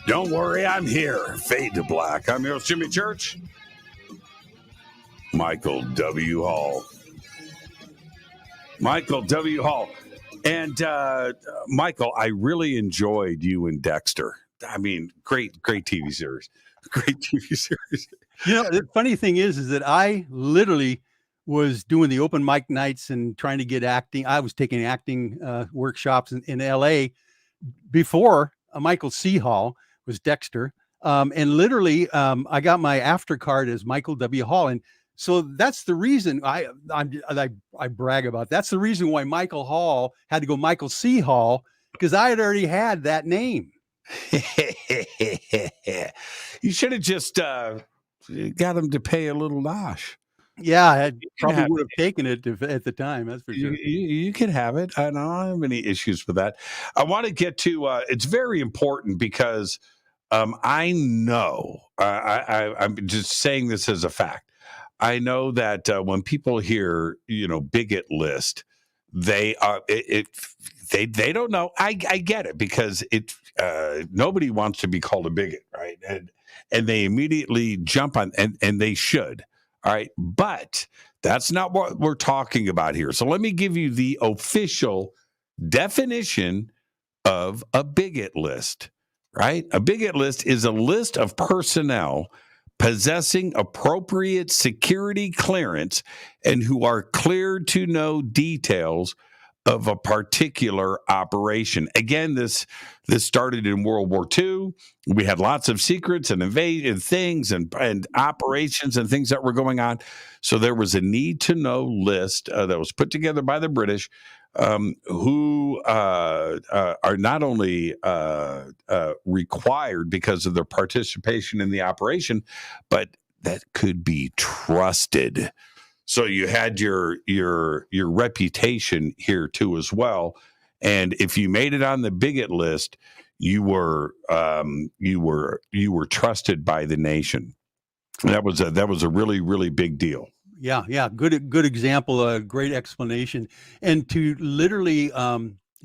Don't worry, I'm here. Fade to Black. I'm your host, Jimmy Church. Michael W. Hall. Michael W. Hall. And Michael, I really enjoyed you and Dexter. I mean, great TV series. Great TV series. You know, the funny thing is that I literally was doing the open mic nights and trying to get acting. I was taking acting workshops in LA before Michael C. Hall was Dexter. And literally I got my after card as Michael W. Hall. And so that's the reason I brag about. That's the reason why Michael Hall had to go Michael C. Hall, because I had already had that name. You should have just got him to pay a little dosh. Yeah, I probably would have taken it at the time. That's for sure. You can have it. I don't have any issues with that. I want to get to, it's very important because I know, I'm just saying this as a fact. I know that when people hear, bigot list, they don't know. I get it, because nobody wants to be called a bigot, right? And they immediately jump on, and they should. All right. But that's not what we're talking about here. So let me give you the official definition of a bigot list, right? A bigot list is a list of personnel possessing appropriate security clearance and who are cleared to know details of a particular operation. Again, this started in World War II. We had lots of secrets and invasion things and operations and things that were going on. So there was a need to know list that was put together by the British, who are not only required because of their participation in the operation, but that could be trusted. So you had your reputation here too as well, and if you made it on the bigot list, you were trusted by the nation. That was a really, really big deal. Yeah, good example, a great explanation, and to literally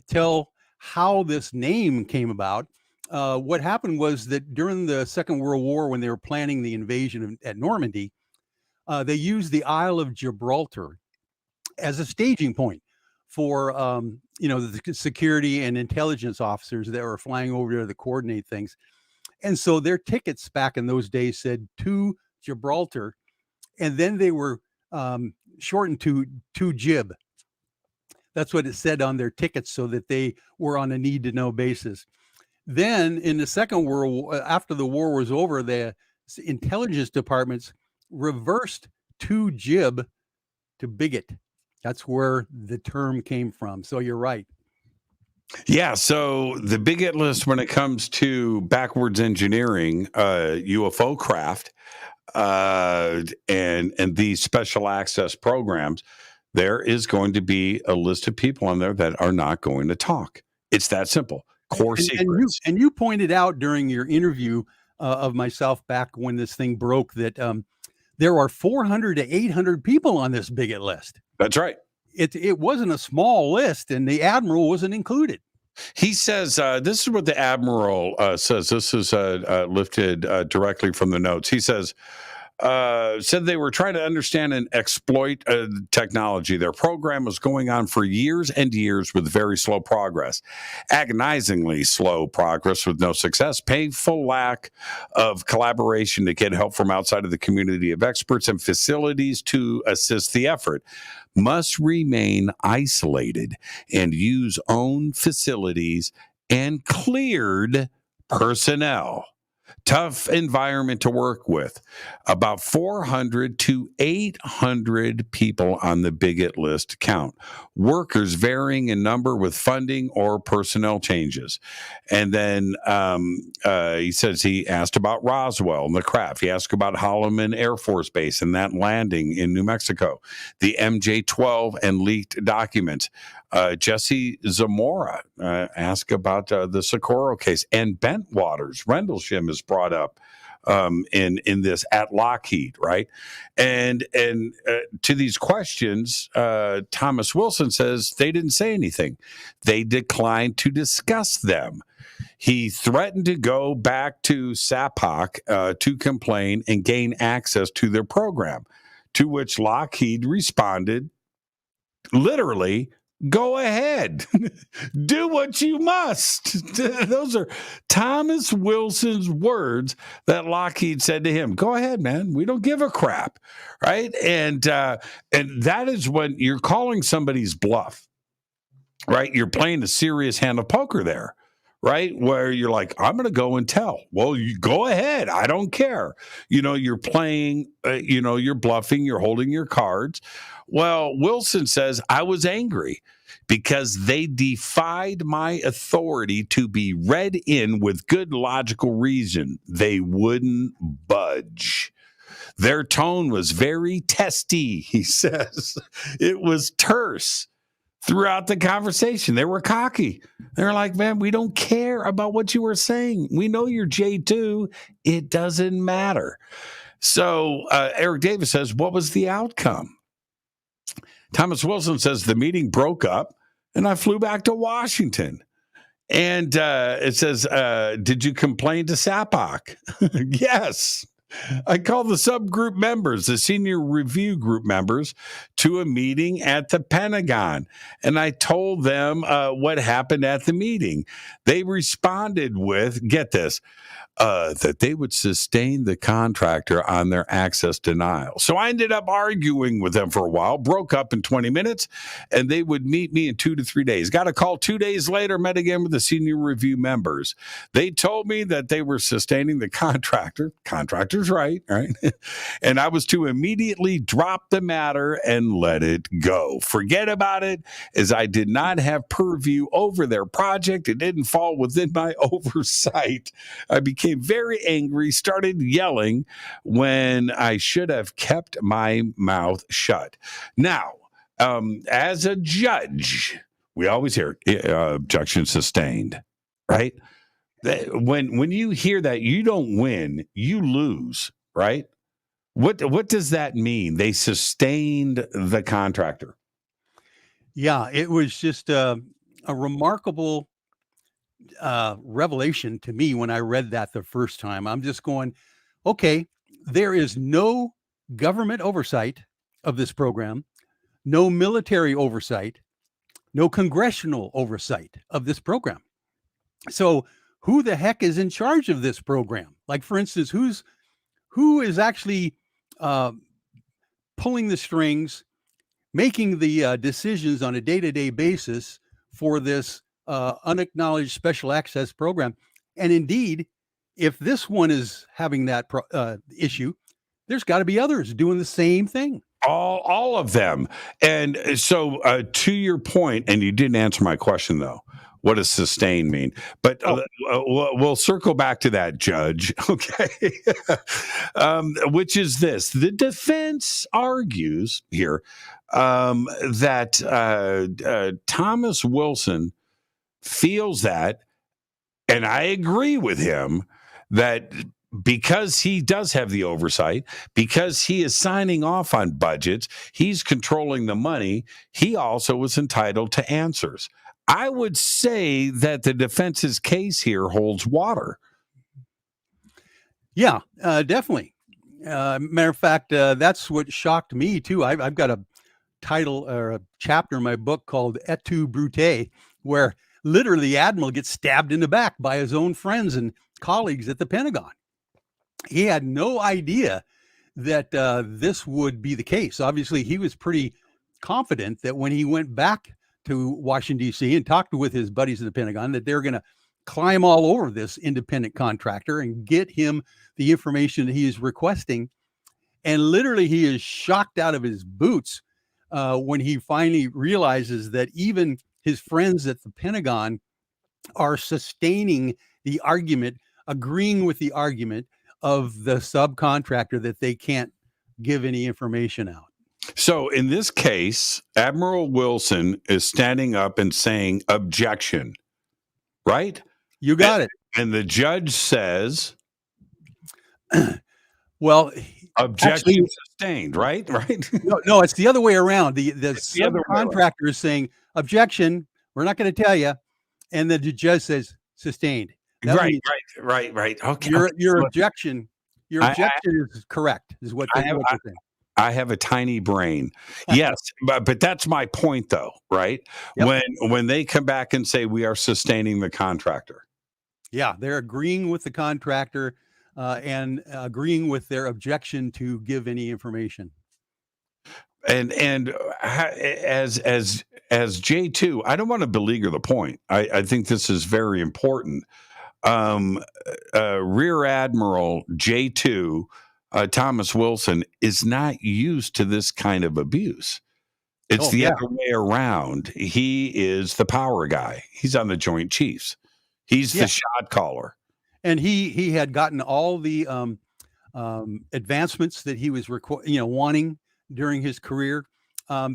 tell how this name came about. What happened was that during the Second World War, when they were planning the invasion at Normandy, they used the Isle of Gibraltar as a staging point for the security and intelligence officers that were flying over there to coordinate things. And so their tickets back in those days said to Gibraltar, and then they were shortened to Jib. That's what it said on their tickets, so that they were on a need-to-know basis. Then in the Second World War, after the war was over, the intelligence departments reversed to Jib to Bigot. That's where the term came from. So you're right. Yeah, so the Bigot list when it comes to backwards engineering, UFO craft, and these special access programs, there is going to be a list of people on there that are not going to talk. It's that simple. Core secrets. And you pointed out during your interview of myself back when this thing broke that there are 400 to 800 people on this Bigot list. That's right. It wasn't a small list, and the Admiral wasn't included. He says, this is what the Admiral says. This is lifted directly from the notes. He says, said they were trying to understand and exploit technology. Their program was going on for years and years with very slow progress, agonizingly slow progress with no success, painful lack of collaboration to get help from outside of the community of experts and facilities to assist the effort. Must remain isolated and use own facilities and cleared personnel. Tough environment to work with. About 400 to 800 people on the Bigot list count. Workers varying in number with funding or personnel changes. And then he says he asked about Roswell and the craft. He asked about Holloman Air Force Base and that landing in New Mexico. The MJ-12 and leaked documents. Jesse Zamora asked about the Socorro case, and Bentwaters, Rendlesham is brought up in this at Lockheed, right? And to these questions, Thomas Wilson says they didn't say anything. They declined to discuss them. He threatened to go back to SAPOC to complain and gain access to their program, to which Lockheed responded, literally, go ahead. Do what you must. Those are Thomas Wilson's words that Lockheed said to him. Go ahead, man. We don't give a crap. Right. And that is when you're calling somebody's bluff. Right. You're playing a serious hand of poker there. Right. Where you're like, I'm going to go and tell. Well, you go ahead. I don't care. You're playing, you're bluffing. You're holding your cards. Well, Wilson says, I was angry because they defied my authority to be read in with good logical reason. They wouldn't budge. Their tone was very testy, he says. It was terse throughout the conversation. They were cocky. They were like, man, we don't care about what you were saying. We know you're J2. It doesn't matter. So Eric Davis says, what was the outcome? Thomas Wilson says the meeting broke up and I flew back to Washington. And it says, did you complain to SAPOC? Yes. I called the subgroup members, the senior review group members, to a meeting at the Pentagon. And I told them what happened at the meeting. They responded with, get this, that they would sustain the contractor on their access denial. So I ended up arguing with them for a while, broke up in 20 minutes, and they would meet me in 2 to 3 days. Got a call 2 days later, met again with the senior review members. They told me that they were sustaining the contractor. Contractor's right? And I was to immediately drop the matter and let it go. Forget about it, as I did not have purview over their project. It didn't fall within my oversight. I became very angry, started yelling when I should have kept my mouth shut. Now, as a judge, we always hear objection sustained, right? When you hear that, you don't win, you lose, right? What does that mean? They sustained the contractor. Yeah, it was just a remarkable revelation to me when I read that the first time. I'm just going, okay, there is no government oversight of this program, no military oversight, no congressional oversight of this program. So who the heck is in charge of this program? Like, for instance, who is actually pulling the strings, making the decisions on a day-to-day basis for this unacknowledged special access program? And indeed, if this one is having that issue, there's got to be others doing the same thing. All of them. And so to your point, and you didn't answer my question, though. What does sustain mean? But we'll circle back to that, Judge. Okay. Which is this. The defense argues here that Thomas Wilson feels that, and I agree with him, that because he does have the oversight, because he is signing off on budgets, he's controlling the money, he also is entitled to answers. I would say that the defense's case here holds water. Yeah, definitely. Matter of fact, that's what shocked me too. I've got a title or a chapter in my book called Et tu, Brute, where literally the admiral gets stabbed in the back by his own friends and colleagues at the Pentagon. He had no idea that this would be the case. Obviously, he was pretty confident that when he went back to Washington, D.C. and talked with his buddies at the Pentagon, that they're going to climb all over this independent contractor and get him the information that he is requesting. And literally, he is shocked out of his boots when he finally realizes that even his friends at the Pentagon are sustaining the argument, agreeing with the argument of the subcontractor that they can't give any information out. So in this case, Admiral Wilson is standing up and saying objection, right? You got it. And the judge says, well, objection sustained, right? Right? No, it's the other way around. The subcontractor is saying objection, we're not going to tell you. And then the judge says sustained. Right. Okay. Your objection is correct, is what they're saying. I have a tiny brain. Yes, but that's my point, though, right? Yep. When they come back and say we are sustaining the contractor. Yeah, they're agreeing with the contractor and agreeing with their objection to give any information. And as J2, I don't want to beleaguer the point. I think this is very important. Rear Admiral J2 Thomas Wilson is not used to this kind of abuse. It's the other way around. He is the power guy. He's on the Joint Chiefs. He's the shot caller. And he had gotten all the advancements that he was wanting during his career.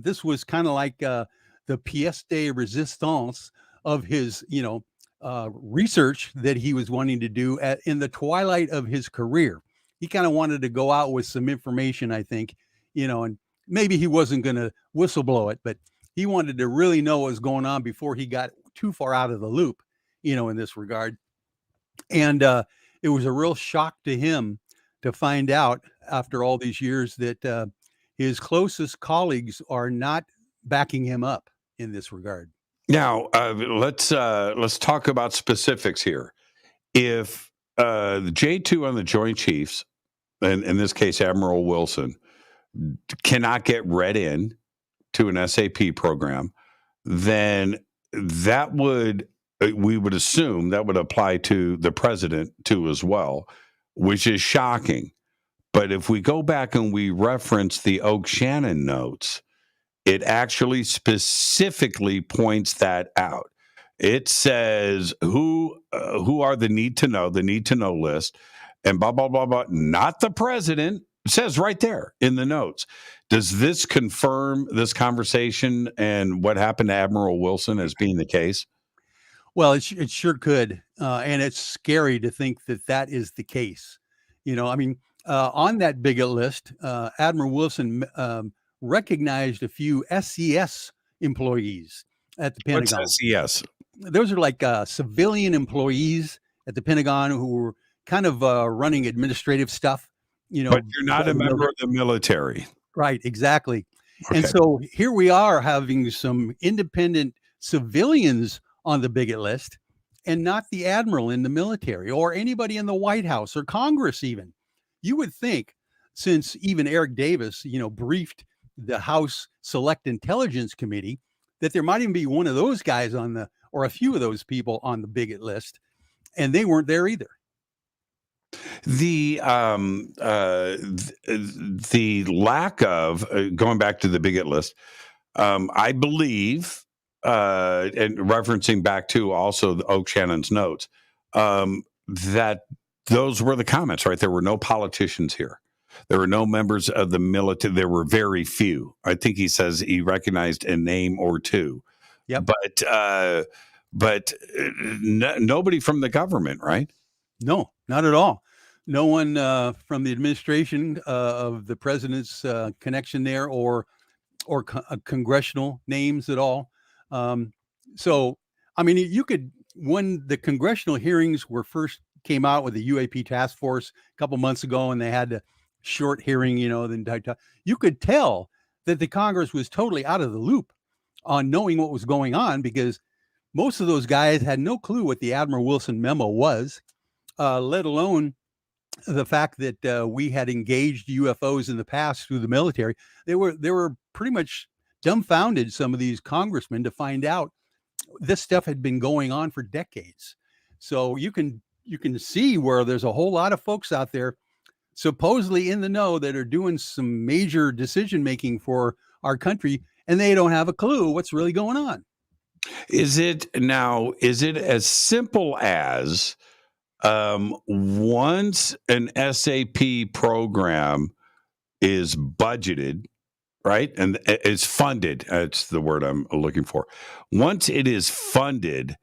This was kind of like the pièce de résistance of his research that he was wanting to do in the twilight of his career. He kind of wanted to go out with some information, I think, and maybe he wasn't going to whistleblow it, but he wanted to really know what was going on before he got too far out of the loop, in this regard. And it was a real shock to him to find out after all these years that his closest colleagues are not backing him up in this regard. Now, let's talk about specifics here. If the J2 on the Joint Chiefs, and in this case, Admiral Wilson, cannot get read in to an SAP program, then we would assume that would apply to the president too as well, which is shocking. But if we go back and we reference the Oak Shannon notes, it actually specifically points that out. It says who are the need to know list, and blah, blah, blah, blah, not the president. It says right there in the notes. Does this confirm this conversation and what happened to Admiral Wilson as being the case? Well, it sure could. And it's scary to think that is the case. On that Bigot list, Admiral Wilson recognized a few SES employees at the Pentagon. What's SES? Those are like civilian employees at the Pentagon who were kind of running administrative stuff. But you're not a member of the military. Right, exactly. Okay. And so here we are having some independent civilians on the Bigot list and not the admiral in the military or anybody in the White House or Congress even. You would think, since even Eric Davis, briefed the House Select Intelligence Committee, that there might even be one of those guys or a few of those people on the Bigot list, and they weren't there either. The lack of going back to the Bigot list, I believe, and referencing back to also the Oak Shannon's notes, that those were the comments, right? There were no politicians here. There were no members of the military. There were very few. I think he says he recognized a name or two. Yep. But nobody from the government, right? No, not at all. No one from the administration of the president's connection there, or congressional names at all. So, I mean, you could, when the congressional hearings first came out with the UAP task force a couple months ago, and they had the short hearing, you could tell that the Congress was totally out of the loop on knowing what was going on, because most of those guys had no clue what the Admiral Wilson memo was, let alone the fact that we had engaged UFOs in the past through the military. They were pretty much dumbfounded, some of these congressmen, to find out this stuff had been going on for decades. So you can see where there's a whole lot of folks out there supposedly in the know that are doing some major decision making for our country, and they don't have a clue what's really going on. Is it as simple as once an SAP program is budgeted, right, and it's funded, that's the word I'm looking for. Once it is funded,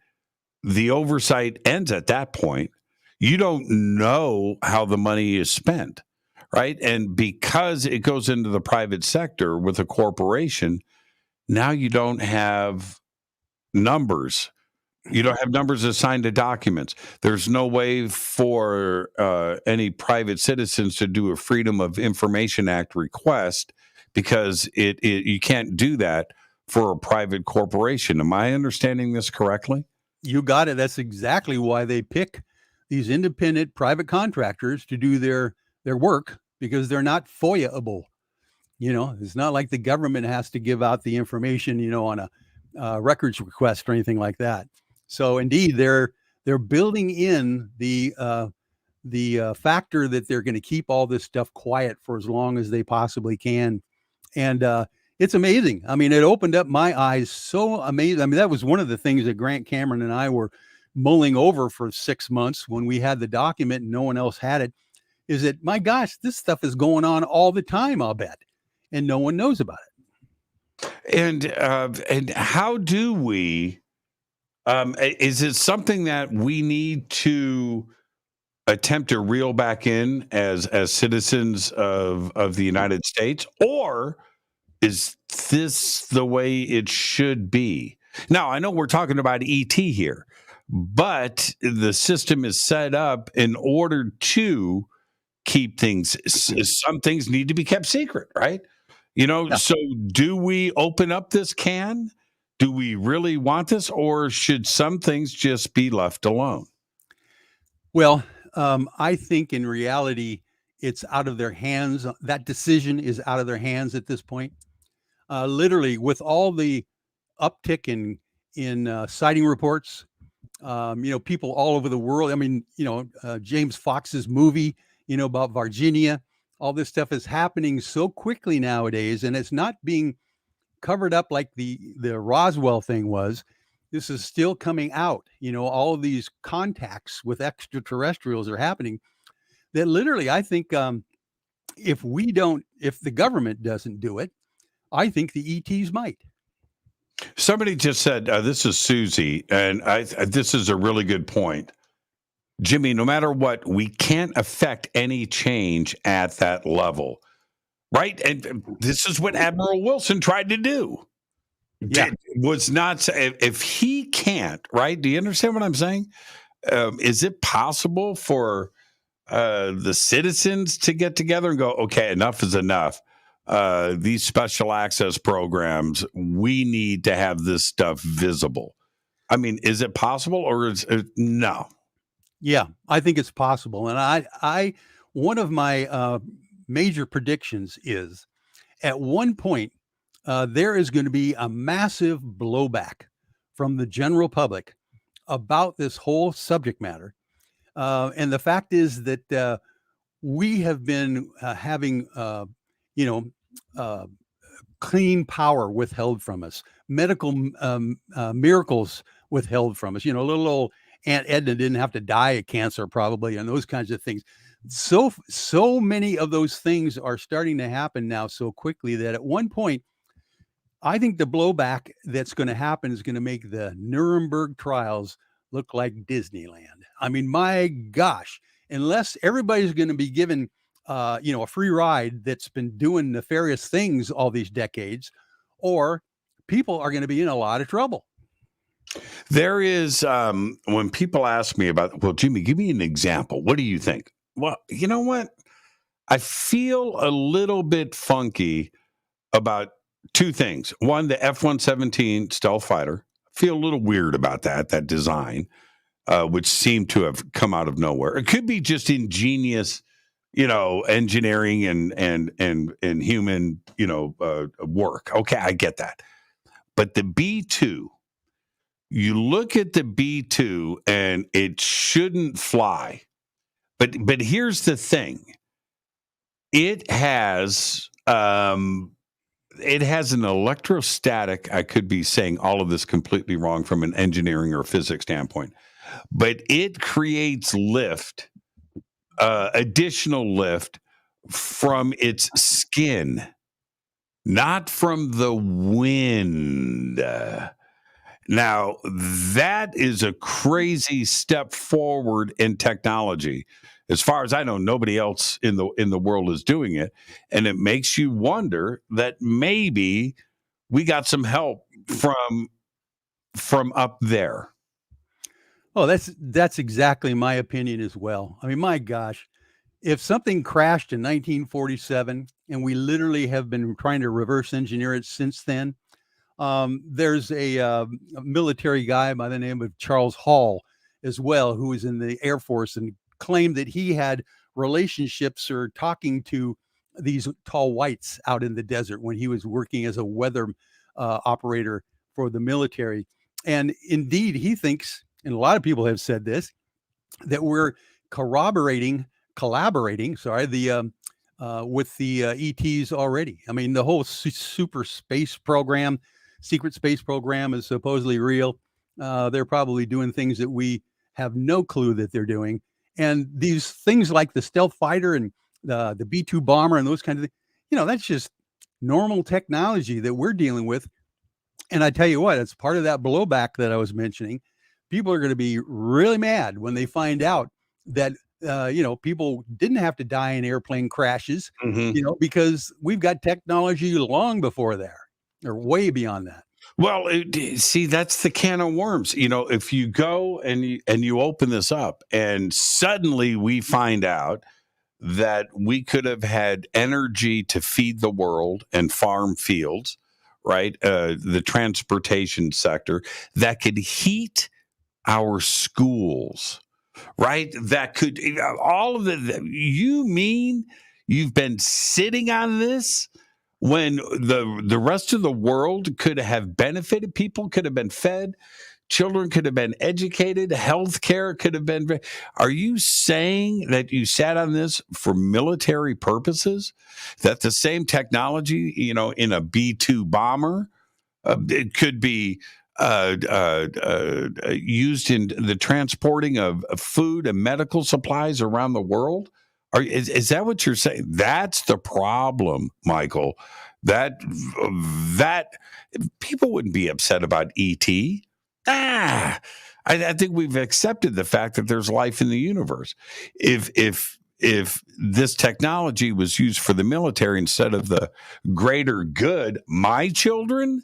the oversight ends at that point. You don't know how the money is spent, right? And because it goes into the private sector with a corporation, now you don't have numbers. You don't have numbers assigned to documents. There's no way for any private citizens to do a Freedom of Information Act request, because you can't do that for a private corporation. Am I understanding this correctly? You got it. That's exactly why they pick these independent private contractors to do their work, because they're not FOIA-able. It's not like the government has to give out the information, on a records request or anything like that. So indeed, they're building in the factor that they're going to keep all this stuff quiet for as long as they possibly can. And it's amazing. I mean, it opened up my eyes. So amazing. I mean, that was one of the things that Grant Cameron and I were mulling over for 6 months when we had the document and no one else had it, is that, my gosh, this stuff is going on all the time, I'll bet, and no one knows about it. And how do we, is it something that we need to attempt to reel back in as citizens of the United States, or is this the way it should be? Now, I know we're talking about ET here, but the system is set up in order to keep things, some things need to be kept secret, right? Yeah. So do we open up this can? Do we really want this, or should some things just be left alone? Well, I think in reality, it's out of their hands. That decision is out of their hands at this point. Literally, with all the uptick in sighting reports, people all over the world. I mean, James Fox's movie, about Virginia, all this stuff is happening so quickly nowadays, and it's not being covered up like the Roswell thing was. This is still coming out. All of these contacts with extraterrestrials are happening that literally, I think, if the government doesn't do it, I think the ETs might. Somebody just said, this is Susie, and this is a really good point. Jimmy, no matter what, we can't affect any change at that level, right? And this is what Admiral Wilson tried to do. Yeah. Was not, if he can't, right? Do you understand what I'm saying? Is it possible for the citizens to get together and go, okay, enough is enough? these special access programs, we need to have this stuff visible. I mean, is it possible or is it no? Yeah, I think it's possible. And I one of my major predictions is at one point, there is going to be a massive blowback from the general public about this whole subject matter. And the fact is that we have been having, clean power withheld from us, medical miracles withheld from us. Little old Aunt Edna didn't have to die of cancer probably, and those kinds of things. So many of those things are starting to happen now so quickly that at one point, I think the blowback that's going to happen is going to make the Nuremberg trials look like Disneyland. I mean, my gosh, unless everybody's going to be given, a free ride that's been doing nefarious things all these decades, or people are going to be in a lot of trouble. There is, when people ask me about, well, Jimmy, give me an example. What do you think? Well, you know what? I feel a little bit funky about two things. One, the F-117 stealth fighter. I feel a little weird about that design, which seemed to have come out of nowhere. It could be just ingenious, engineering and human, work. Okay, I get that. But the B-2, you look at the B-2 and it shouldn't fly. But here's the thing. It has an electrostatic, I could be saying all of this completely wrong from an engineering or physics standpoint, but it creates lift, additional lift from its skin, not from the wind. Now, that is a crazy step forward in technology. As far as I know, nobody else in the world is doing it. And it makes you wonder that maybe we got some help from up there. Oh, that's exactly my opinion as well. I mean, my gosh, if something crashed in 1947 and we literally have been trying to reverse engineer it since then, there's a military guy by the name of Charles Hall as well, who was in the Air Force and claimed that he had relationships or talking to these tall whites out in the desert when he was working as a weather operator for the military. And indeed, he thinks, and a lot of people have said this, that we're collaborating, with the ETs already. I mean, the whole super space program, secret space program is supposedly real. They're probably doing things that we have no clue that they're doing. And these things like the stealth fighter and the B-2 bomber and those kinds of things, that's just normal technology that we're dealing with. And I tell you what, it's part of that blowback that I was mentioning. People are going to be really mad when they find out that, people didn't have to die in airplane crashes, because we've got technology long before there or way beyond that. Well, see, that's the can of worms. If you go and you open this up and suddenly we find out that we could have had energy to feed the world and farm fields, right? The transportation sector that could heat our schools, right? That could, all of you mean you've been sitting on this when the rest of the world could have benefited? People could have been fed, children could have been educated, healthcare could have been. Are you saying that you sat on this for military purposes? That the same technology, in a B-2 bomber, it could be used in the transporting of food and medical supplies around the world? Is that what you're saying? That's the problem, Michael. That people wouldn't be upset about ET. I think we've accepted the fact that there's life in the universe. If this technology was used for the military instead of the greater good, my children,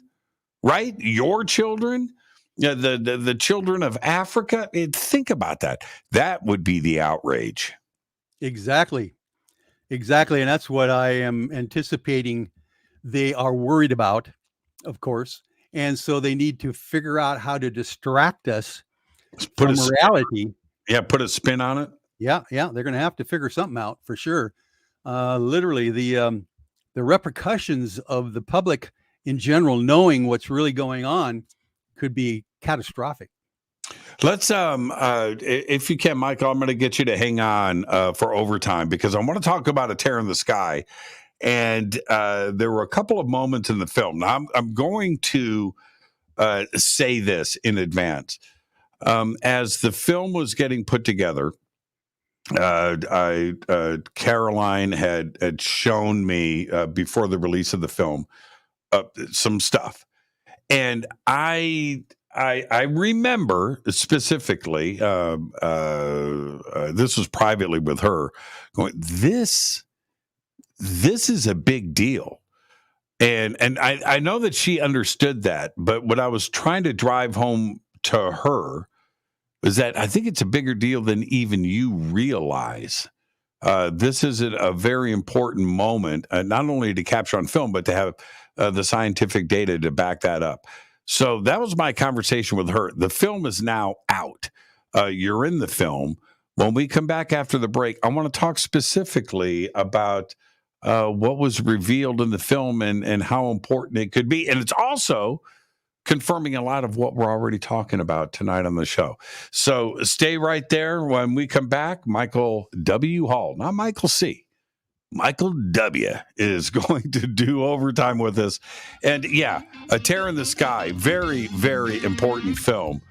right? Your children, the children of Africa. Think about that. That would be the outrage. Exactly. And that's what I am anticipating they are worried about, of course. And so they need to figure out how to distract us from reality. Yeah, put a spin on it. Yeah, they're going to have to figure something out for sure. Literally, the repercussions of the public in general knowing what's really going on could be catastrophic. Let's, if you can, Michael, I'm going to get you to hang on for overtime because I want to talk about A Tear in the Sky. And there were a couple of moments in the film. Now, I'm going to say this in advance. As the film was getting put together, Caroline had shown me before the release of the film some stuff, and I remember specifically. This was privately with her, going, This is a big deal. And I know that she understood that, but what I was trying to drive home to her is that I think it's a bigger deal than even you realize. This is a very important moment, not only to capture on film, but to have the scientific data to back that up. So that was my conversation with her. The film is now out. You're in the film. When we come back after the break, I want to talk specifically about what was revealed in the film and how important it could be. And it's also confirming a lot of what we're already talking about tonight on the show. So stay right there. When we come back, Michael W. Hall, not Michael C., Michael W. is going to do overtime with us. And yeah, A Tear in the Sky, very, very important film.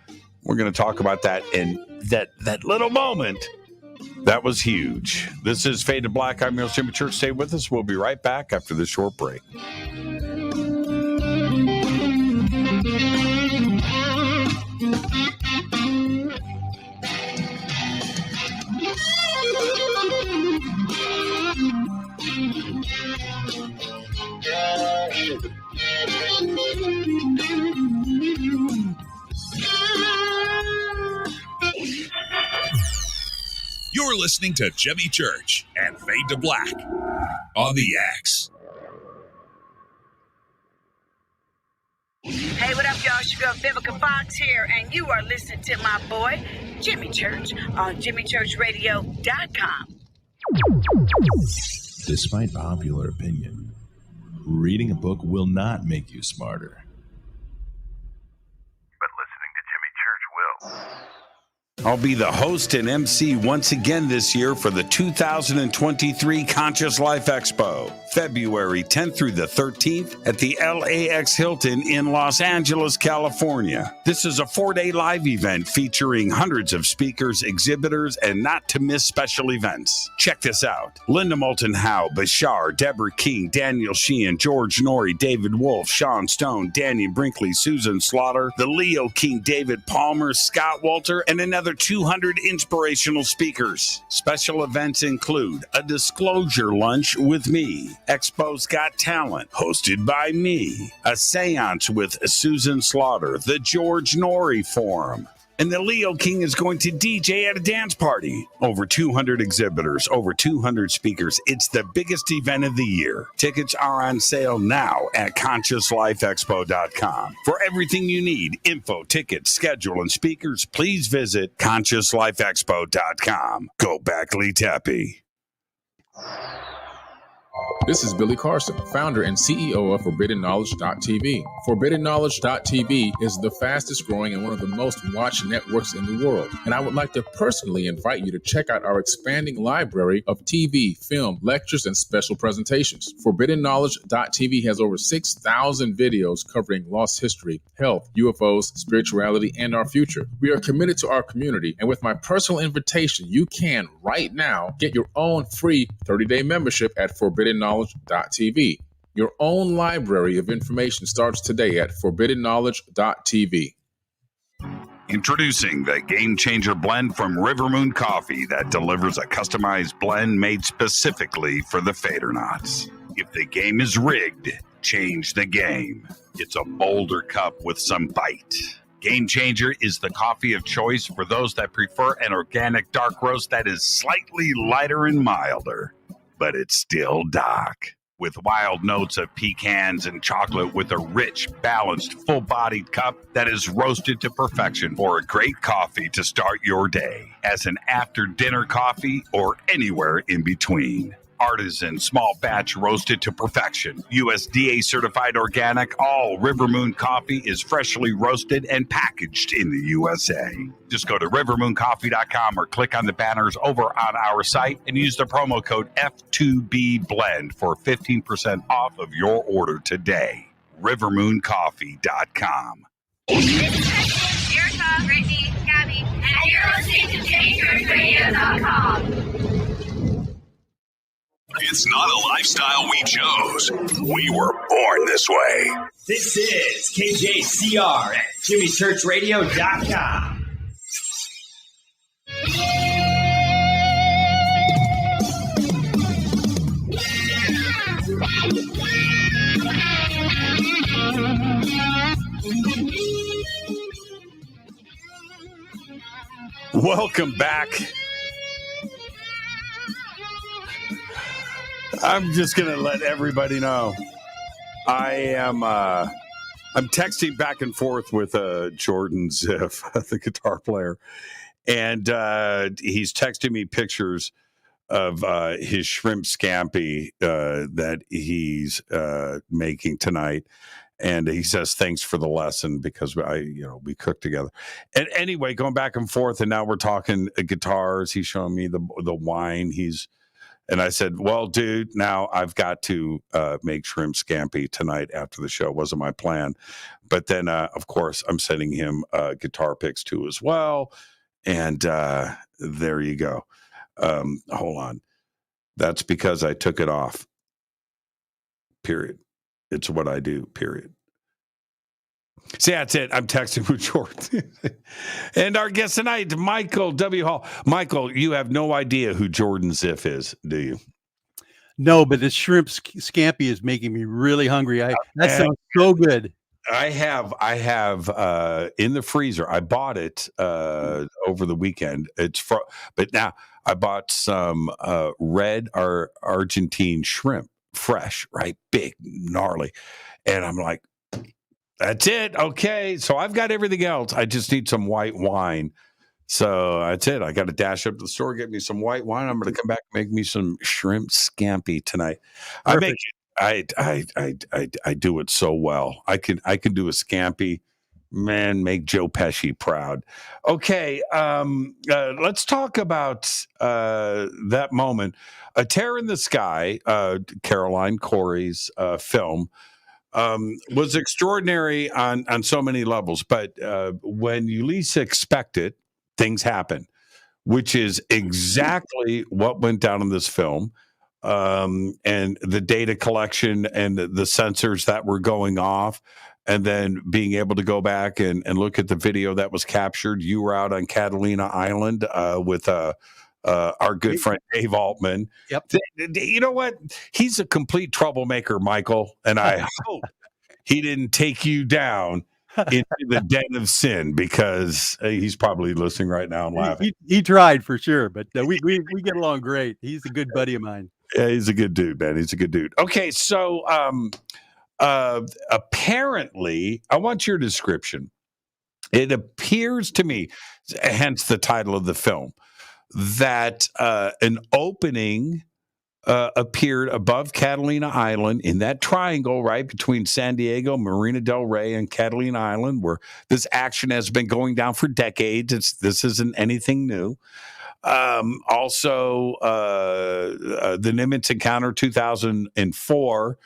We're going to talk about that and that little moment. That was huge. This is Fade to Black. I'm your host, Jimmy Church. Stay with us. We'll be right back after this short break. You're listening to Jimmy Church and Fade to Black on the X. Hey, what up, y'all? It's your girl Vivica Fox here, and you are listening to my boy, Jimmy Church, on JimmyChurchRadio.com. Despite popular opinion, reading a book will not make you smarter. But listening to Jimmy Church will. I'll be the host and MC once again this year for the 2023 Conscious Life Expo, February 10th through the 13th at the LAX Hilton in Los Angeles, California. This is a 4-day live event featuring hundreds of speakers, exhibitors, and not-to-miss special events. Check this out. Linda Moulton Howe, Bashar, Deborah King, Daniel Sheehan, George Norrie, David Wolf, Sean Stone, Danny Brinkley, Susan Slaughter, the Leo King, David Palmer, Scott Walter, and another 200 inspirational speakers. Special events include a disclosure lunch with me, Expo's Got Talent, hosted by me, a seance with Susan Slaughter, the George Norrie Forum, and the Leo King is going to DJ at a dance party. Over 200 exhibitors, over 200 speakers. It's the biggest event of the year. Tickets are on sale now at ConsciousLifeExpo.com. For everything you need, info, tickets, schedule, and speakers, please visit ConsciousLifeExpo.com. Go back, Lee Tappy. This is Billy Carson, founder and CEO of ForbiddenKnowledge.tv. ForbiddenKnowledge.tv is the fastest growing and one of the most watched networks in the world. And I would like to personally invite you to check out our expanding library of TV, film, lectures, and special presentations. ForbiddenKnowledge.tv has over 6,000 videos covering lost history, health, UFOs, spirituality, and our future. We are committed to our community, and with my personal invitation, you can, right now, get your own free 30-day membership at ForbiddenKnowledge.tv. Your own library of information starts today at ForbiddenKnowledge.tv. Introducing the Game Changer blend from River Moon Coffee that delivers a customized blend made specifically for the Fadernauts. If the game is rigged, change the game. It's a bolder cup with some bite. Game Changer is the coffee of choice for those that prefer an organic dark roast that is slightly lighter and milder, but it's still dark. with wild notes of pecans and chocolate with a rich, balanced, full-bodied cup that is roasted to perfection for a great coffee to start your day, as an after-dinner coffee or anywhere in between. Artisan, small batch, roasted to perfection. USDA certified organic, all River Moon coffee is freshly roasted and packaged in the USA. Just go to rivermooncoffee.com or click on the banners over on our site and use the promo code F2BBLEND for 15% off of your order today. rivermooncoffee.com. Erica, Brittany, Gabby, and you're listening to JamieChurchRadio.com. It's not a lifestyle we chose. We were born this way. This is KJCR at JimmyChurchRadio.com. Welcome back. I'm just going to let everybody know I'm texting back and forth with Jordan Ziff, the guitar player, and he's texting me pictures of his shrimp scampi that he's making tonight. And he says, thanks for the lesson, because we cooked together. And anyway, going back and forth, and now we're talking guitars. He's showing me the wine. And I said, well, dude, now I've got to make shrimp scampi tonight after the show. Wasn't my plan. But then, of course, I'm sending him guitar picks too as well. And there you go. Hold on. That's because I took it off. Period. It's what I do, period. See, that's it. I'm texting with Jordan. And our guest tonight, Michael W. Hall. Michael, you have no idea who Jordan Ziff is, do you? No, but this shrimp scampi is making me really hungry. That sounds so good. I have in the freezer. I bought it over the weekend. But now I bought some red Argentine shrimp, fresh, right? Big, gnarly. And I'm like, that's it. Okay. So I've got everything else. I just need some white wine. So that's it. I got to dash up to the store, get me some white wine. I'm going to come back and make me some shrimp scampi tonight. Perfect. I do it so well. I can do a scampi. Man, make Joe Pesci proud. Okay. Let's talk about that moment. A Tear in the Sky, Caroline Corey's film, was extraordinary on so many levels. But when you least expect it, things happen, which is exactly what went down in this film. And the data collection and the sensors that were going off, and then being able to go back and look at the video that was captured. You were out on Catalina Island with our good friend Dave Altman. Yep. You know what? He's a complete troublemaker, Michael, and I hope he didn't take you down into the den of sin, because he's probably listening right now and laughing. He tried for sure, but we get along great. He's a good buddy of mine. Yeah, he's a good dude, man. He's a good dude. Okay, so apparently, I want your description. It appears to me, hence the title of the film, that an opening appeared above Catalina Island in that triangle right between San Diego, Marina del Rey, and Catalina Island, where this action has been going down for decades. This isn't anything new. Also, the Nimitz encounter 2004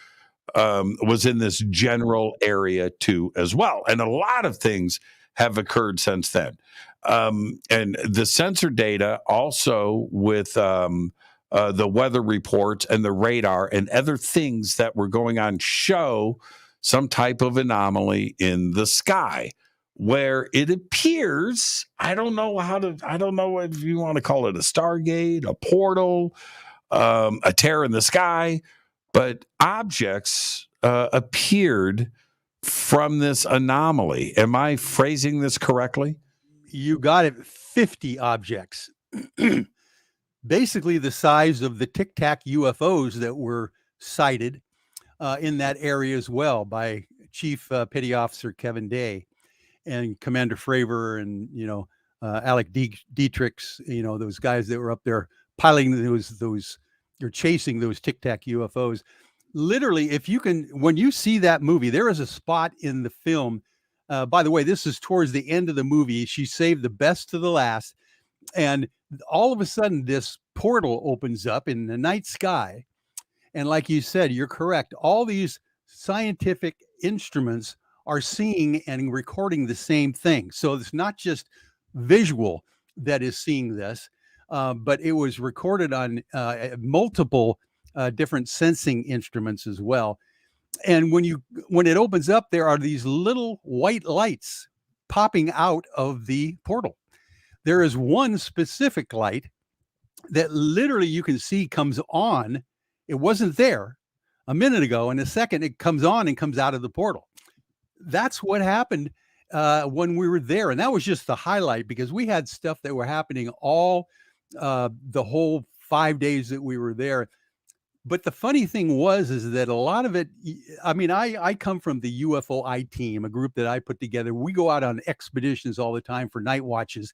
was in this general area too as well. And a lot of things have occurred since then. And the sensor data also with the weather reports and the radar and other things that were going on show some type of anomaly in the sky, where it appears, I don't know if you want to call it a Stargate, a portal, a tear in the sky, but objects appeared from this anomaly. Am I phrasing this correctly? You got it. 50 objects. Basically the size of the Tic Tac UFOs that were sighted in that area as well by Chief Petty Officer Kevin Day and Commander Fravor and, Alec Dietrichs, those guys that were up there piloting those or chasing those Tic Tac UFOs. Literally, when you see that movie, there is a spot in the film. By the way, this is towards the end of the movie. She saved the best to the last. And all of a sudden, this portal opens up in the night sky. And like you said, you're correct. All these scientific instruments are seeing and recording the same thing. So it's not just visual that is seeing this, but it was recorded on multiple different sensing instruments as well. And when it opens up, there are these little white lights popping out of the portal. There is one specific light that literally you can see comes on. It wasn't there a minute ago. In a second, it comes on and comes out of the portal. That's what happened when we were there. And that was just the highlight, because we had stuff that were happening all the whole 5 days that we were there. But the funny thing is that a lot of it, I come from the UFOI team, a group that I put together. We go out on expeditions all the time for night watches.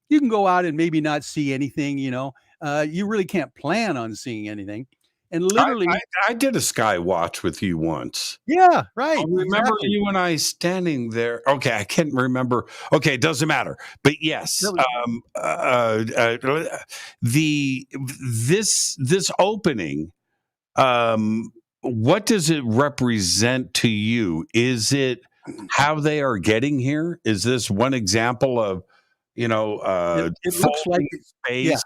You can go out and maybe not see anything, you really can't plan on seeing anything. And literally, I did a sky watch with you once. Yeah, right. I remember you and I standing there. Okay, I can't remember. Okay, it doesn't matter. But yes, this opening, what does it represent to you? Is it how they are getting here? Is this one example of, it looks like space? Yeah.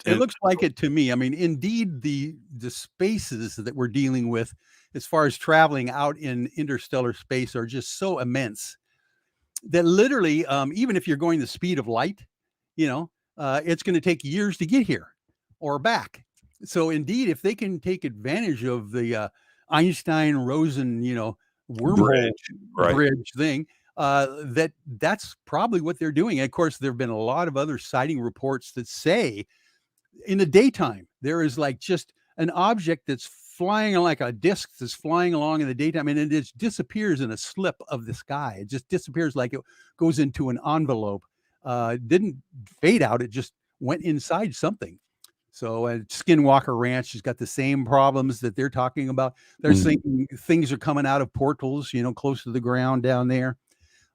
It looks like it to me. Indeed, the spaces that we're dealing with as far as traveling out in interstellar space are just so immense that literally, even if you're going the speed of light, it's going to take years to get here or back. So indeed, if they can take advantage of the Einstein-Rosen, wormhole bridge thing, that's probably what they're doing. And of course, there have been a lot of other sighting reports that say in the daytime, there is like just an object that's flying like a disc that's flying along in the daytime, and it just disappears in a slip of the sky. It just disappears like it goes into an envelope. Didn't fade out. It just went inside something. So Skinwalker Ranch has got the same problems that they're talking about. They're saying things are coming out of portals, close to the ground down there.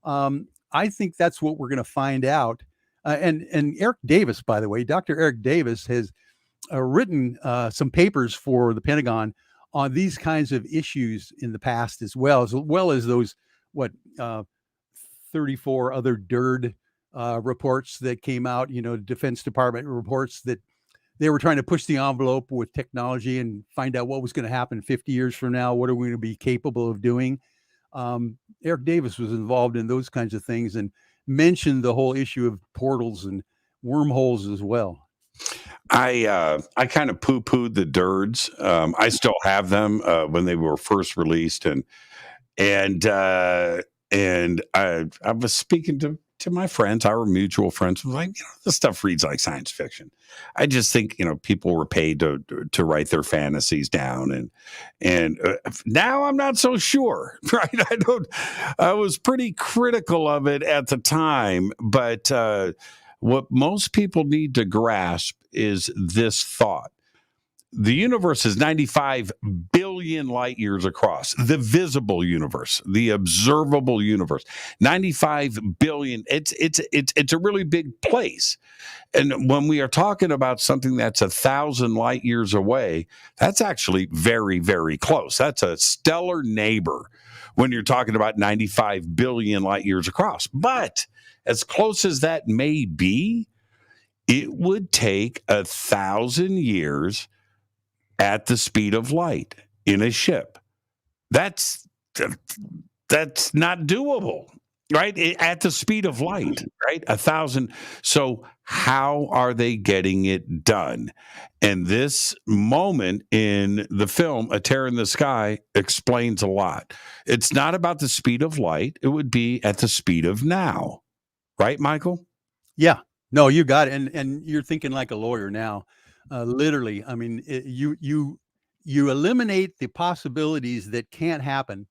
I think that's what we're going to find out. And Eric Davis, by the way, Dr. Eric Davis has written some papers for the Pentagon on these kinds of issues in the past, as well as those 34 other DIRD reports that came out. Defense Department reports that they were trying to push the envelope with technology and find out what was going to happen 50 years from now. What are we going to be capable of doing? Eric Davis was involved in those kinds of things and mentioned the whole issue of portals and wormholes as well. I kind of poo-pooed the DIRDs. I still have them when they were first released, and I was speaking to my friends, our mutual friends, was like, this stuff reads like science fiction. I just think, people were paid to write their fantasies down. And now I'm not so sure, right? I was pretty critical of it at the time, but what most people need to grasp is this thought. The universe is 95 billion light years across. The visible universe, the observable universe, 95 billion. It's a really big place. And when we are talking about something that's 1,000 light years away, that's actually very, very close. That's a stellar neighbor when you're talking about 95 billion light years across. But as close as that may be, it would take 1,000 years at the speed of light in a ship. That's not doable, right? At the speed of light, right? 1,000. So how are they getting it done? And this moment in the film, A Tear in the Sky, explains a lot. It's not about the speed of light. It would be at the speed of now. Right, Michael? Yeah. No, you got it. And you're thinking like a lawyer now. Literally, you you eliminate the possibilities that can't happen.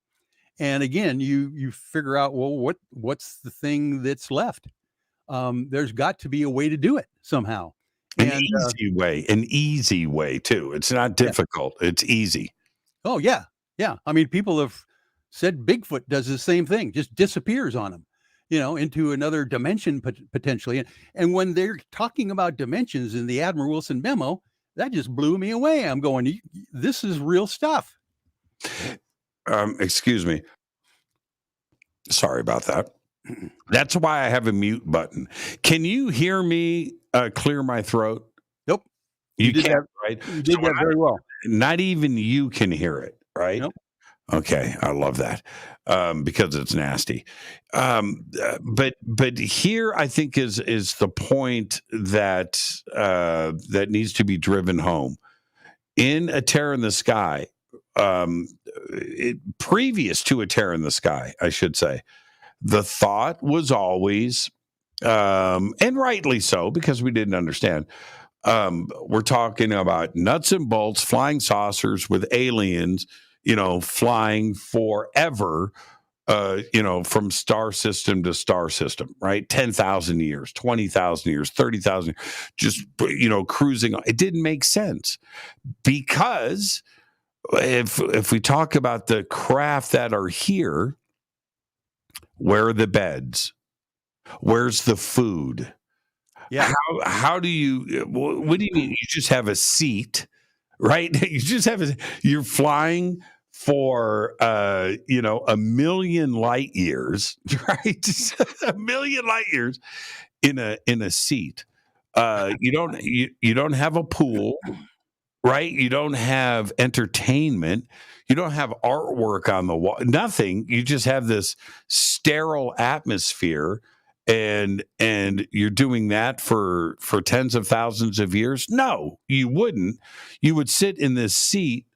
And again, you figure out, well, what's the thing that's left? There's got to be a way to do it somehow. An easy way too. It's not difficult. It's easy. Oh yeah. Yeah. I mean, people have said Bigfoot does the same thing, just disappears on them, into another dimension potentially. And when they're talking about dimensions in the Admiral Wilson memo, that just blew me away. I'm going, this is real stuff. Excuse me. Sorry about that. That's why I have a mute button. Can you hear me clear my throat? Nope. You did can't, that, right? You did that very well. Not even you can hear it, right? Nope. Okay, I love that because it's nasty. But here, I think is the point that that needs to be driven home. In A Terror in the Sky, previous to A Terror in the Sky, I should say, the thought was always, and rightly so, because we didn't understand. We're talking about nuts and bolts, flying saucers with aliens, flying forever, from star system to star system, right? 10,000 years, 20,000 years, 30,000, just, cruising. It didn't make sense because if we talk about the craft that are here, where are the beds? Where's the food? Yeah. How do you, what do you mean? You just have a seat, right? You're flying for, a million light years, right? A million light years in a seat. You don't have a pool, right? You don't have entertainment. You don't have artwork on the wall, nothing. You just have this sterile atmosphere, and you're doing that for tens of thousands of years. No, you wouldn't. You would sit in this seat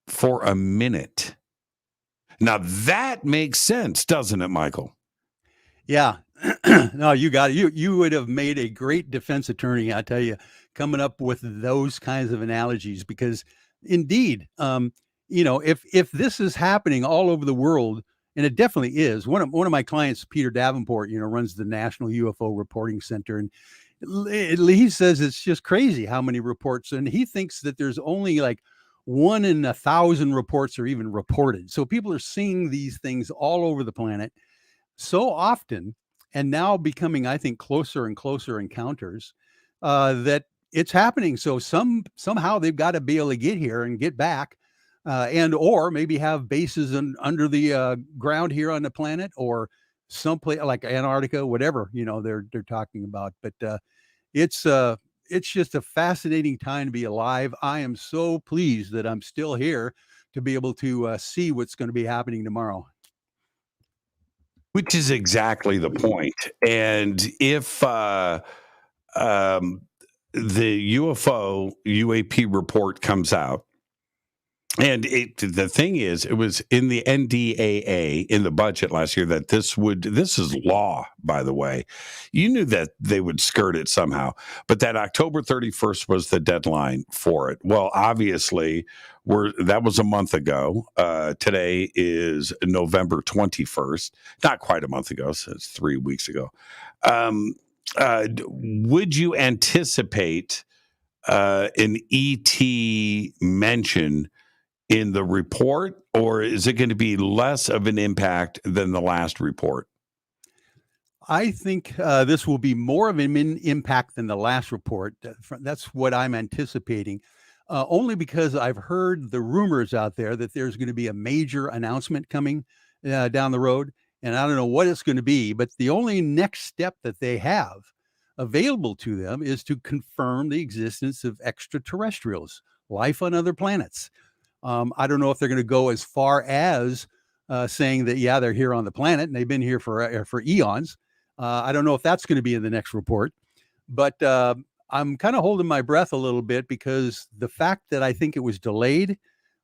for a minute. Now that makes sense, doesn't it, Michael? Yeah. No, you got it. You would have made a great defense attorney, I tell you, coming up with those kinds of analogies, because indeed, if this is happening all over the world, and it definitely is. One of my clients, Peter Davenport, runs the National UFO Reporting Center, and he says it's just crazy how many reports, and he thinks that there's only like 1 in 1,000 reports are even reported. So people are seeing these things all over the planet so often, and now becoming, I think, closer and closer encounters that it's happening. So somehow they've got to be able to get here and get back. And or maybe have bases under the ground here on the planet, or someplace like Antarctica, whatever they're talking about. But it's just a fascinating time to be alive. I am so pleased that I'm still here to be able to see what's going to be happening tomorrow. Which is exactly the point. And if the UFO UAP report comes out, and the thing is, it was in the NDAA in the budget last year that this is law, by the way. You knew that they would skirt it somehow, but that October 31st was the deadline for it. Well, obviously, that was a month ago. Today is November 21st. Not quite a month ago, so it's 3 weeks ago. Would you anticipate an ET mention in the report, or is it going to be less of an impact than the last report? I think this will be more of an impact than the last report. That's what I'm anticipating, only because I've heard the rumors out there that there's going to be a major announcement coming down the road, and I don't know what it's going to be, but the only next step that they have available to them is to confirm the existence of extraterrestrials, life on other planets. I don't know if they're going to go as far as saying that, yeah, they're here on the planet and they've been here for eons. I don't know if that's going to be in the next report, but I'm kind of holding my breath a little bit, because the fact that I think it was delayed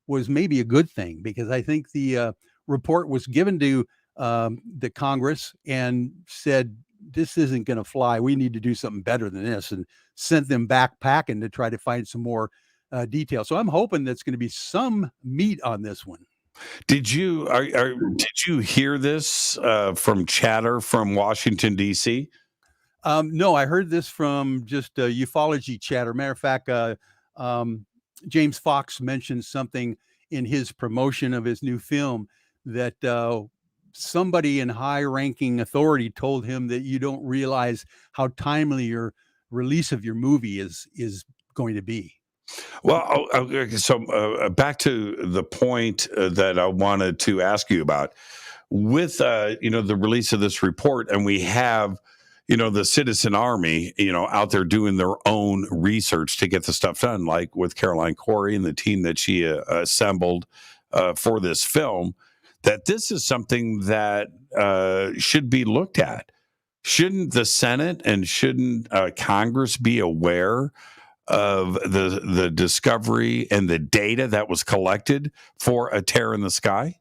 was maybe a good thing, because I think the report was given to the Congress and said, this isn't going to fly. We need to do something better than this, and sent them backpacking to try to find some more detail. So I'm hoping that's going to be some meat on this one. Did you hear this from chatter from Washington, D.C.? No, I heard this from just ufology chatter. Matter of fact, James Fox mentioned something in his promotion of his new film that somebody in high-ranking authority told him that you don't realize how timely your release of your movie is going to be. Well, okay, so back to the point that I wanted to ask you about. With the release of this report, and we have the citizen army out there doing their own research to get the stuff done, like with Caroline Corey and the team that she assembled for this film, that this is something that should be looked at. Shouldn't the Senate and shouldn't Congress be aware of the discovery and the data that was collected for a tear in the sky?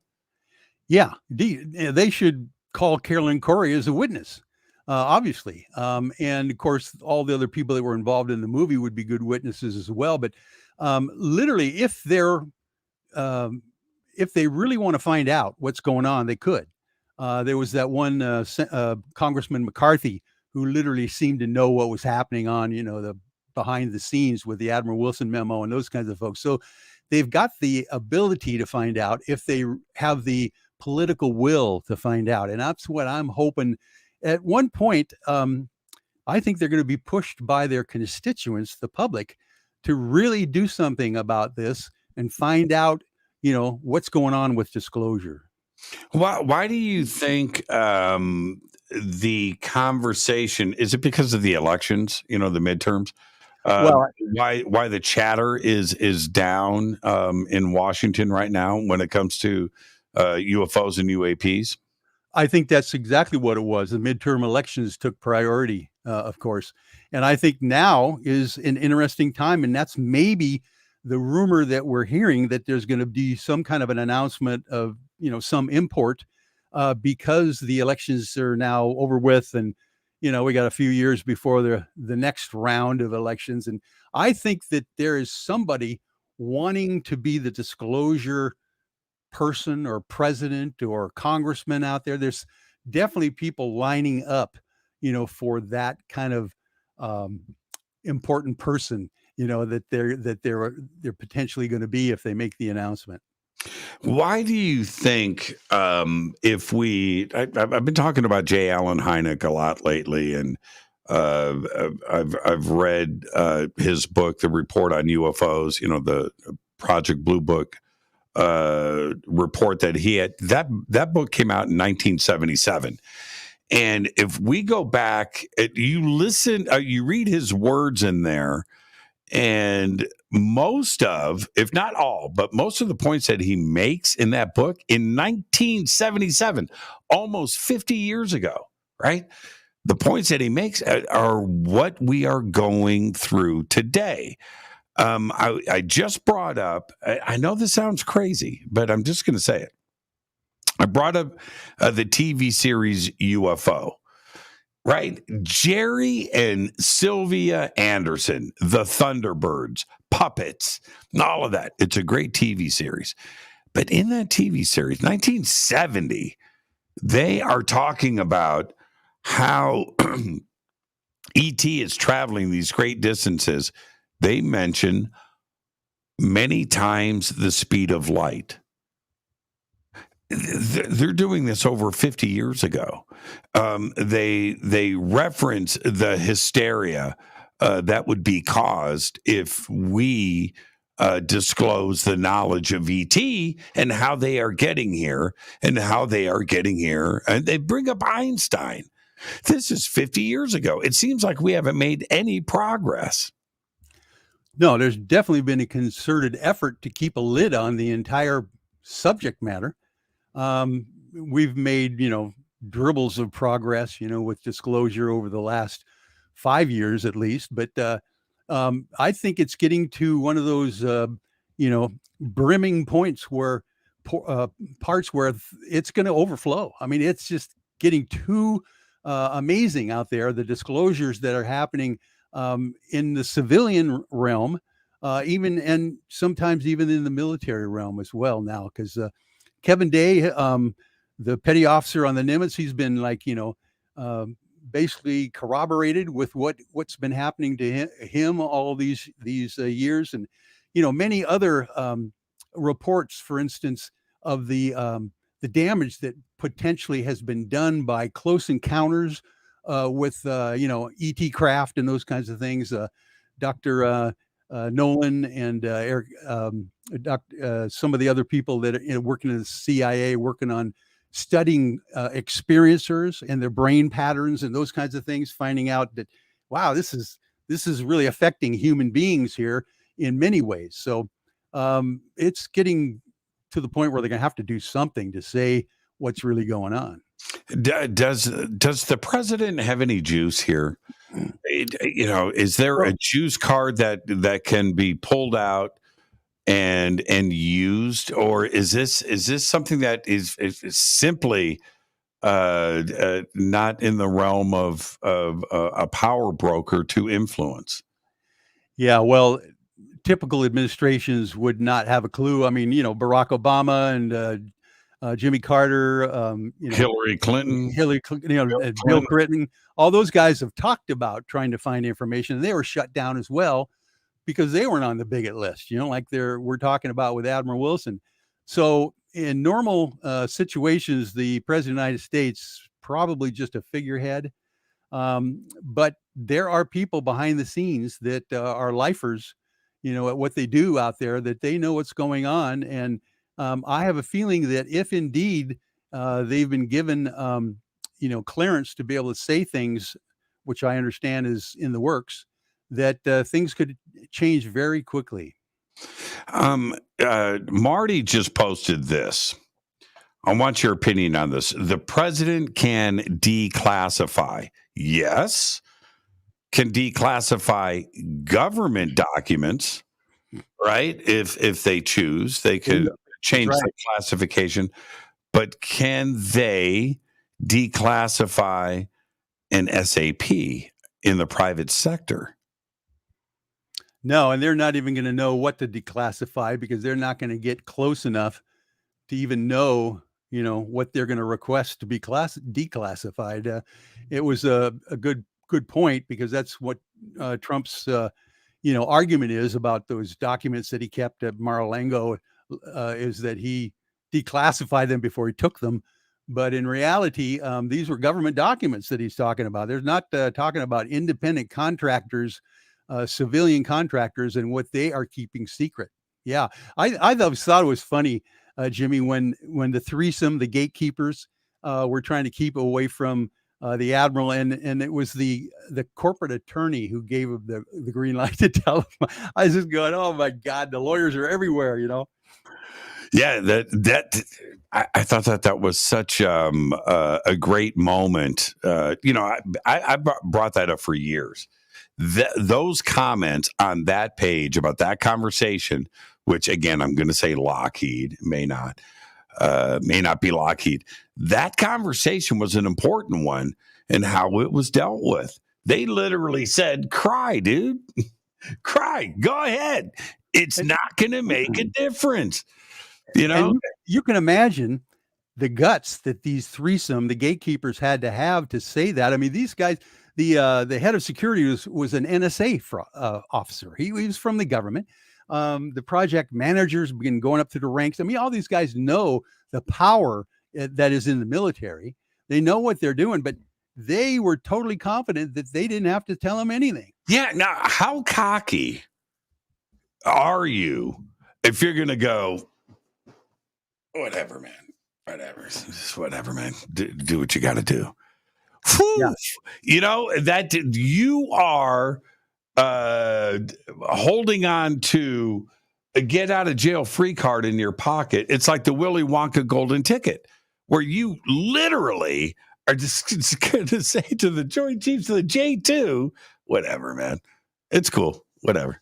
Yeah, they should call Caroline Corey as a witness, obviously. And of course, all the other people that were involved in the movie would be good witnesses as well. But literally, if they really want to find out what's going on, they could. There was that one Congressman McCarthy who literally seemed to know what was happening on, the behind the scenes with the Admiral Wilson memo and those kinds of folks. So they've got the ability to find out if they have the political will to find out. And that's what I'm hoping. At one point, I think they're going to be pushed by their constituents, the public, to really do something about this and find out, what's going on with disclosure. Why do you think the conversation, is it because of the elections, the midterms? Why the chatter is down in Washington right now when it comes to UFOs and UAPs? I think that's exactly what it was. The midterm elections took priority, of course. And I think now is an interesting time. And that's maybe the rumor that we're hearing, that there's going to be some kind of an announcement of, some import because the elections are now over with. And, we got a few years before the next round of elections. And I think that there is somebody wanting to be the disclosure person or president or congressman out there. There's definitely people lining up, for that kind of important person, that they're potentially going to be if they make the announcement. Why do you think I've been talking about J. Allen Hynek a lot lately, and I've read his book, The Report on UFOs, the Project Blue Book report that he had. That book came out in 1977. And if we go back, you read his words in there, and most of, if not all, but most of the points that he makes in that book in 1977, almost 50 years ago, right? The points that he makes are what we are going through today. I just brought up, I know this sounds crazy, but I'm just going to say it. I brought up the TV series UFO. Right? Jerry and Sylvia Anderson, the Thunderbirds, puppets, all of that. It's a great TV series. But in that TV series, 1970, they are talking about how ET is traveling these great distances. They mention many times the speed of light. They're doing this over 50 years ago. They reference the hysteria that would be caused if we disclose the knowledge of ET and how they are getting here and how they are getting here. And they bring up Einstein. This is 50 years ago. It seems like we haven't made any progress. No, there's definitely been a concerted effort to keep a lid on the entire subject matter. We've made, dribbles of progress, with disclosure over the last 5 years at least. But I think it's getting to one of those, brimming points where parts where it's going to overflow. I mean, it's just getting too amazing out there. The disclosures that are happening in the civilian realm, even and sometimes even in the military realm as well now, because Kevin Day, the petty officer on the Nimitz, he's been basically corroborated with what's been happening to him all these years, and many other reports, for instance, of the damage that potentially has been done by close encounters with ET craft and those kinds of things. Dr. Nolan and Eric, some of the other people that are working in the CIA, working on studying experiencers and their brain patterns and those kinds of things, finding out that, wow, this is really affecting human beings here in many ways. So it's getting to the point where they're going to have to do something to say what's really going on. Does the president have any juice here? Is there a juice card that can be pulled out and used, or is this something that is simply not in the realm of a power broker to influence? Yeah, well, typical administrations would not have a clue. I mean, Barack Obama and Jimmy Carter, Hillary Clinton, Bill Clinton, all those guys have talked about trying to find information, and they were shut down as well because they weren't on the Bigot list, like we're talking about with Admiral Wilson. So in normal situations, the president of the United States probably just a figurehead, but there are people behind the scenes that are lifers, at what they do out there, that they know what's going on. And I have a feeling that if indeed they've been given, clearance to be able to say things, which I understand is in the works, that things could change very quickly. Marty just posted this. I want your opinion on this. The president can declassify. Yes. Can declassify government documents, right? If they choose, they could change the classification. But can they declassify an SAP in the private sector? No, and they're not even going to know what to declassify because they're not going to get close enough to even know, what they're going to request to be declassified. It was a good point, because that's what Trump's argument is about those documents that he kept at Mar-a-Lago, is that he declassified them before he took them. But in reality, these were government documents that he's talking about. They're not talking about independent contractors, civilian contractors, and what they are keeping secret. Yeah, I always thought it was funny, Jimmy, when the threesome, the gatekeepers, were trying to keep away from the admiral, and it was the corporate attorney who gave him the green light to tell him. I was just going, oh my God, the lawyers are everywhere, Yeah, I thought that was such a great moment. I brought that up for years. Those comments on that page about that conversation, which again, I'm going to say Lockheed, may not be Lockheed. That conversation was an important one, and how it was dealt with. They literally said, cry, dude. Cry. Go ahead. It's not going to make a difference. And you can imagine the guts that these threesome, the gatekeepers, had to have to say that. I mean, these guys, the head of security was an NSA officer. He was from the government. The project managers begin going up through the ranks. I mean, all these guys know the power that is in the military. They know what they're doing, but they were totally confident that they didn't have to tell them anything. Yeah. Now, how cocky are you if you're going to go, whatever, man, whatever, man, do what you got to do. Yeah. That you are holding on to a get out of jail free card in your pocket. It's like the Willy Wonka golden ticket, where you literally are just going to say to the Joint Chiefs of the J2, whatever, man, it's cool, whatever.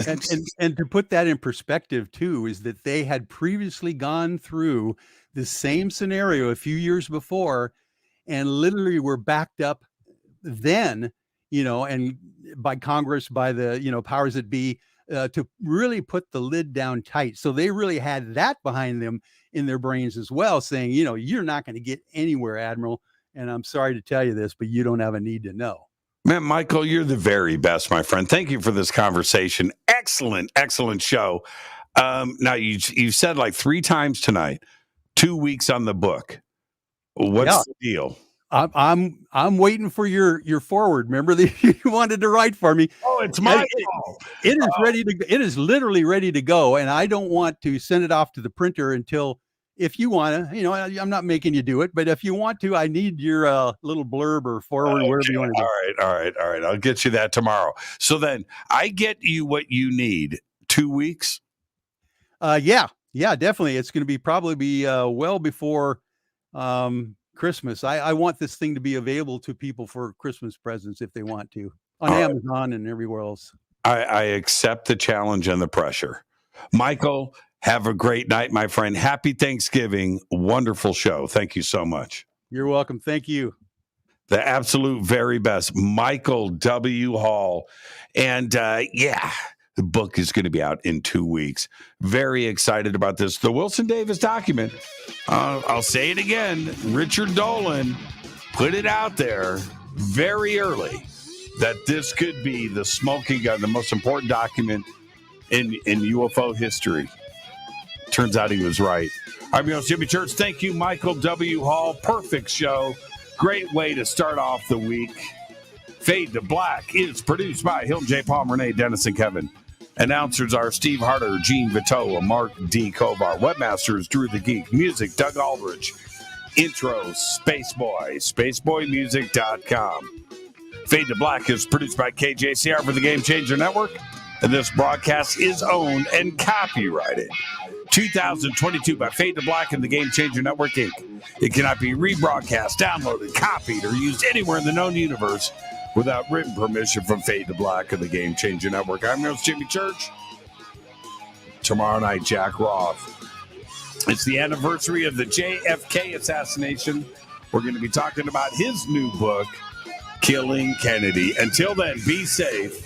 And to put that in perspective too, is that they had previously gone through the same scenario a few years before, and literally were backed up then, and by Congress, by the, powers that be, to really put the lid down tight. So they really had that behind them in their brains as well, saying, you're not going to get anywhere, Admiral. And I'm sorry to tell you this, but you don't have a need to know. Man, Michael, you're the very best, my friend. Thank you for this conversation. Excellent, excellent show. Now, you've said like 3 times tonight, 2 weeks on the book. What's the deal? I'm waiting for your forward. Remember that you wanted to write for me. Oh, it's my fault. It is ready to. It is literally ready to go, and I don't want to send it off to the printer until, if you want to. I'm not making you do it, but if you want to, I need your little blurb or forward, wherever you want to do. All right. I'll get you that tomorrow. So then I get you what you need. 2 weeks. Yeah, definitely. It's going to probably be well before Christmas. I want this thing to be available to people for Christmas presents if they want to, on Amazon and everywhere else. I accept the challenge and the pressure. Michael, have a great night, my friend. Happy Thanksgiving. Wonderful show. Thank you so much. You're welcome. Thank you. The absolute very best, Michael W. Hall. And the book is going to be out in 2 weeks. Very excited about this. The Wilson Davis document. I'll say it again. Richard Dolan put it out there very early that this could be the smoking gun, the most important document in UFO history. Turns out he was right. I'm your host, Jimmy Church. Thank you, Michael W. Hall. Perfect show. Great way to start off the week. Fade to Black is produced by Hilton J. Palm, Renee, Dennis, and Kevin. Announcers are Steve Harder, Gene Vitoa, Mark D. Kovar. Webmasters, Drew the Geek. Music, Doug Aldrich. Intro, Spaceboy. SpaceboyMusic.com. Fade to Black is produced by KJCR for the Game Changer Network. And this broadcast is owned and copyrighted 2022 by Fade to Black and the Game Changer Network, Inc. It cannot be rebroadcast, downloaded, copied, or used anywhere in the known universe without written permission from Fade to Black and the Game Changer Network. I'm your host, Jimmy Church. Tomorrow night, Jack Roth. It's the anniversary of the JFK assassination. We're going to be talking about his new book, Killing Kennedy. Until then, be safe.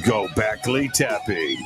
Go Beckley Tapping.